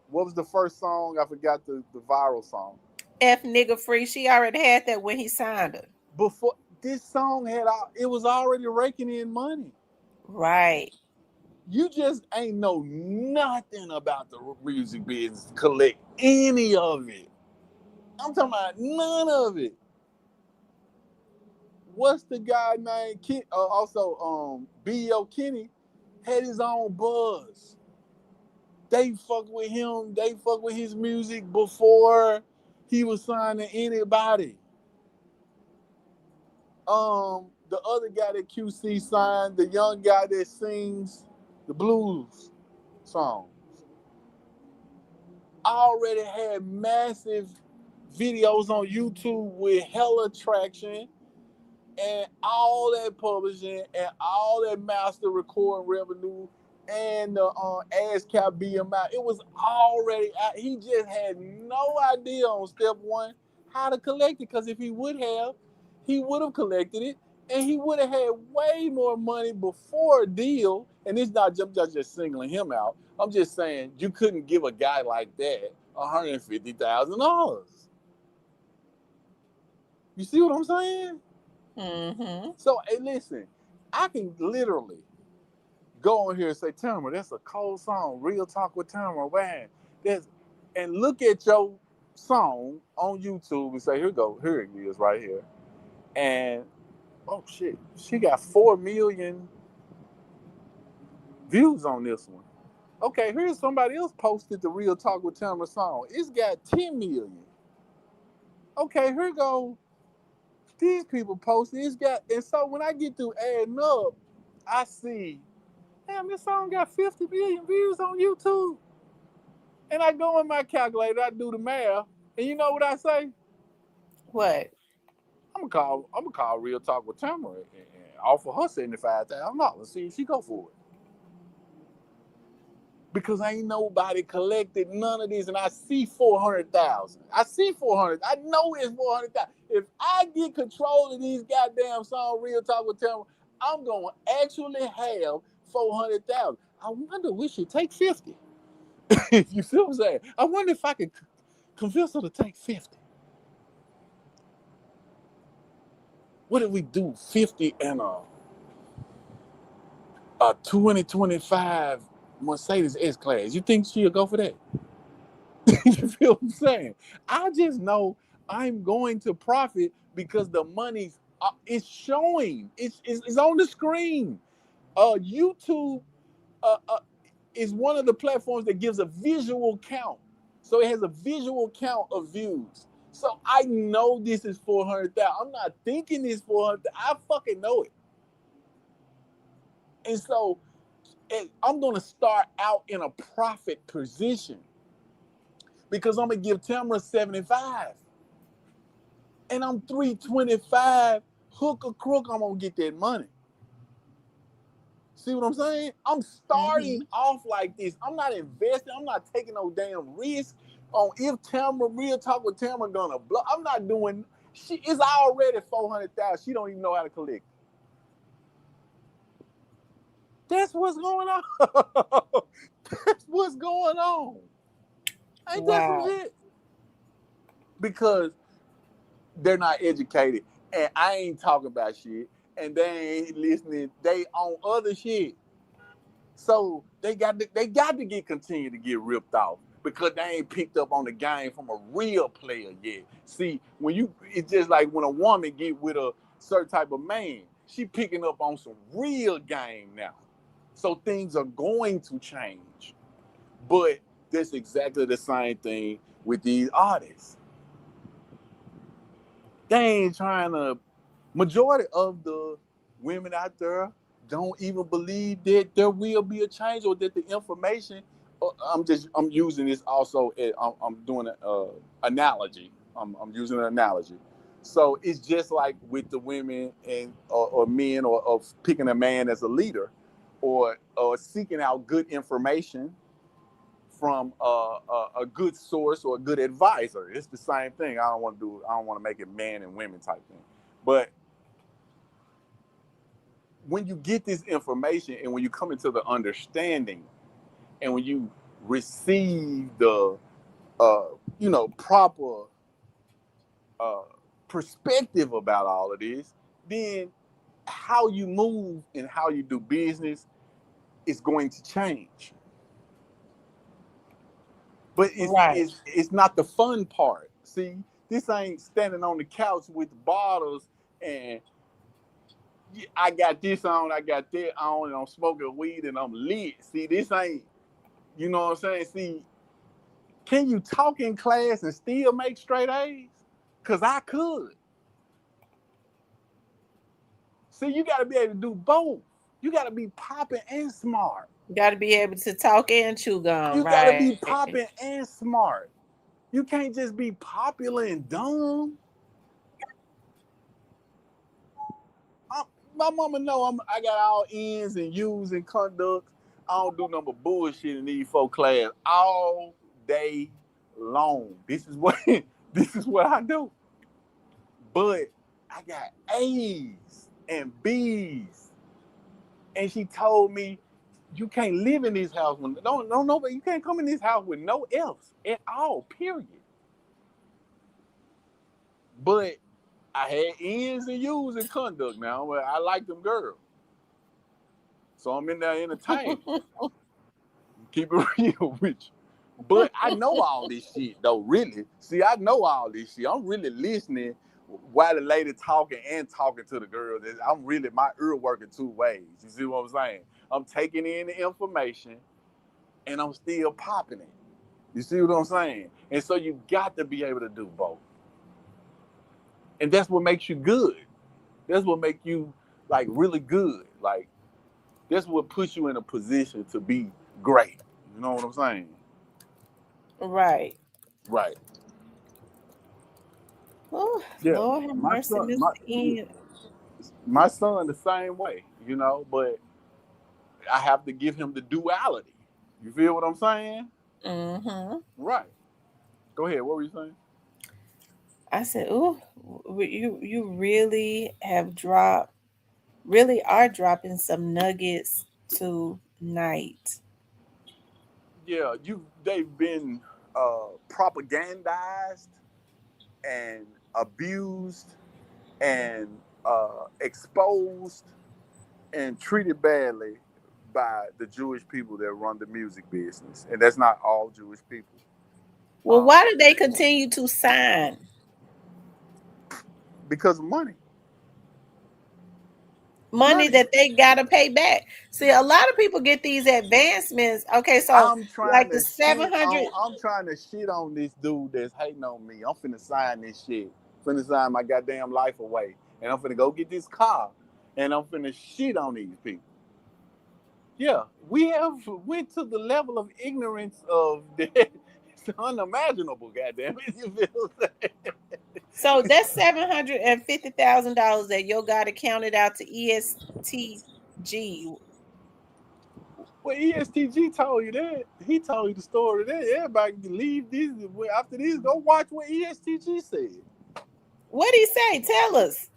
[SPEAKER 2] What was the first song? I forgot the viral song.
[SPEAKER 1] F nigga free. She already had that when he signed her.
[SPEAKER 2] Before this song it was already raking in money.
[SPEAKER 1] Right.
[SPEAKER 2] You just ain't know nothing about the music business to collect any of it. I'm talking about none of it. What's the guy named also B.O. Kenny had his own buzz. They fuck with him, they fuck with his music before he was signed to anybody. The other guy that QC signed, the young guy that sings the blues. songs. Already had massive videos on YouTube with hella traction and all that publishing and all that master recording revenue and the ASCAP BMI. It was already out. He just had no idea on step one how to collect it, because if he would have collected it and he would have had way more money before a deal. And it's not just singling him out. I'm just saying you couldn't give a guy like that $150,000. You see what I'm saying?
[SPEAKER 1] Mm-hmm.
[SPEAKER 2] So, hey, listen, I can literally go on here and say, Tamara, that's a cold song. Real Talk with Tamara, man. And look at your song on YouTube and say, here it is right here. And, oh, shit, she got 4 million views on this one. Okay, here's somebody else posted the Real Talk with Tamara song. It's got 10 million. Okay, here go. These people posted. It's got, and so when I get through adding up, I see, damn, this song got 50 million views on YouTube. And I go in my calculator, I do the math, and you know what I say?
[SPEAKER 1] What?
[SPEAKER 2] I'm gonna call Real Talk with Tamara and offer her $75,000. See if she go for it. Because ain't nobody collected none of this, and I see 400,000. I see 400. I know it's 400,000. If I get control of these goddamn songs, Real Talk with Tamara, I'm gonna actually have 400,000. I wonder we should take 50. You see what I'm saying? I wonder if I could convince her to take 50. What if we do 50 and a 2025 Mercedes S-Class? You think she'll go for that? You feel what I'm saying? I just know I'm going to profit because the money's it's showing. It's on the screen. YouTube is one of the platforms that gives a visual count. So it has a visual count of views. So I know this is 400,000. I'm not thinking this 400,000. I fucking know it. And so I'm going to start out in a profit position because I'm going to give Tamara 75. And I'm 325. Hook or crook, I'm going to get that money. See what I'm saying? I'm starting off like this. I'm not investing. I'm not taking no damn risk on if Tamara, Real Talk with Tamara, gonna blow. I'm not doing. She is already 400,000. She don't even know how to collect. That's what's going on. That's what's going on. Ain't that some
[SPEAKER 1] Wow.
[SPEAKER 2] shit? Because they're not educated, and I ain't talking about shit, and they ain't listening. They on other shit. So they got to continue to get ripped off because they ain't picked up on the game from a real player yet. See, it's just like when a woman get with a certain type of man, she picking up on some real game now. So things are going to change. But that's exactly the same thing with these artists. They ain't trying to. Majority of the women out there don't even believe that there will be a change or that the information. I'm using this also. I'm doing an analogy. I'm using an analogy. So it's just like with the women and or men or of picking a man as a leader, or seeking out good information from a good source or a good advisor. It's the same thing. I don't want to make it man and women type thing, but when you get this information and when you come into the understanding and when you receive the proper perspective about all of this, then how you move and how you do business is going to change. But
[SPEAKER 1] Right.
[SPEAKER 2] it's not the fun part. See, this ain't standing on the couch with the bottles and I got this on, I got that on, and I'm smoking weed and I'm lit. See, this ain't, you know what I'm saying? See, can you talk in class and still make straight A's? Because I could. See, you got to be able to do both. You got to be popping and smart.
[SPEAKER 1] Got to be able to talk and chew gum,
[SPEAKER 2] You got to be
[SPEAKER 1] right?
[SPEAKER 2] popping and smart. You can't just be popular and dumb. I'm, my mama know I got all ends and U's and conducts. I don't do number bullshit in these folk class all day long. This is what this is what I do. But I got A's and B's. And she told me, you can't live in this house with don't nobody, you can't come in this house with no F's at all, period. But I had N's and U's in conduct now. But I like them girls. So I'm in there entertaining. Keep it real with you. But I know all this shit though, really. See, I know all this shit. I'm really listening while the lady talking and talking to the girls. I'm really, my ear working two ways. You see what I'm saying? I'm taking in the information and I'm still popping it. You see what I'm saying? And so you got to be able to do both. And that's what makes you good. That's what makes you like really good. Like that's what puts you in a position to be great. You know what I'm saying?
[SPEAKER 1] Right.
[SPEAKER 2] Right.
[SPEAKER 1] Oh,
[SPEAKER 2] Yeah.
[SPEAKER 1] Lord have
[SPEAKER 2] My
[SPEAKER 1] mercy,
[SPEAKER 2] son,
[SPEAKER 1] Mr. Ian.
[SPEAKER 2] my son the same way, you know, but I have to give him the duality. You feel what I'm saying?
[SPEAKER 1] Mm-hmm.
[SPEAKER 2] Right. Go ahead. What were you saying?
[SPEAKER 1] I said, "Ooh, you really have dropped, really are dropping some nuggets tonight."
[SPEAKER 2] Yeah, they've been propagandized and abused and exposed and treated badly by the Jewish people that run the music business, and that's not all Jewish people.
[SPEAKER 1] Well,
[SPEAKER 2] Um,
[SPEAKER 1] why do they continue to sign
[SPEAKER 2] because of money,
[SPEAKER 1] money
[SPEAKER 2] money.
[SPEAKER 1] that they gotta pay back? See, a lot of people get these advancements. Okay, so
[SPEAKER 2] I'm trying
[SPEAKER 1] like the
[SPEAKER 2] to shit
[SPEAKER 1] 700.
[SPEAKER 2] on. I'm trying to shit on this dude that's hating on me. I'm finna sign this shit. Finna sign my goddamn life away, and I'm finna go get this car, and I'm finna shit on these people. Yeah, we have went to the level of ignorance of that. It's unimaginable. Goddamn it, you feel what I'm saying?
[SPEAKER 1] So that's $750,000 that your guy counted out to ESTG.
[SPEAKER 2] Well, ESTG told you that. He told you the story that everybody can leave this after this. Go watch what ESTG said.
[SPEAKER 1] What did he say? Tell us,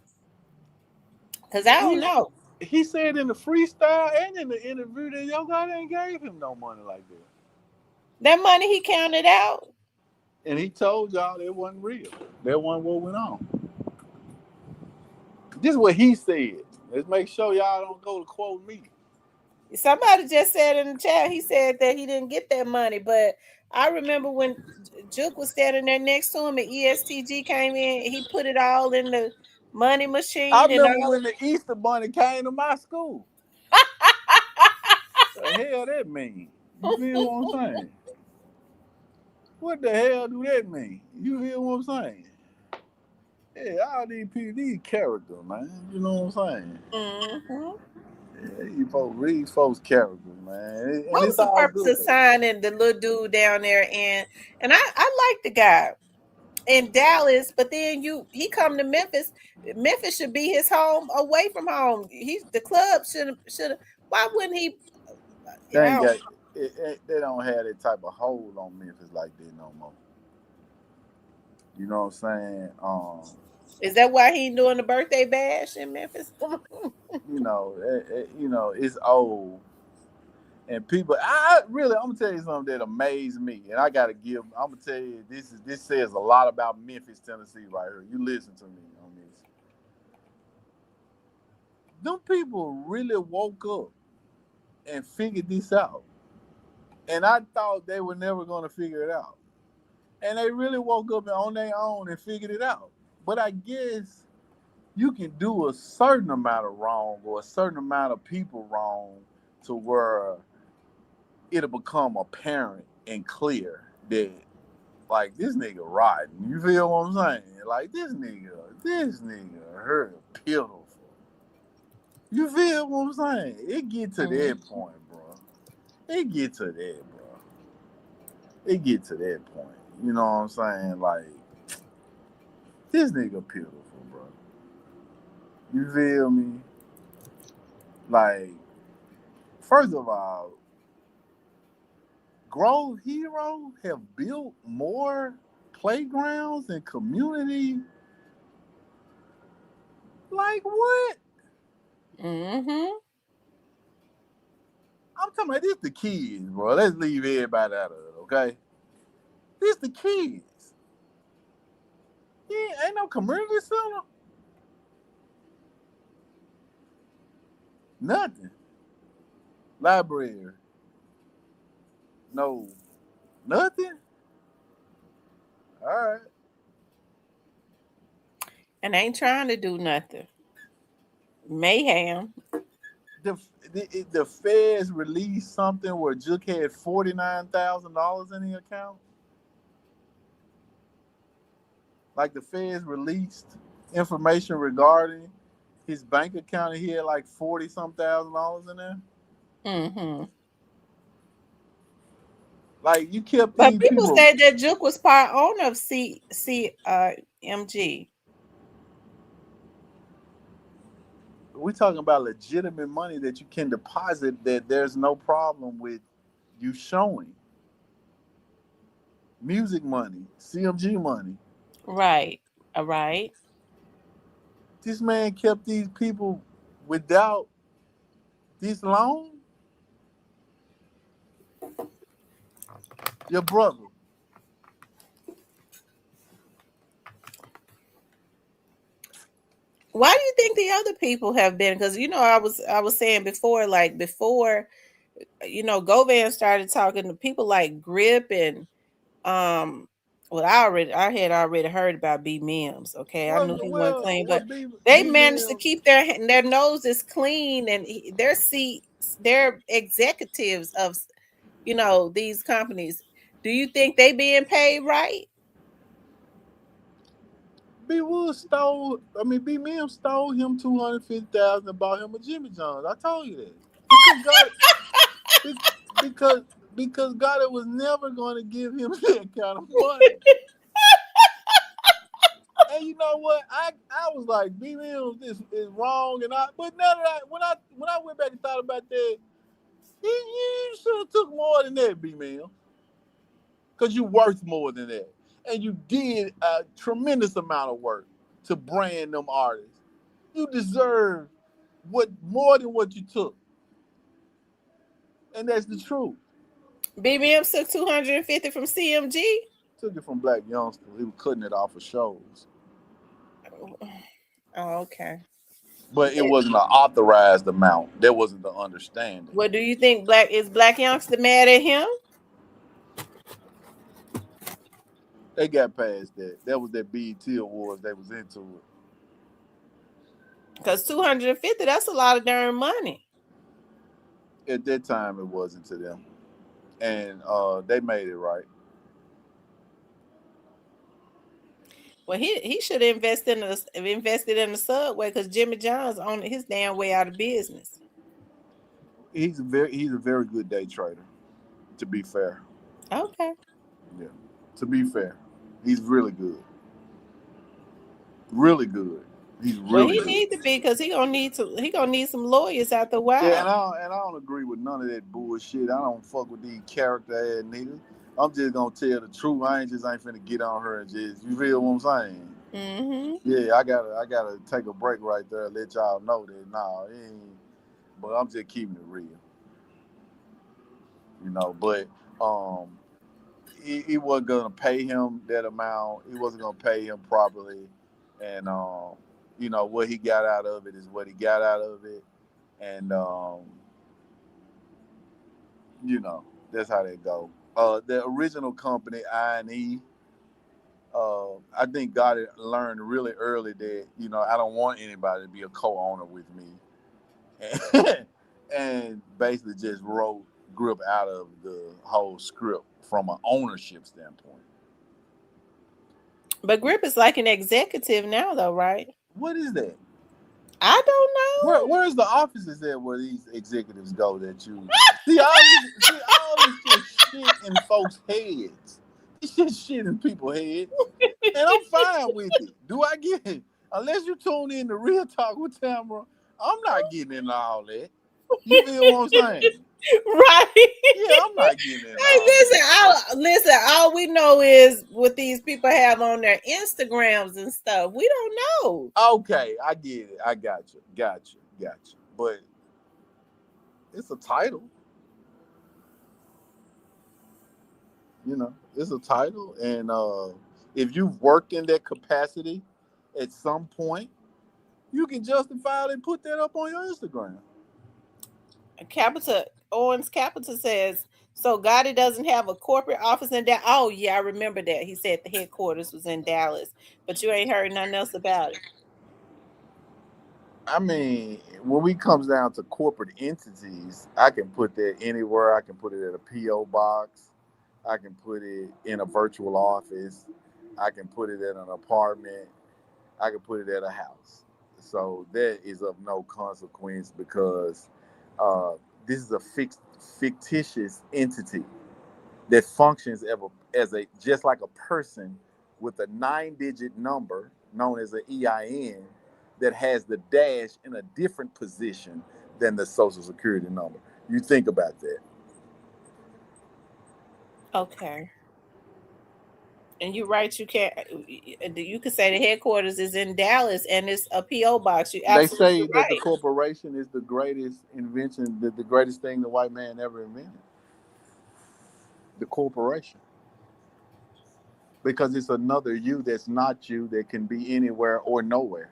[SPEAKER 1] cause I don't
[SPEAKER 2] He
[SPEAKER 1] know.
[SPEAKER 2] he said in the freestyle and in the interview that your guy ain't gave him no money like that.
[SPEAKER 1] That money he counted out.
[SPEAKER 2] And he told y'all it wasn't real. That wasn't what went on. This is what he said. Let's make sure y'all don't go to quote me.
[SPEAKER 1] Somebody just said in the chat, he said that he didn't get that money. But I remember when Juke was standing there next to him and ESTG came in, he put it all in the money
[SPEAKER 2] I
[SPEAKER 1] machine and
[SPEAKER 2] remember
[SPEAKER 1] all.
[SPEAKER 2] when the Easter Bunny came to my school. The hell that mean? You feel what I'm saying? What the hell do that mean? You feel what I'm saying? Yeah, all these people, these characters, man. You know what I'm saying?
[SPEAKER 1] Mm-hmm.
[SPEAKER 2] Yeah, these folks characters, man. And
[SPEAKER 1] What was
[SPEAKER 2] it's
[SPEAKER 1] the
[SPEAKER 2] all
[SPEAKER 1] purpose
[SPEAKER 2] good
[SPEAKER 1] of
[SPEAKER 2] though.
[SPEAKER 1] signing the little dude down there? And I like the guy in Dallas, but then he come to Memphis. Memphis should be his home away from home. He's the club should. Why wouldn't he?
[SPEAKER 2] They
[SPEAKER 1] I
[SPEAKER 2] ain't
[SPEAKER 1] don't.
[SPEAKER 2] got they don't have that type of hold on Memphis like that no more. You know what I'm saying?
[SPEAKER 1] Is that why he ain't doing the birthday bash in Memphis?
[SPEAKER 2] You know, it's old. And people, I really, I'm gonna tell you something that amazed me, and I gotta give. I'm gonna tell you, this says a lot about Memphis, Tennessee, right here. You listen to me on this. Them people really woke up and figured this out, and I thought they were never gonna figure it out, and they really woke up on their own and figured it out. But I guess you can do a certain amount of wrong or a certain amount of people wrong to where it'll become apparent and clear that like this nigga rotten. You feel what I'm saying? Like this nigga hurt pitiful. You feel what I'm saying? It get to that
[SPEAKER 1] Mm-hmm.
[SPEAKER 2] point, bro. It get to that, bro. It get to that point. You know what I'm saying? Like, this nigga pitiful, bro. You feel me? Like, first of all, Grove Hero have built more playgrounds and community. Like what?
[SPEAKER 1] Mm-hmm.
[SPEAKER 2] I'm talking about this the kids, bro. Let's leave everybody out of it, okay? This the kids. Yeah, ain't no community center. Nothing. Library. No. Nothing. All right.
[SPEAKER 1] And ain't trying to do nothing. Mayhem.
[SPEAKER 2] The the feds released something where Jook had $49,000 in the account. Like the feds released information regarding his bank account, and he had like 40 some $1,000 in there.
[SPEAKER 1] Mm-hmm.
[SPEAKER 2] Like you kept
[SPEAKER 1] But
[SPEAKER 2] these
[SPEAKER 1] people
[SPEAKER 2] people.
[SPEAKER 1] said that Juke was part owner of MG.
[SPEAKER 2] We talking about legitimate money that you can deposit that there's no problem with you showing. Music money, CMG money.
[SPEAKER 1] Right. All right.
[SPEAKER 2] This man kept these people without this loan. Your brother.
[SPEAKER 1] Why do you think the other people have been? Because I was saying before, like before, Govan started talking to people like Grip and um well I had already heard about B Mims. Okay, I knew he wasn't clean,
[SPEAKER 2] Well,
[SPEAKER 1] but they
[SPEAKER 2] B
[SPEAKER 1] managed to
[SPEAKER 2] Mill.
[SPEAKER 1] keep their noses clean, and their seats, their executives of these companies. Do you think they being paid right?
[SPEAKER 2] B Wood stole. I mean, B Mill stole him 250,000 and bought him a Jimmy John's. I told you that because God, be- because because God was never going to give him that kind of money. And you know what? I was like, B Mills is wrong, and but now that when I went back and thought about that, you should have took more than that, B Mill, because you worth more than that, and you did a tremendous amount of work to brand them artists. You deserve what more than what you took, and that's the truth.
[SPEAKER 1] B Mims took 250 from CMG.
[SPEAKER 2] Took it from Black Youngster. He was cutting it off of shows,
[SPEAKER 1] Oh, okay.
[SPEAKER 2] but it wasn't an authorized amount. That wasn't the understanding.
[SPEAKER 1] What do you think? Black Youngster mad at him?
[SPEAKER 2] They got past that. That was that BET Awards. They was into it.
[SPEAKER 1] Because 250, that's a lot of darn money.
[SPEAKER 2] At that time, it wasn't to them, and they made it right.
[SPEAKER 1] Well, he should have invested in the subway, because Jimmy John's on his damn way out of business.
[SPEAKER 2] He's a very good day trader. To be fair,
[SPEAKER 1] Okay.
[SPEAKER 2] yeah. To be fair, he's really good. Really good. He's
[SPEAKER 1] Well,
[SPEAKER 2] really
[SPEAKER 1] he
[SPEAKER 2] good.
[SPEAKER 1] need to be, because he gonna need some lawyers after a
[SPEAKER 2] Yeah, and
[SPEAKER 1] while.
[SPEAKER 2] I don't agree with none of that bullshit. I don't fuck with these character ass niggas. I'm just gonna tell the truth. I ain't finna get on her and just, you feel what I'm saying?
[SPEAKER 1] Mm-hmm.
[SPEAKER 2] Yeah, I gotta take a break right there and let y'all know that nah, it ain't, but I'm just keeping it real, you know. But um he wasn't gonna pay him that amount. He wasn't gonna pay him properly, and what he got out of it is what he got out of it, and you know that's how they go. The original company I&E, I think God had learned really early that I don't want anybody to be a co-owner with me, and basically just wrote Grip out of the whole script from an ownership standpoint.
[SPEAKER 1] But Grip is like an executive now, though, right?
[SPEAKER 2] What is that?
[SPEAKER 1] I don't know.
[SPEAKER 2] Where's the offices at where these executives go that you see all this just shit in folks' heads. This shit in people's head. And I'm fine with it. Do I get it? Unless you tune in to Real Talk with Tamara, I'm not getting into all that. You feel what I'm saying?
[SPEAKER 1] Right.
[SPEAKER 2] Yeah, I'm not getting into
[SPEAKER 1] Hey,
[SPEAKER 2] all that.
[SPEAKER 1] listen. All we know is what these people have on their Instagrams and stuff. We don't know.
[SPEAKER 2] Okay, I get it. I got you. But it's a title, it's a title. And if you've worked in that capacity at some point, you can justifiably put that up on your Instagram.
[SPEAKER 1] Capital Owens Capital says so. Gotti doesn't have a corporate office in Dallas. Oh yeah, I remember that. He said the headquarters was in Dallas, but you ain't heard nothing else about it.
[SPEAKER 2] I mean, when we comes down to corporate entities, I can put that anywhere. I can put it at a PO box. I can put it in a virtual office. I can put it in an apartment. I can put it at a house. So that is of no consequence because uh, this is a fictitious entity that functions as a just like a person with a 9-digit number known as an EIN that has the dash in a different position than the social security number. You think about that.
[SPEAKER 1] Okay, and you're right. You could say the headquarters is in Dallas, and it's a PO box. You're
[SPEAKER 2] They
[SPEAKER 1] absolutely
[SPEAKER 2] say that the
[SPEAKER 1] right.
[SPEAKER 2] corporation is the greatest invention, the greatest thing the white man ever invented. The corporation. Because it's another you that's not you that can be anywhere or nowhere.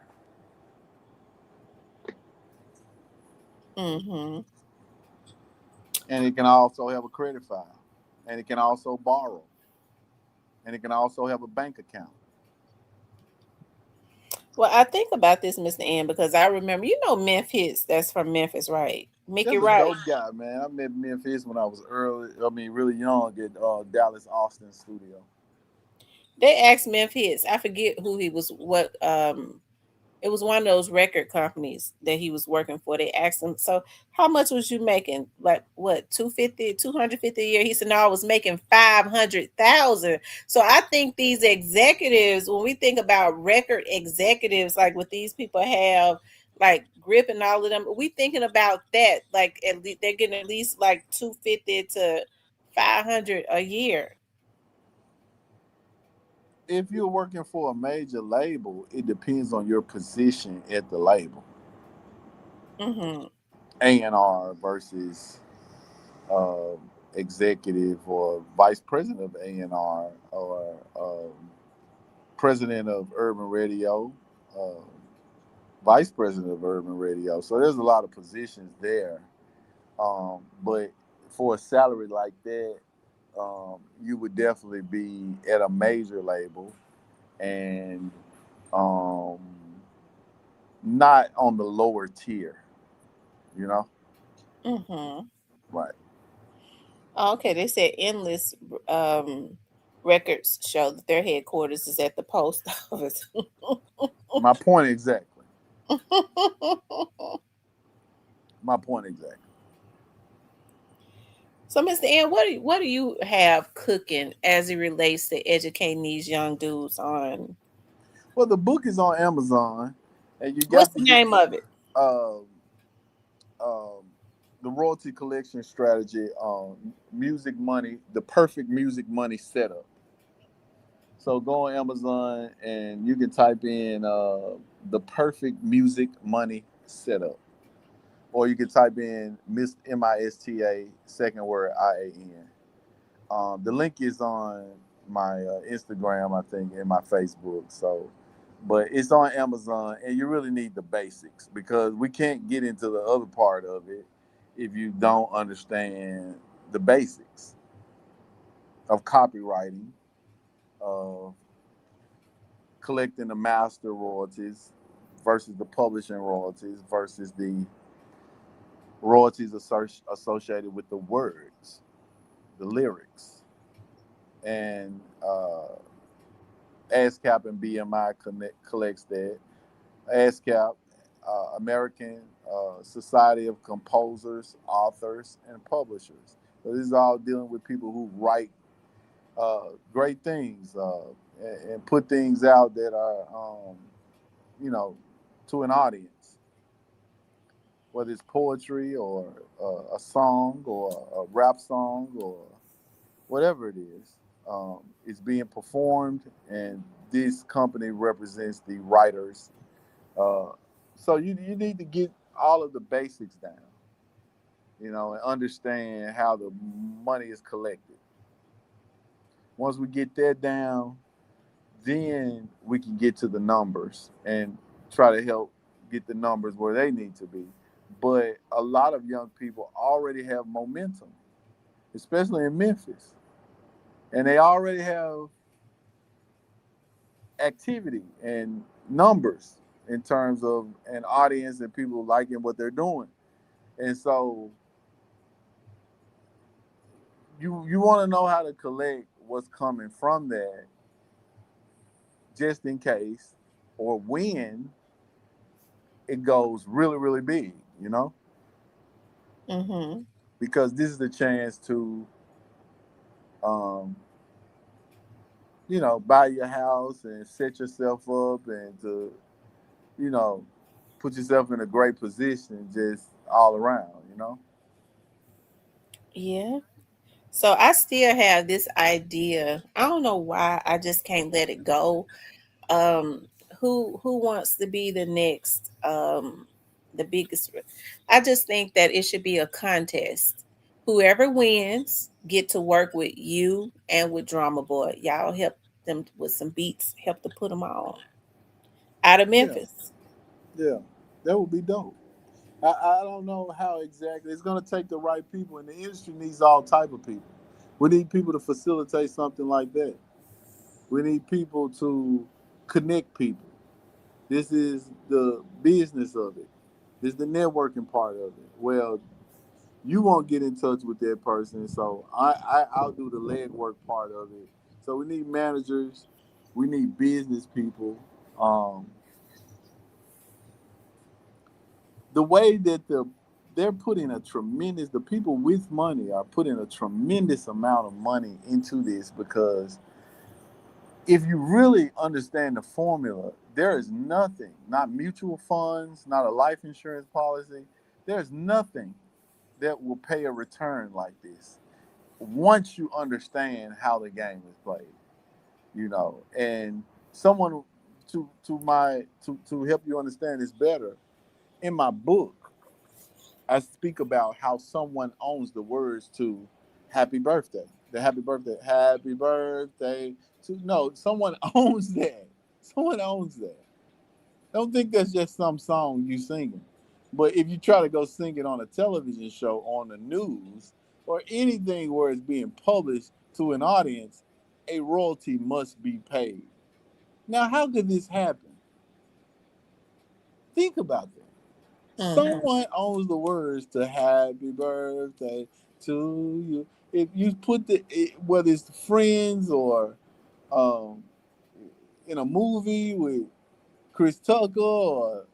[SPEAKER 1] Mm-hmm.
[SPEAKER 2] And it can also have a credit file. And it can also borrow. And it can also have a bank account.
[SPEAKER 1] Well, I think about this, Mr. N, because I remember, Memphis. That's from Memphis, right? Mickey
[SPEAKER 2] That's a
[SPEAKER 1] Wright.
[SPEAKER 2] dope guy, man. I met Memphis when I was really young at Dallas Austin studio.
[SPEAKER 1] They asked Memphis. I forget who he was. What. It was one of those record companies that he was working for. They asked him, so how much was you making? Like what, 250, 250 a year? He said, no, I was making 500,000. So I think these executives, when we think about record executives, like what these people have, like Grip and all of them, we thinking about that. Like at least they're getting at least like 250 to 500 a year.
[SPEAKER 2] If you're working for a major label, it depends on your position at the label.
[SPEAKER 1] Mm-hmm.
[SPEAKER 2] A&R versus uh, executive or vice president of A&R or president of Urban Radio, uh, vice president of Urban Radio. So there's a lot of positions there. But for a salary like that, you would definitely be at a major label and um, not on the lower tier, you know?
[SPEAKER 1] Mm-hmm.
[SPEAKER 2] Right.
[SPEAKER 1] Okay, they said Endless um, Records show that their headquarters is at the post office.
[SPEAKER 2] My point exactly. My point exactly.
[SPEAKER 1] So, Mr. N, what do you have cooking as it relates to educating these young dudes on?
[SPEAKER 2] Well, the book is on Amazon, and you
[SPEAKER 1] What's
[SPEAKER 2] got to
[SPEAKER 1] the
[SPEAKER 2] get
[SPEAKER 1] name of it?
[SPEAKER 2] um, um, the royalty collection strategy on music money, the perfect music money setup. So go on Amazon and you can type in the perfect music money setup, or you can type in Mista second word IAN. The link is on my Instagram, I think, and my Facebook. So, but it's on Amazon, and you really need the basics because we can't get into the other part of it if you don't understand the basics of copywriting, of collecting the master royalties versus the publishing royalties versus the royalties associated with the words, the lyrics, and ASCAP and BMI collects that. ASCAP American Society of Composers, Authors, and Publishers. So this is all dealing with people who write great things and put things out that are, you know, to an audience, whether it's poetry or a song or a rap song or whatever it is. It's being performed, and this company represents the writers. Uh, so you need to get all of the basics down, and understand how the money is collected. Once we get that down, then we can get to the numbers and try to help get the numbers where they need to be. But a lot of young people already have momentum, especially in Memphis, and they already have activity and numbers in terms of an audience and people liking what they're doing. And so you want to know how to collect what's coming from that just in case or when it goes really, really big,
[SPEAKER 1] Mm-hmm.
[SPEAKER 2] because this is the chance to, um, buy your house and set yourself up and to, you know, put yourself in a great position just all around.
[SPEAKER 1] Yeah. So I still have this idea. I don't know why I just can't let it go. Um, who wants to be the next the biggest? I just think that it should be a contest. Whoever wins get to work with you and with Drama Boy. Y'all help them with some beats. Help to put them on out of
[SPEAKER 2] Yeah,
[SPEAKER 1] Memphis.
[SPEAKER 2] yeah, that would be dope. I don't know how exactly it's going to take the right people, and the industry needs all type of people. We need people to facilitate something like that. We need people to connect people. This is the business of it. This is the networking part of it. Well, you won't get in touch with that person, so I'll do the lead work part of it. So we need managers, we need business people. Um, the way that they're putting the people with money are putting a tremendous amount of money into this, because if you really understand the formula, there is nothing, not mutual funds, not a life insurance policy, there's nothing that will pay a return like this once you understand how the game is played. And someone to help you understand this better, in my book I speak about how someone owns the words to happy birthday. The happy birthday to, no, someone owns that. Someone owns that. Don't think that's just some song you singing. But if you try to go sing it on a television show, on the news, or anything where it's being published to an audience, a royalty must be paid. Now, how could this happen? Think about that.
[SPEAKER 1] Mm-hmm.
[SPEAKER 2] Someone owns the words to happy birthday to you. If you put whether it's friends or um, in a movie with Chris Tucker, or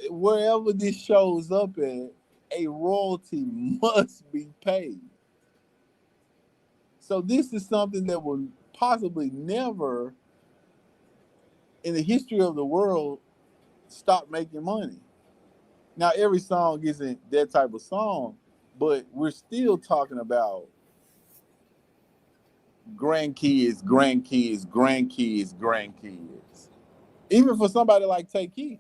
[SPEAKER 2] wherever this shows up at, a royalty must be paid. So this is something that will possibly never in the history of the world stop making money. Now, every song isn't that type of song, but we're still talking about grandkids, grandkids, grandkids, grandkids. Even for somebody like Take Keith,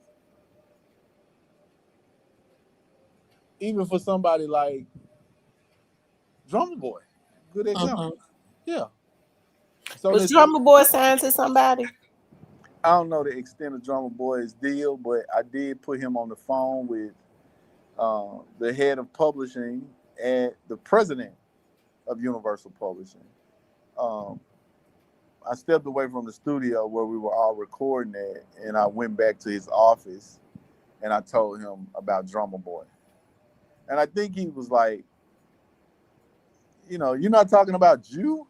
[SPEAKER 2] even for somebody like Drummer Boy, good example.
[SPEAKER 1] Mm-hmm.
[SPEAKER 2] Yeah. So
[SPEAKER 1] Was
[SPEAKER 2] this,
[SPEAKER 1] Drama Boy signed to somebody?
[SPEAKER 2] I don't know the extent of Drummer Boy's deal, but I did put him on the phone with the head of publishing and the president of Universal Publishing. Um, I stepped away from the studio where we were all recording at, and I went back to his office and I told him about Drummer Boy. And I think he was like, you're not talking about you.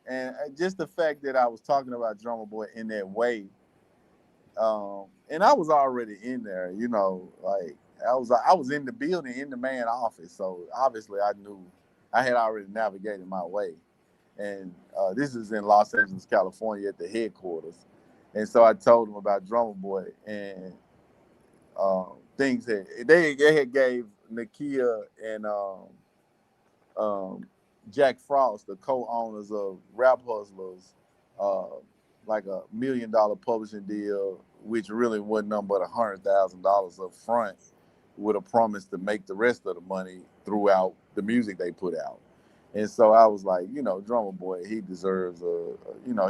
[SPEAKER 2] And just the fact that I was talking about Drummer Boy in that way And I was already in there, like I was in the building in the main office, so obviously I knew I had already navigated my way. And this is in Los Angeles, California, at the headquarters. And so I told them about Drummer Boy, and things that they had gave Nakia and um, Jack Frost, the co-owners of Rap Hustlers, uh, like $1 million publishing deal, which really wasn't nothing but $100,000 up front, with a promise to make the rest of the money throughout the music they put out. And so I was like, Drummer Boy, he deserves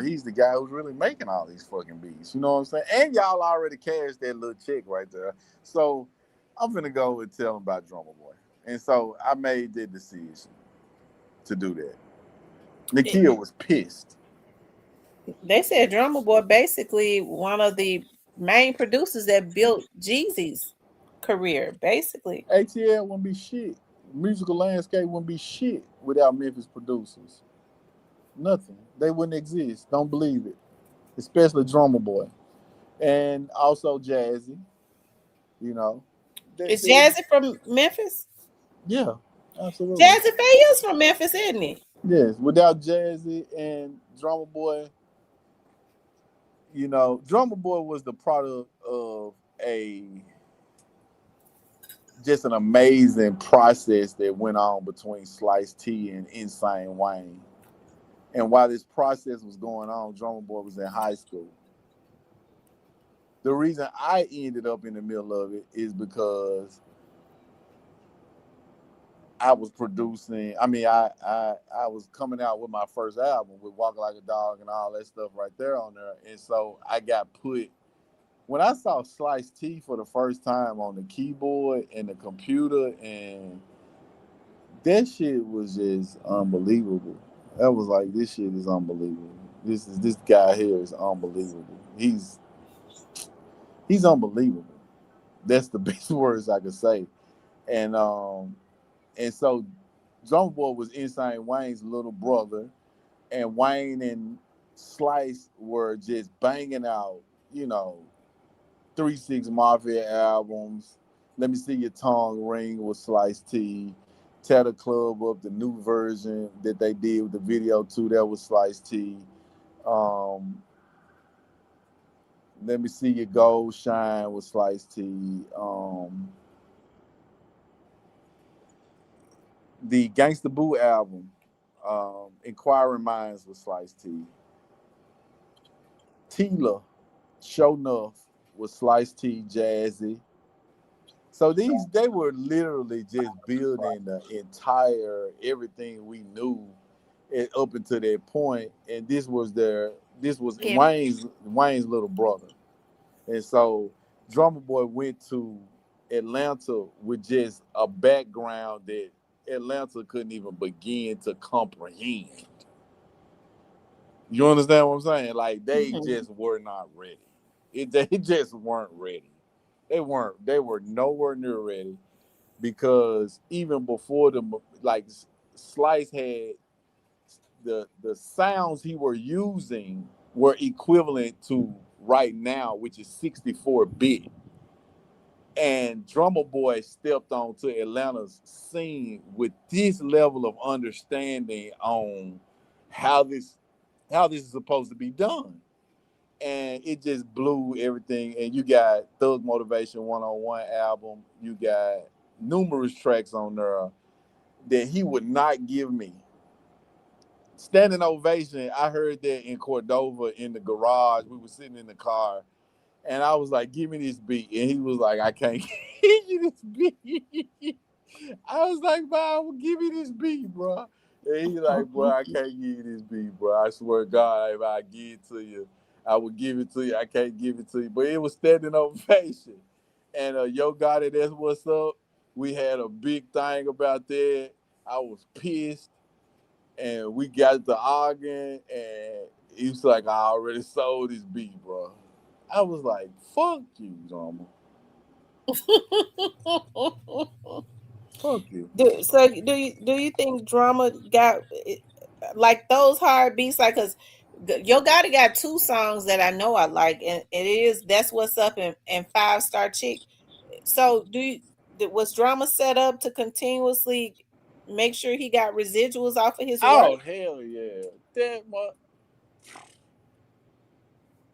[SPEAKER 2] he's the guy who's really making all these fucking beats. You know what I'm saying? And y'all already cashed that little check right there. So I'm gonna go and tell him about Drummer Boy. And so I made the decision to do that. Nakia was pissed.
[SPEAKER 1] They said Drummer Boy basically one of the main producers that built Jeezy's career, basically.
[SPEAKER 2] ATL wouldn't be shit. Musical landscape wouldn't be shit without Memphis producers. Nothing. They wouldn't exist. Don't believe it. Especially Drummer Boy. And also Jazzy, you know.
[SPEAKER 1] Is Jazzy from Memphis?
[SPEAKER 2] Yeah, absolutely.
[SPEAKER 1] Jazzy Faye is from Memphis, isn't he?
[SPEAKER 2] Yes. Without Jazzy and Drummer Boy, Drummer Boy was the product of a just an amazing process that went on between Slice T and Insane Wayne. And while this process was going on, Drummer Boy was in high school. The reason I ended up in the middle of it is because I was producing. I mean, I was coming out with my first album with Walking Like a Dog and all that stuff right there on there. And so I got put. When I saw Slice T for the first time on the keyboard and the computer, and that shit was just unbelievable. That was like, this shit is unbelievable. This guy here is unbelievable. He's unbelievable. That's the best words I could say. And so Drummer Boy was Insane Wayne's little brother, and Wayne and Slice were just banging out, 3 6 Mafia albums. Let Me See Your Tongue Ring with Slice T. Tear the Club Up, the new version that they did with the video too, that was Slice T. Um, Let Me See Your Gold Shine with Slice T. The Gangsta Boo album, Inquiring Minds with Slice T. Tila, Show Enough with Slice T, Jazzy. So they were literally just building the entire everything we knew up until that point, and this was
[SPEAKER 1] Yeah.
[SPEAKER 2] Wayne's little brother, and so Drummer Boy went to Atlanta with just a background that Atlanta couldn't even begin to comprehend. You understand what I'm saying? Like, they
[SPEAKER 1] Mhm.
[SPEAKER 2] just were not ready. They just weren't ready. They weren't. They were nowhere near ready, because even before the, like, Slice had the sounds he were using were equivalent to right now, which is 64-bit. And Drummer Boy stepped onto Atlanta's scene with this level of understanding on how this how this is supposed to be done. And it just blew everything. And you got Thug Motivation 101 album. You got numerous tracks on there that he would not give me. Standing Ovation, I heard that in Cordova in the garage. We were sitting in the car, and I was like, "Give me this beat," and he was like, "I can't give you this beat." I was like, "Bob, give me this beat, bro." And he like, "Bro, I can't give you this beat, bro. I swear to God, if I give it to you, I will give it to you. I can't give it to you." But it was Standing Ovation, and Yo Gotti, that's what's up. We had a big thing about that. I was pissed, and we got to arguing, and he was like, "I already sold this beat, bro." I was like, "Fuck you, drama. Fuck you."
[SPEAKER 1] So do you think drama got like those hard beats? Like, cause Yo Gotti got two songs that I know I like, and it is "That's What's Up" and "Five Star Chick." So, was drama set up to continuously make sure he got residuals off of his work?
[SPEAKER 2] Oh hell yeah, that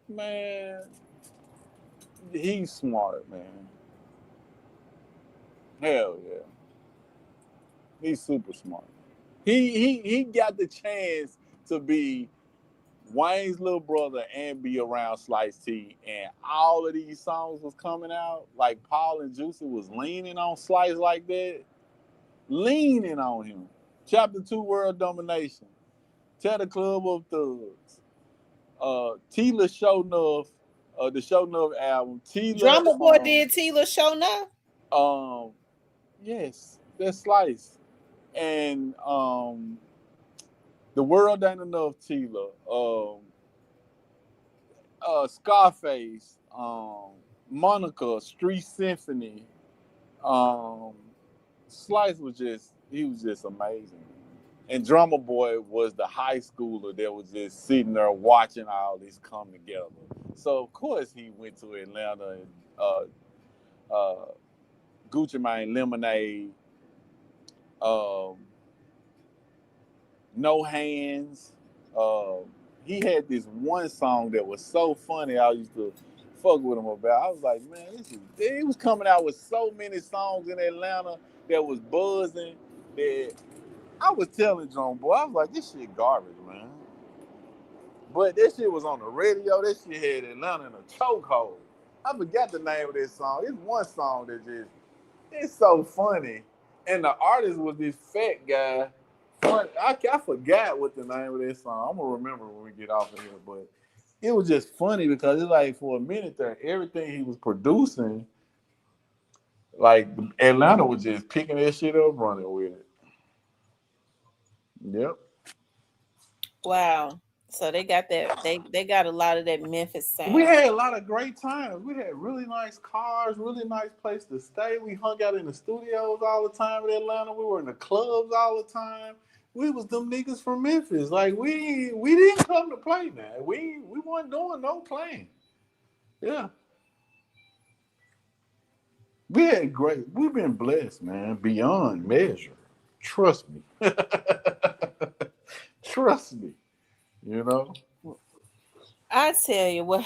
[SPEAKER 2] man, he's smart, man. Hell yeah, he's super smart. He got the chance to be Wayne's little brother and be around Slice T, and all of these songs was coming out. Like Paul and Juicy was leaning on Slice like that, leaning on him. Chapter 2, World Domination. Tell the Club of Thugs. Tila Show Enough, the Show Enough album. Tila,
[SPEAKER 1] Drummer Boy did Tila show now.
[SPEAKER 2] um, yes, that's Slice. And The World Ain't Enough, Tila. Scarface, Monica, Street Symphony. Um, Slice was he was just amazing. And Drummer Boy was the high schooler that was just sitting there watching all this come together. So of course he went to Atlanta and uh, Gucci Mane, Lemonade, um, No Hands. Uh, he had this one song that was so funny. I used to fuck with him about. I was like, man, he was coming out with so many songs in Atlanta that was buzzing that I was telling John Boy, I was like, this shit garbage, man. But that shit was on the radio. That shit had Atlanta in a chokehold. I forgot the name of this song. It's one song that it's so funny. And the artist was this fat guy. I forgot what the name of this song. I'm gonna remember when we get off of here, but it was just funny because it's like for a minute there, everything he was producing, like Atlanta was just picking that shit up, running with it. Yep.
[SPEAKER 1] Wow. So they got that. They got a lot of that Memphis
[SPEAKER 2] We
[SPEAKER 1] sound.
[SPEAKER 2] had a lot of great times. We had really nice cars, really nice place to stay. We hung out in the studios all the time in Atlanta. We were in the clubs all the time. We was them niggas from Memphis. Like we didn't come to play, man. We weren't doing no playing. Yeah. We had great. We've been blessed, man, beyond measure. Trust me. Trust me. You know.
[SPEAKER 1] I tell you what,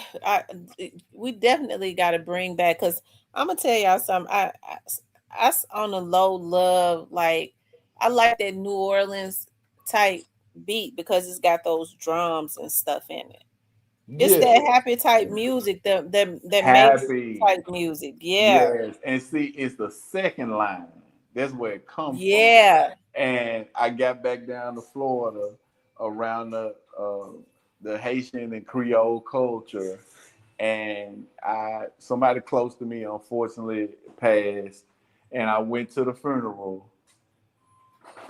[SPEAKER 1] we definitely got to bring back because I'm gonna tell y'all something. On a low love, like I like that New Orleans type beat because it's got those drums and stuff in it. It's
[SPEAKER 2] Yeah.
[SPEAKER 1] that happy type music, that Memphis
[SPEAKER 2] Happy.
[SPEAKER 1] type music. Yeah,
[SPEAKER 2] Yes, and see, it's the second line. That's where it comes from.
[SPEAKER 1] yeah,
[SPEAKER 2] And I got back down to Florida around the Haitian and Creole culture, and somebody close to me unfortunately passed, and I went to the funeral,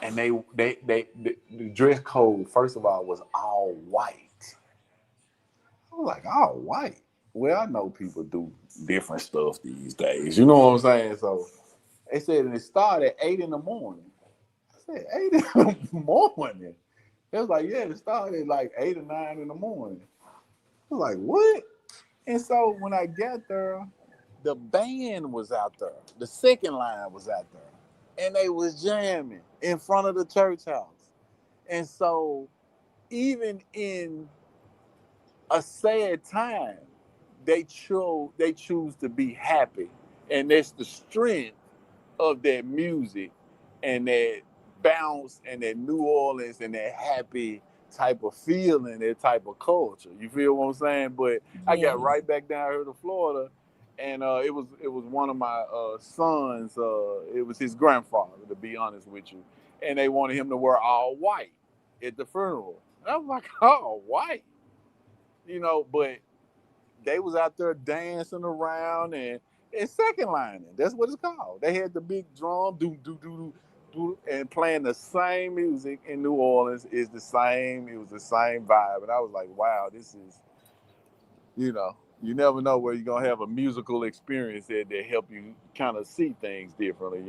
[SPEAKER 2] and the dress code first of all was all white. I was like, all white. Well, I know people do different stuff these days. You know what I'm saying? So they said, and it started at 8 in the morning. I said, 8 in the morning? It was like, yeah, it started at like 8 or 9 in the morning. I was like, what? And so when I got there, the band was out there. The second line was out there. And they was jamming in front of the church house. And so even in a sad time, they choose to be happy. And that's the strength of that music and that bounce and that New Orleans and that happy type of feeling, that type of culture. You feel what I'm saying? But I got
[SPEAKER 1] yes.
[SPEAKER 2] right back down here to Florida, and it was one of my sons. It was his grandfather, to be honest with you, and they wanted him to wear all white at the funeral. And I was like, oh, white, but they was out there dancing around and second lining. That's what it's called. They had the big drum, do do do do, and playing the same music in New Orleans is the same. It was the same vibe, and I was like, wow, this is, you never know where you're gonna have a musical experience that help you kind of see things differently.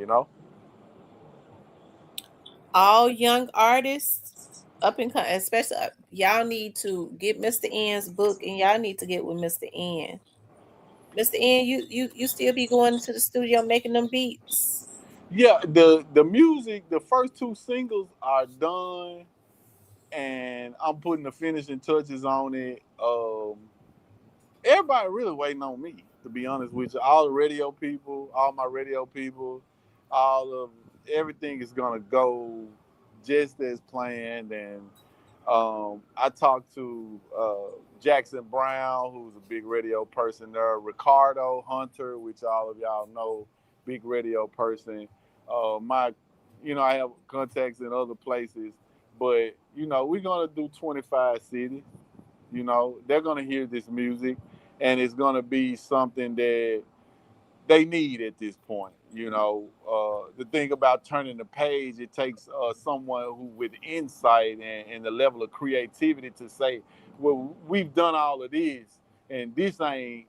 [SPEAKER 1] All young artists. Up and come, especially y'all need to get Mr. Ian's book, and y'all need to get with Mr. Ian. Mr. Ian, you still be going into the studio making them beats.
[SPEAKER 2] Yeah, the music, the first two singles are done, and I'm putting the finishing touches on it. Everybody really waiting on me, to be honest with you. All the radio people, all my radio people, all of everything is gonna go just as planned. And I talked to Jackson Brown, who's a big radio person there. Ricardo Hunter, which all of y'all know, big radio person. My, I have contacts in other places, but we're gonna do 25 cities. They're gonna hear this music, and it's gonna be something that they need at this point. The thing about turning the page, it takes someone who with insight and the level of creativity to say, well, we've done all of this, and this ain't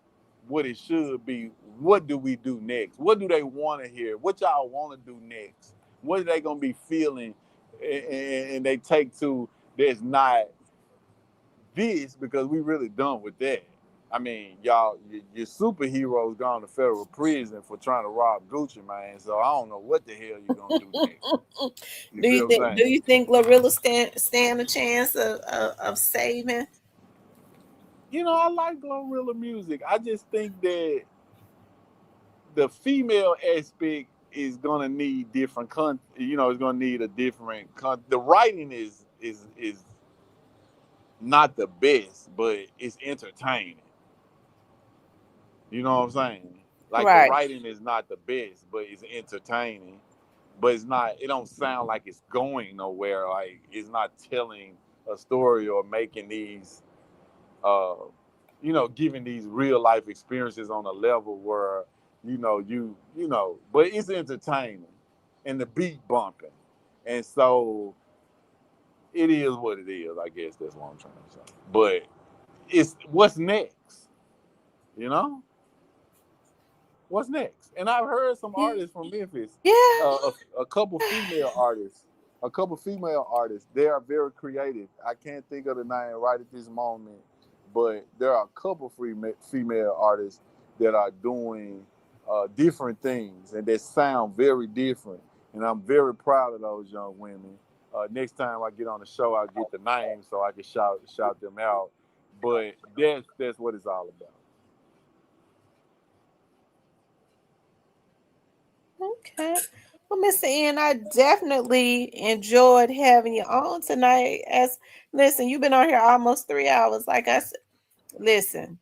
[SPEAKER 2] what it should be. What do we do next? What do they want to hear? What y'all want to do next? What are they gonna be feeling? And they take to there's not this because we really done with that. I mean, y'all, your superheroes gone to federal prison for trying to rob Gucci, man. So I don't know what the hell you gonna do next. You
[SPEAKER 1] Do you
[SPEAKER 2] feel what
[SPEAKER 1] think
[SPEAKER 2] I'm
[SPEAKER 1] do
[SPEAKER 2] saying?
[SPEAKER 1] you think Glorilla stand a chance of saving?
[SPEAKER 2] I like Glorilla music. I just think that the female aspect is gonna need different it's gonna need a different the writing is not the best, but it's entertaining. You know what I'm saying? Like the
[SPEAKER 1] Right.
[SPEAKER 2] writing is not the best, but it's entertaining. But it's not. It don't sound like it's going nowhere. Like it's not telling a story or making these, uh, giving these real life experiences on a level where But it's entertaining, and the beat bumping, and so it is what it is. I guess that's what I'm trying to say. But it's what's next. You know. What's next? And I've heard some
[SPEAKER 1] Yeah.
[SPEAKER 2] artists from Memphis,
[SPEAKER 1] Yeah.
[SPEAKER 2] a couple female artists, They are very creative. I can't think of the name right at this moment, but there are a couple female artists that are doing different things and that sound very different. And I'm very proud of those young women. Next time I get on the show, I'll get the names so I can shout them out. But that's what it's all about.
[SPEAKER 1] Okay. Well, Mr. Ian, I definitely enjoyed having you on tonight. As listen, you've been on here almost 3 hours. Like I said, listen,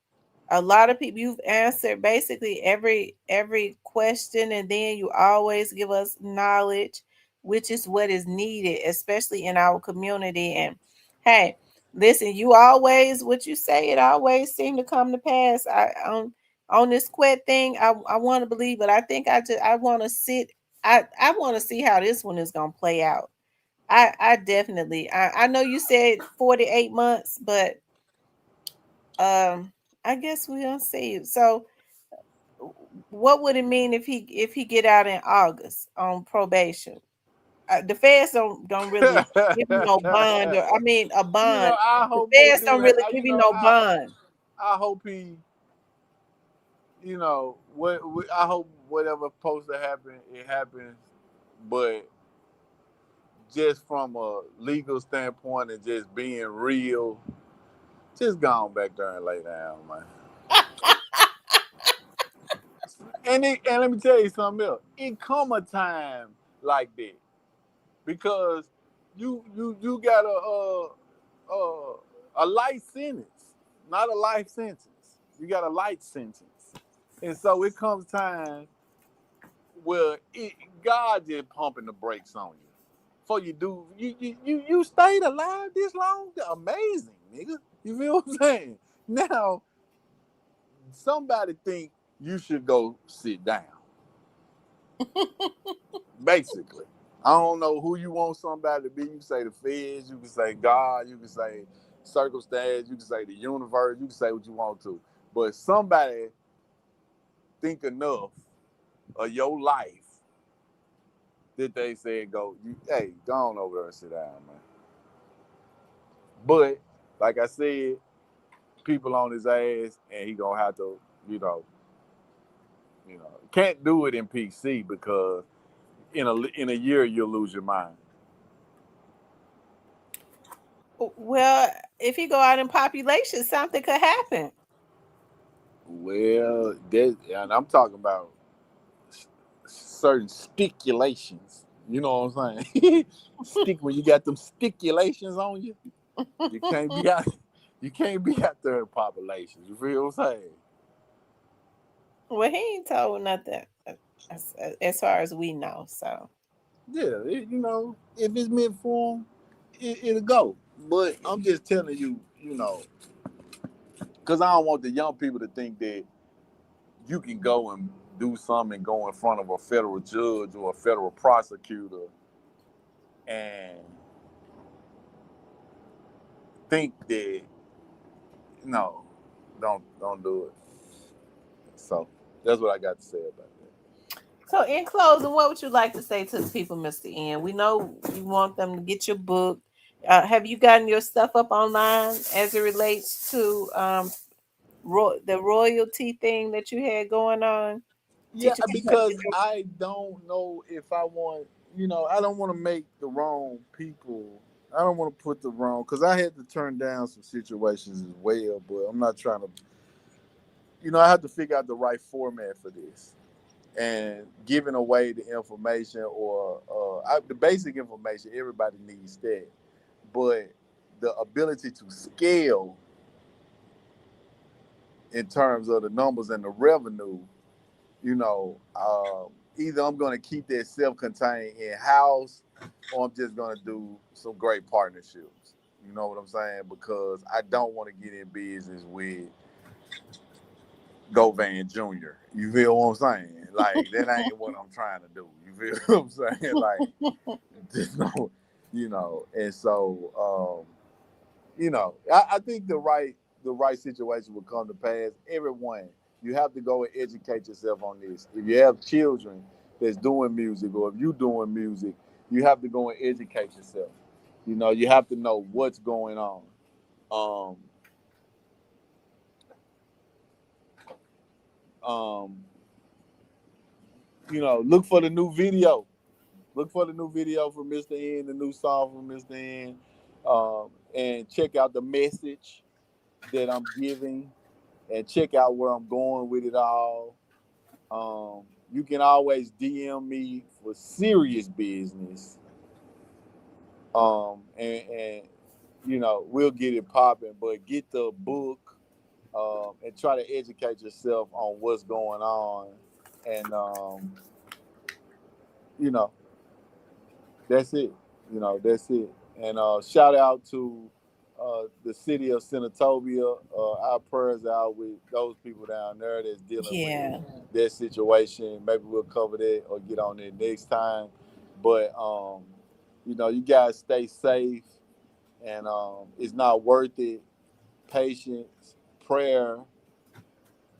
[SPEAKER 1] a lot of people you've answered basically every question, and then you always give us knowledge, which is what is needed, especially in our community. And hey, listen, you always what you say, it always seem to come to pass. On this quit thing, I want to believe, but I think I want to sit. I want to see how this one is gonna play out. I definitely I know you said 48 months, but um, I guess we gonna see. So, what would it mean if he get out in August on probation? The feds don't really give you no bond, or I mean a bond.
[SPEAKER 2] I
[SPEAKER 1] The
[SPEAKER 2] hope they
[SPEAKER 1] feds
[SPEAKER 2] do
[SPEAKER 1] don't
[SPEAKER 2] it.
[SPEAKER 1] really give you no bond.
[SPEAKER 2] I hope I hope whatever supposed to happen, it happens. But just from a legal standpoint and just being real, just go on back there and lay down, man. And let me tell you something else. It come a time like that because you got a light sentence, not a life sentence. You got a light sentence, and so it comes time where God just pumping the brakes on you. For you do you stayed alive this long? Amazing, nigga. You feel what I'm saying? Now somebody think you should go sit down. Basically. I don't know who you want somebody to be. You can say the feds, you can say God, you can say circumstance, you can say the universe, you can say what you want to. But somebody think enough of your life that they said go, hey, go on over there and sit down, man. But like I said, people on his ass, and he gonna have to, you know, can't do it in PC because in a year you'll lose your mind.
[SPEAKER 1] Well, if he go out in population, something could happen.
[SPEAKER 2] Well, that and I'm talking about certain stipulations. You know what I'm saying? Stick when you got them stipulations on you, you can't be out. You can't be out there in populations. You feel what I'm saying?
[SPEAKER 1] Well, he ain't told nothing as far as we know. So,
[SPEAKER 2] Yeah, if it's meant for them, it'll go. But I'm just telling you, because I don't want the young people to think that you can go and do something and go in front of a federal judge or a federal prosecutor and think that no, don't do it. So that's what I got to say about
[SPEAKER 1] so in closing, what would you like to say to the people, Mr. Ian? We know you want them to get your book. Have you gotten your stuff up online as it relates to the royalty thing that you had going on?
[SPEAKER 2] yeah,
[SPEAKER 1] Teaching people how to
[SPEAKER 2] because
[SPEAKER 1] get their.
[SPEAKER 2] I don't know if I want, I don't want to make the wrong people. I don't want to put the wrong, because I had to turn down some situations as well, but I'm not trying to, I have to figure out the right format for this. And giving away the information or the basic information, everybody needs that. But the ability to scale in terms of the numbers and the revenue, either I'm going to keep that self-contained in-house or I'm just going to do some great partnerships. You know what I'm saying? Because I don't want to get in business with Govan Jr. You feel what I'm saying? Like, that ain't what I'm trying to do. You feel what I'm saying? Like, just no, and so, I think the right situation will come to pass. Everyone, you have to go and educate yourself on this. If you have children that's doing music, or if you're doing music, you have to go and educate yourself. You have to know what's going on. Um, um, look for the new video. Look for the new video from Mr. Ian, the new song from Mr. Ian, and check out the message that I'm giving, and check out where I'm going with it all. You can always DM me for serious business, and we'll get it popping. But get the book, and try to educate yourself on what's going on, and you know that's it. That's it. And shout out to the city of Senatobia. Our prayers out with those people down there that's dealing with
[SPEAKER 1] Yeah.
[SPEAKER 2] that situation. Maybe we'll cover that or get on it next time. But you guys stay safe, and it's not worth it. Patience, prayer,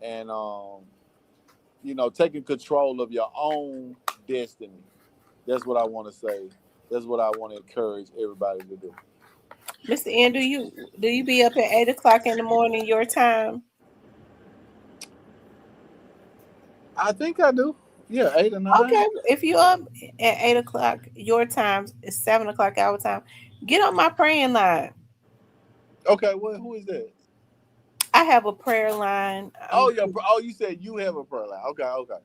[SPEAKER 2] and taking control of your own destiny. That's what I want to say. That's what I want to encourage everybody to do.
[SPEAKER 1] Mr. Ian, do you be up at 8 o'clock in the morning your time?
[SPEAKER 2] I think I do. Yeah, 8 or 9.
[SPEAKER 1] Okay, if you up at 8 o'clock your time, it's 7 o'clock our time. Get on my praying line.
[SPEAKER 2] Okay, well, who is that?
[SPEAKER 1] I have a prayer line.
[SPEAKER 2] Oh, yeah. Oh, you said you have a prayer line. Okay, okay.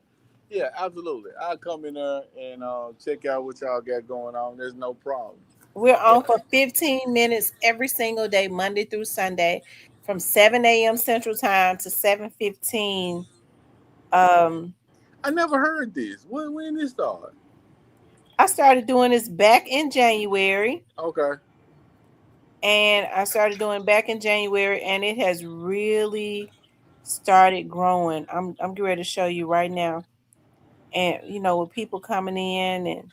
[SPEAKER 2] Yeah, absolutely. I'll come in there and check out what y'all got going on. There's no problem.
[SPEAKER 1] We're
[SPEAKER 2] Yeah.
[SPEAKER 1] on for 15 minutes every single day, Monday through Sunday, from 7 a.m. Central Time to 7:15. Um,
[SPEAKER 2] I never heard this. When did this start?
[SPEAKER 1] I started doing this back in January,
[SPEAKER 2] Okay.
[SPEAKER 1] and it has really started growing. I'm getting ready to show you right now. And with people coming in and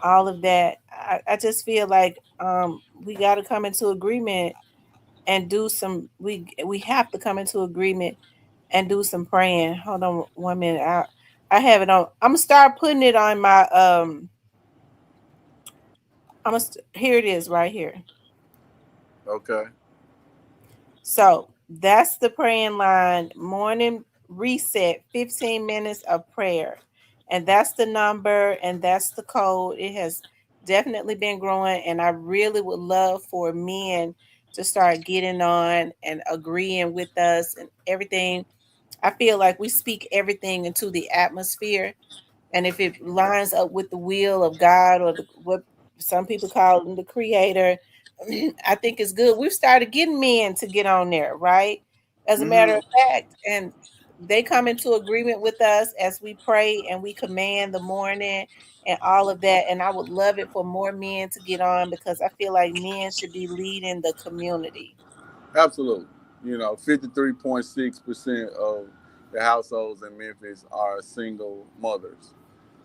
[SPEAKER 1] all of that, I just feel like we got to come into agreement and do some. We have to come into agreement and do some praying. Hold on 1 minute. I have it on. I'm gonna start putting it on my here it is right here.
[SPEAKER 2] Okay.
[SPEAKER 1] So that's the praying line. Morning reset, 15 minutes of prayer. And that's the number and that's the code. It has definitely been growing. And I really would love for men to start getting on and agreeing with us and everything. I feel like we speak everything into the atmosphere, and if it lines up with the will of God or what some people call him, the creator, I think it's good. We've started getting men to get on there, right? As a matter
[SPEAKER 2] Mm-hmm.
[SPEAKER 1] of fact, and they come into agreement with us as we pray and we command the morning and all of that. And I would love it for more men to get on because I feel like men should be leading the community.
[SPEAKER 2] Absolutely. 53.6% of the households in Memphis are single mothers.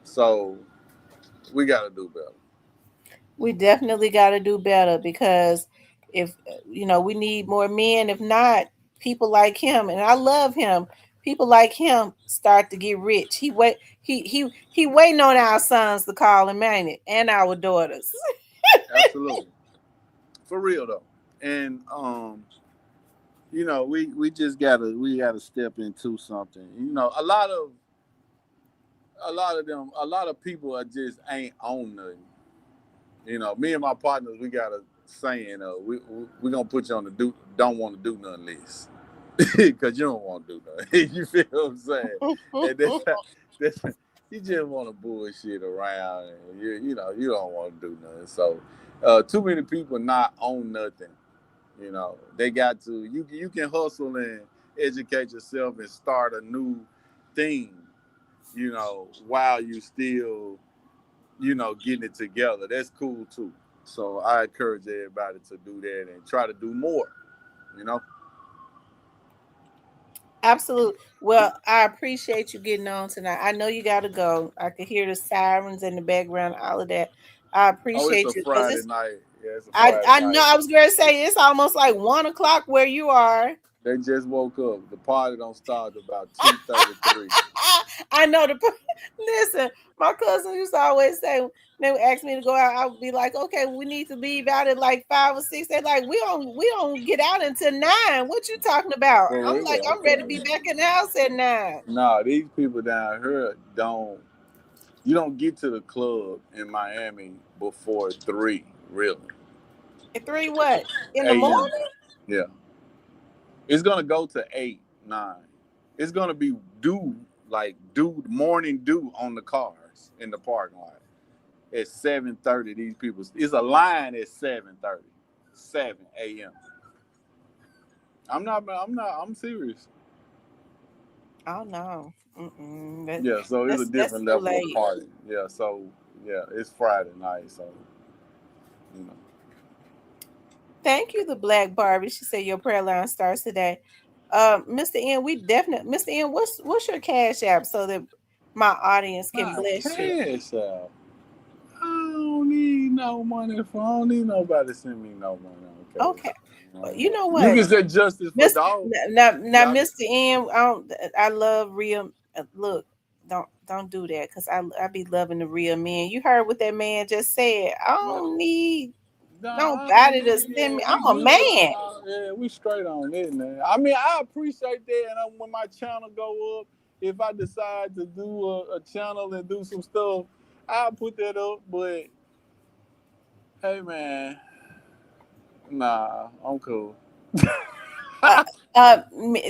[SPEAKER 2] So we got to do better.
[SPEAKER 1] We definitely got to do better because if we need more men. If not, people like him, and I love him, people like him start to get rich. He waiting on our sons to call him, ain't it, and our daughters.
[SPEAKER 2] Absolutely. For real though. And we just gotta step into something. A lot of people are just ain't on nothing. Me and my partners, we got a saying, we gonna put you on the don't want to do nothing list. Because you don't want to do nothing. You feel what I'm saying? And that's you just want to bullshit around, and you don't want to do nothing. So, too many people not on nothing. They got to. You can hustle and educate yourself and start a new thing. While you still getting it together. That's cool too. So I encourage everybody to do that and try to do more. You know.
[SPEAKER 1] Absolutely. Well, I appreciate you getting on tonight. I know you got to go. I could hear the sirens in the background, all of that. I
[SPEAKER 2] Oh, it's
[SPEAKER 1] appreciate
[SPEAKER 2] a
[SPEAKER 1] you because
[SPEAKER 2] Friday night. Yeah, it's a
[SPEAKER 1] I
[SPEAKER 2] Friday
[SPEAKER 1] I know
[SPEAKER 2] night.
[SPEAKER 1] I was going to say it's almost like 1 o'clock where you are.
[SPEAKER 2] They just woke up. The party don't start about 2:33.
[SPEAKER 1] I know listen, my cousin used to always say when they would ask me to go out, I would be like, okay, we need to leave out at like 5 or 6. They're like, we don't get out until 9. What you talking about?
[SPEAKER 2] For
[SPEAKER 1] I'm like,
[SPEAKER 2] real,
[SPEAKER 1] I'm ready to
[SPEAKER 2] okay.
[SPEAKER 1] be back in the house at 9.
[SPEAKER 2] Nah, these people down here don't. You don't get to the club in Miami before 3. Really,
[SPEAKER 1] At 3 what? In the
[SPEAKER 2] a.m.
[SPEAKER 1] morning?
[SPEAKER 2] Yeah, it's gonna go to 8, 9. It's gonna be morning dew on the cars in the parking lot at 7:30. These people, it's a line at 7:30, 7 a.m. I'm serious.
[SPEAKER 1] Oh no.
[SPEAKER 2] Yeah, so it's a
[SPEAKER 1] That's
[SPEAKER 2] different
[SPEAKER 1] too
[SPEAKER 2] level of
[SPEAKER 1] late.
[SPEAKER 2] party. Yeah, so yeah, it's Friday night, so you know.
[SPEAKER 1] Thank you, the Black Barbie. She said your prayer line starts today. Mr. N, Mr. N, what's your cash app so that my audience can
[SPEAKER 2] My
[SPEAKER 1] bless you?
[SPEAKER 2] cash out. I don't need no money for. I don't need nobody to send me no money on cash.
[SPEAKER 1] Okay. Well, you know
[SPEAKER 2] You
[SPEAKER 1] what?
[SPEAKER 2] can say justice for
[SPEAKER 1] Miss
[SPEAKER 2] dog.
[SPEAKER 1] now
[SPEAKER 2] Y'all,
[SPEAKER 1] Mr. N, I love real look, don't do that because I be loving the real men. You heard what that man just said. I
[SPEAKER 2] yeah.
[SPEAKER 1] don't need
[SPEAKER 2] Nah, I don't
[SPEAKER 1] nobody to
[SPEAKER 2] need.
[SPEAKER 1] send
[SPEAKER 2] Yeah,
[SPEAKER 1] me.
[SPEAKER 2] we
[SPEAKER 1] I'm a
[SPEAKER 2] good on
[SPEAKER 1] man.
[SPEAKER 2] our. Yeah, we straight on it, man. I mean, I appreciate that, and when my channel go up, if I decide to do a channel and do some stuff, I'll put that up. But hey, man, nah, I'm cool.
[SPEAKER 1] Uh,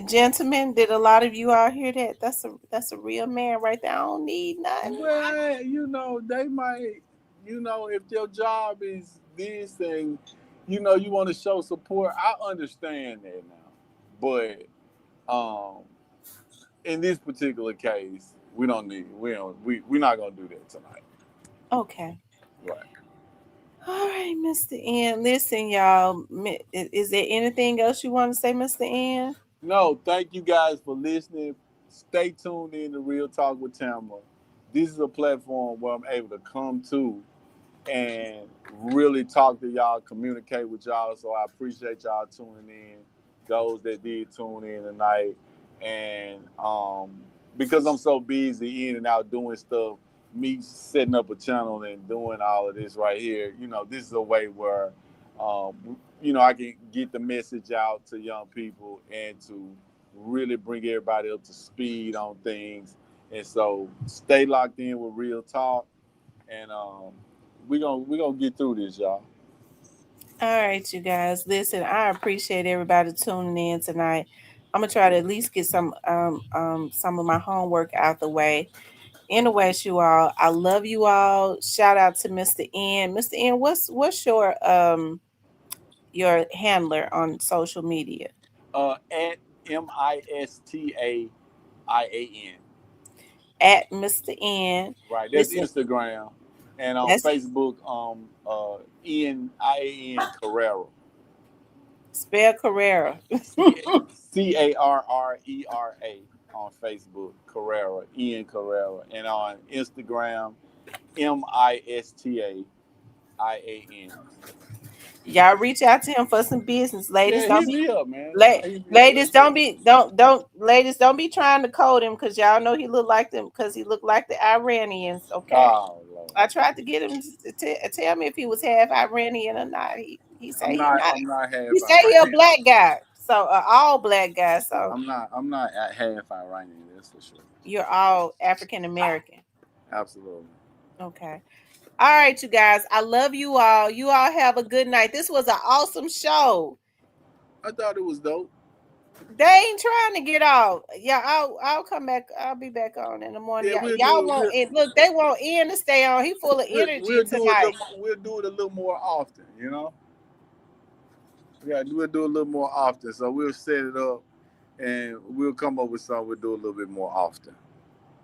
[SPEAKER 1] Gentlemen, did a lot of you out hear that? That's a real man right there. I don't need nothing.
[SPEAKER 2] Well, they might, if your job is this and, you want to show support, I understand that now. But um, in this particular case, we're not gonna do that tonight.
[SPEAKER 1] Okay.
[SPEAKER 2] Right.
[SPEAKER 1] All right, Mr. N. Listen, y'all. Is there anything else you want to say, Mr. N?
[SPEAKER 2] No, thank you guys for listening. Stay tuned in to Real Talk with Tamara. This is a platform where I'm able to come to and really talk to y'all, communicate with y'all. So I appreciate y'all tuning in. Those that did tune in tonight, and because I'm so busy in and out doing stuff, me setting up a channel and doing all of this right here, this is a way where I can get the message out to young people and to really bring everybody up to speed on things. And so stay locked in with Real Talk, and we gonna get through this, y'all.
[SPEAKER 1] All right, you guys. Listen, I appreciate everybody tuning in tonight. I'm gonna try to at least get some of my homework out the way. Anyways, you all, I love you all. Shout out to Mr. Ian. Mr. Ian, what's your handler on social media?
[SPEAKER 2] At MistaIan.
[SPEAKER 1] At Mr. Ian.
[SPEAKER 2] Right, that's
[SPEAKER 1] Listen,
[SPEAKER 2] Instagram, and on
[SPEAKER 1] that's
[SPEAKER 2] Facebook, Ian Carrera.
[SPEAKER 1] spell Carrera.
[SPEAKER 2] Carrera on Facebook, Carrera, Ian Carrera, and on Instagram, Mista Ian.
[SPEAKER 1] Y'all reach out to him for some business, ladies.
[SPEAKER 2] Yeah,
[SPEAKER 1] Don't
[SPEAKER 2] hit
[SPEAKER 1] be
[SPEAKER 2] me up, man.
[SPEAKER 1] la-
[SPEAKER 2] Hit me up.
[SPEAKER 1] ladies.
[SPEAKER 2] Let's go.
[SPEAKER 1] Don't be trying to code him because y'all know he look like them because he looked like the Iranians. Okay,
[SPEAKER 2] Oh Lord,
[SPEAKER 1] I tried to get him to tell me if he was half Iranian or not. He say
[SPEAKER 2] I'm
[SPEAKER 1] he
[SPEAKER 2] not.
[SPEAKER 1] not.
[SPEAKER 2] I'm not half
[SPEAKER 1] He say he a
[SPEAKER 2] Iranian.
[SPEAKER 1] black guy, so all black guy. So
[SPEAKER 2] I'm not. I'm not at half Iranian. That's for sure.
[SPEAKER 1] you're all African American.
[SPEAKER 2] Absolutely.
[SPEAKER 1] Okay. All right, you guys. I love you all. You all have a good night. This was an awesome show.
[SPEAKER 2] I thought it was dope.
[SPEAKER 1] They ain't trying to get off. Yeah, I'll come back. I'll be back on in the morning.
[SPEAKER 2] Yeah, we'll
[SPEAKER 1] Y'all
[SPEAKER 2] do it.
[SPEAKER 1] want it. Look, they want Ian to stay on. He full of energy
[SPEAKER 2] We'll do it.
[SPEAKER 1] tonight.
[SPEAKER 2] We'll do it a little more often. Yeah, we'll do it a little more often. So we'll set it up, and we'll come up with something. We'll do a little bit more often.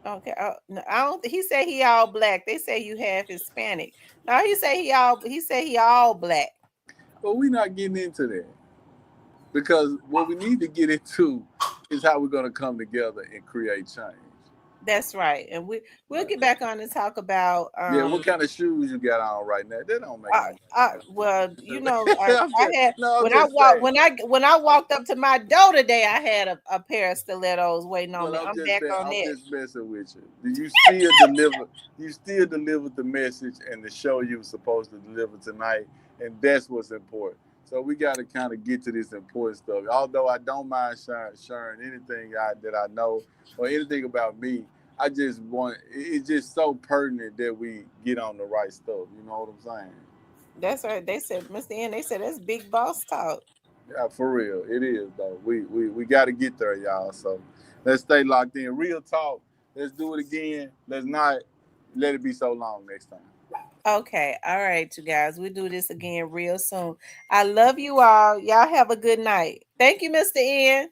[SPEAKER 1] Okay. No, I don't. He said he all black. They say you half Hispanic. No, he say he all. He say he all black.
[SPEAKER 2] But we're not getting into that because what we need to get into is how we're going to come together and create change.
[SPEAKER 1] That's right. And we'll
[SPEAKER 2] Right.
[SPEAKER 1] get back on and talk about
[SPEAKER 2] Yeah, what kind of shoes you got on right now? That don't make
[SPEAKER 1] uh,
[SPEAKER 2] no
[SPEAKER 1] well, I
[SPEAKER 2] sense.
[SPEAKER 1] had
[SPEAKER 2] No, I'm
[SPEAKER 1] when I
[SPEAKER 2] just
[SPEAKER 1] walked
[SPEAKER 2] saying.
[SPEAKER 1] when I walked up to my door today, I had a pair of stilettos waiting on
[SPEAKER 2] Well,
[SPEAKER 1] me. I'm back on
[SPEAKER 2] I'm
[SPEAKER 1] it.
[SPEAKER 2] just messing with you. You still deliver. You still delivered the message and the show you were supposed to deliver tonight, and that's what's important. So we got to kind of get to this important stuff. Although I don't mind sharing anything that I know or anything about me, I just want. It's just so pertinent that we get on the right stuff. You know what I'm saying?
[SPEAKER 1] That's right. They said, Mr. N, they said that's big boss talk.
[SPEAKER 2] Yeah, for real, it is though. We got to get there, y'all. So let's stay locked in. Real talk. Let's do it again. Let's not let it be so long next time.
[SPEAKER 1] Okay. All right, you guys. We'll do this again real soon. I love you all. Y'all have a good night. Thank you, Mr. N.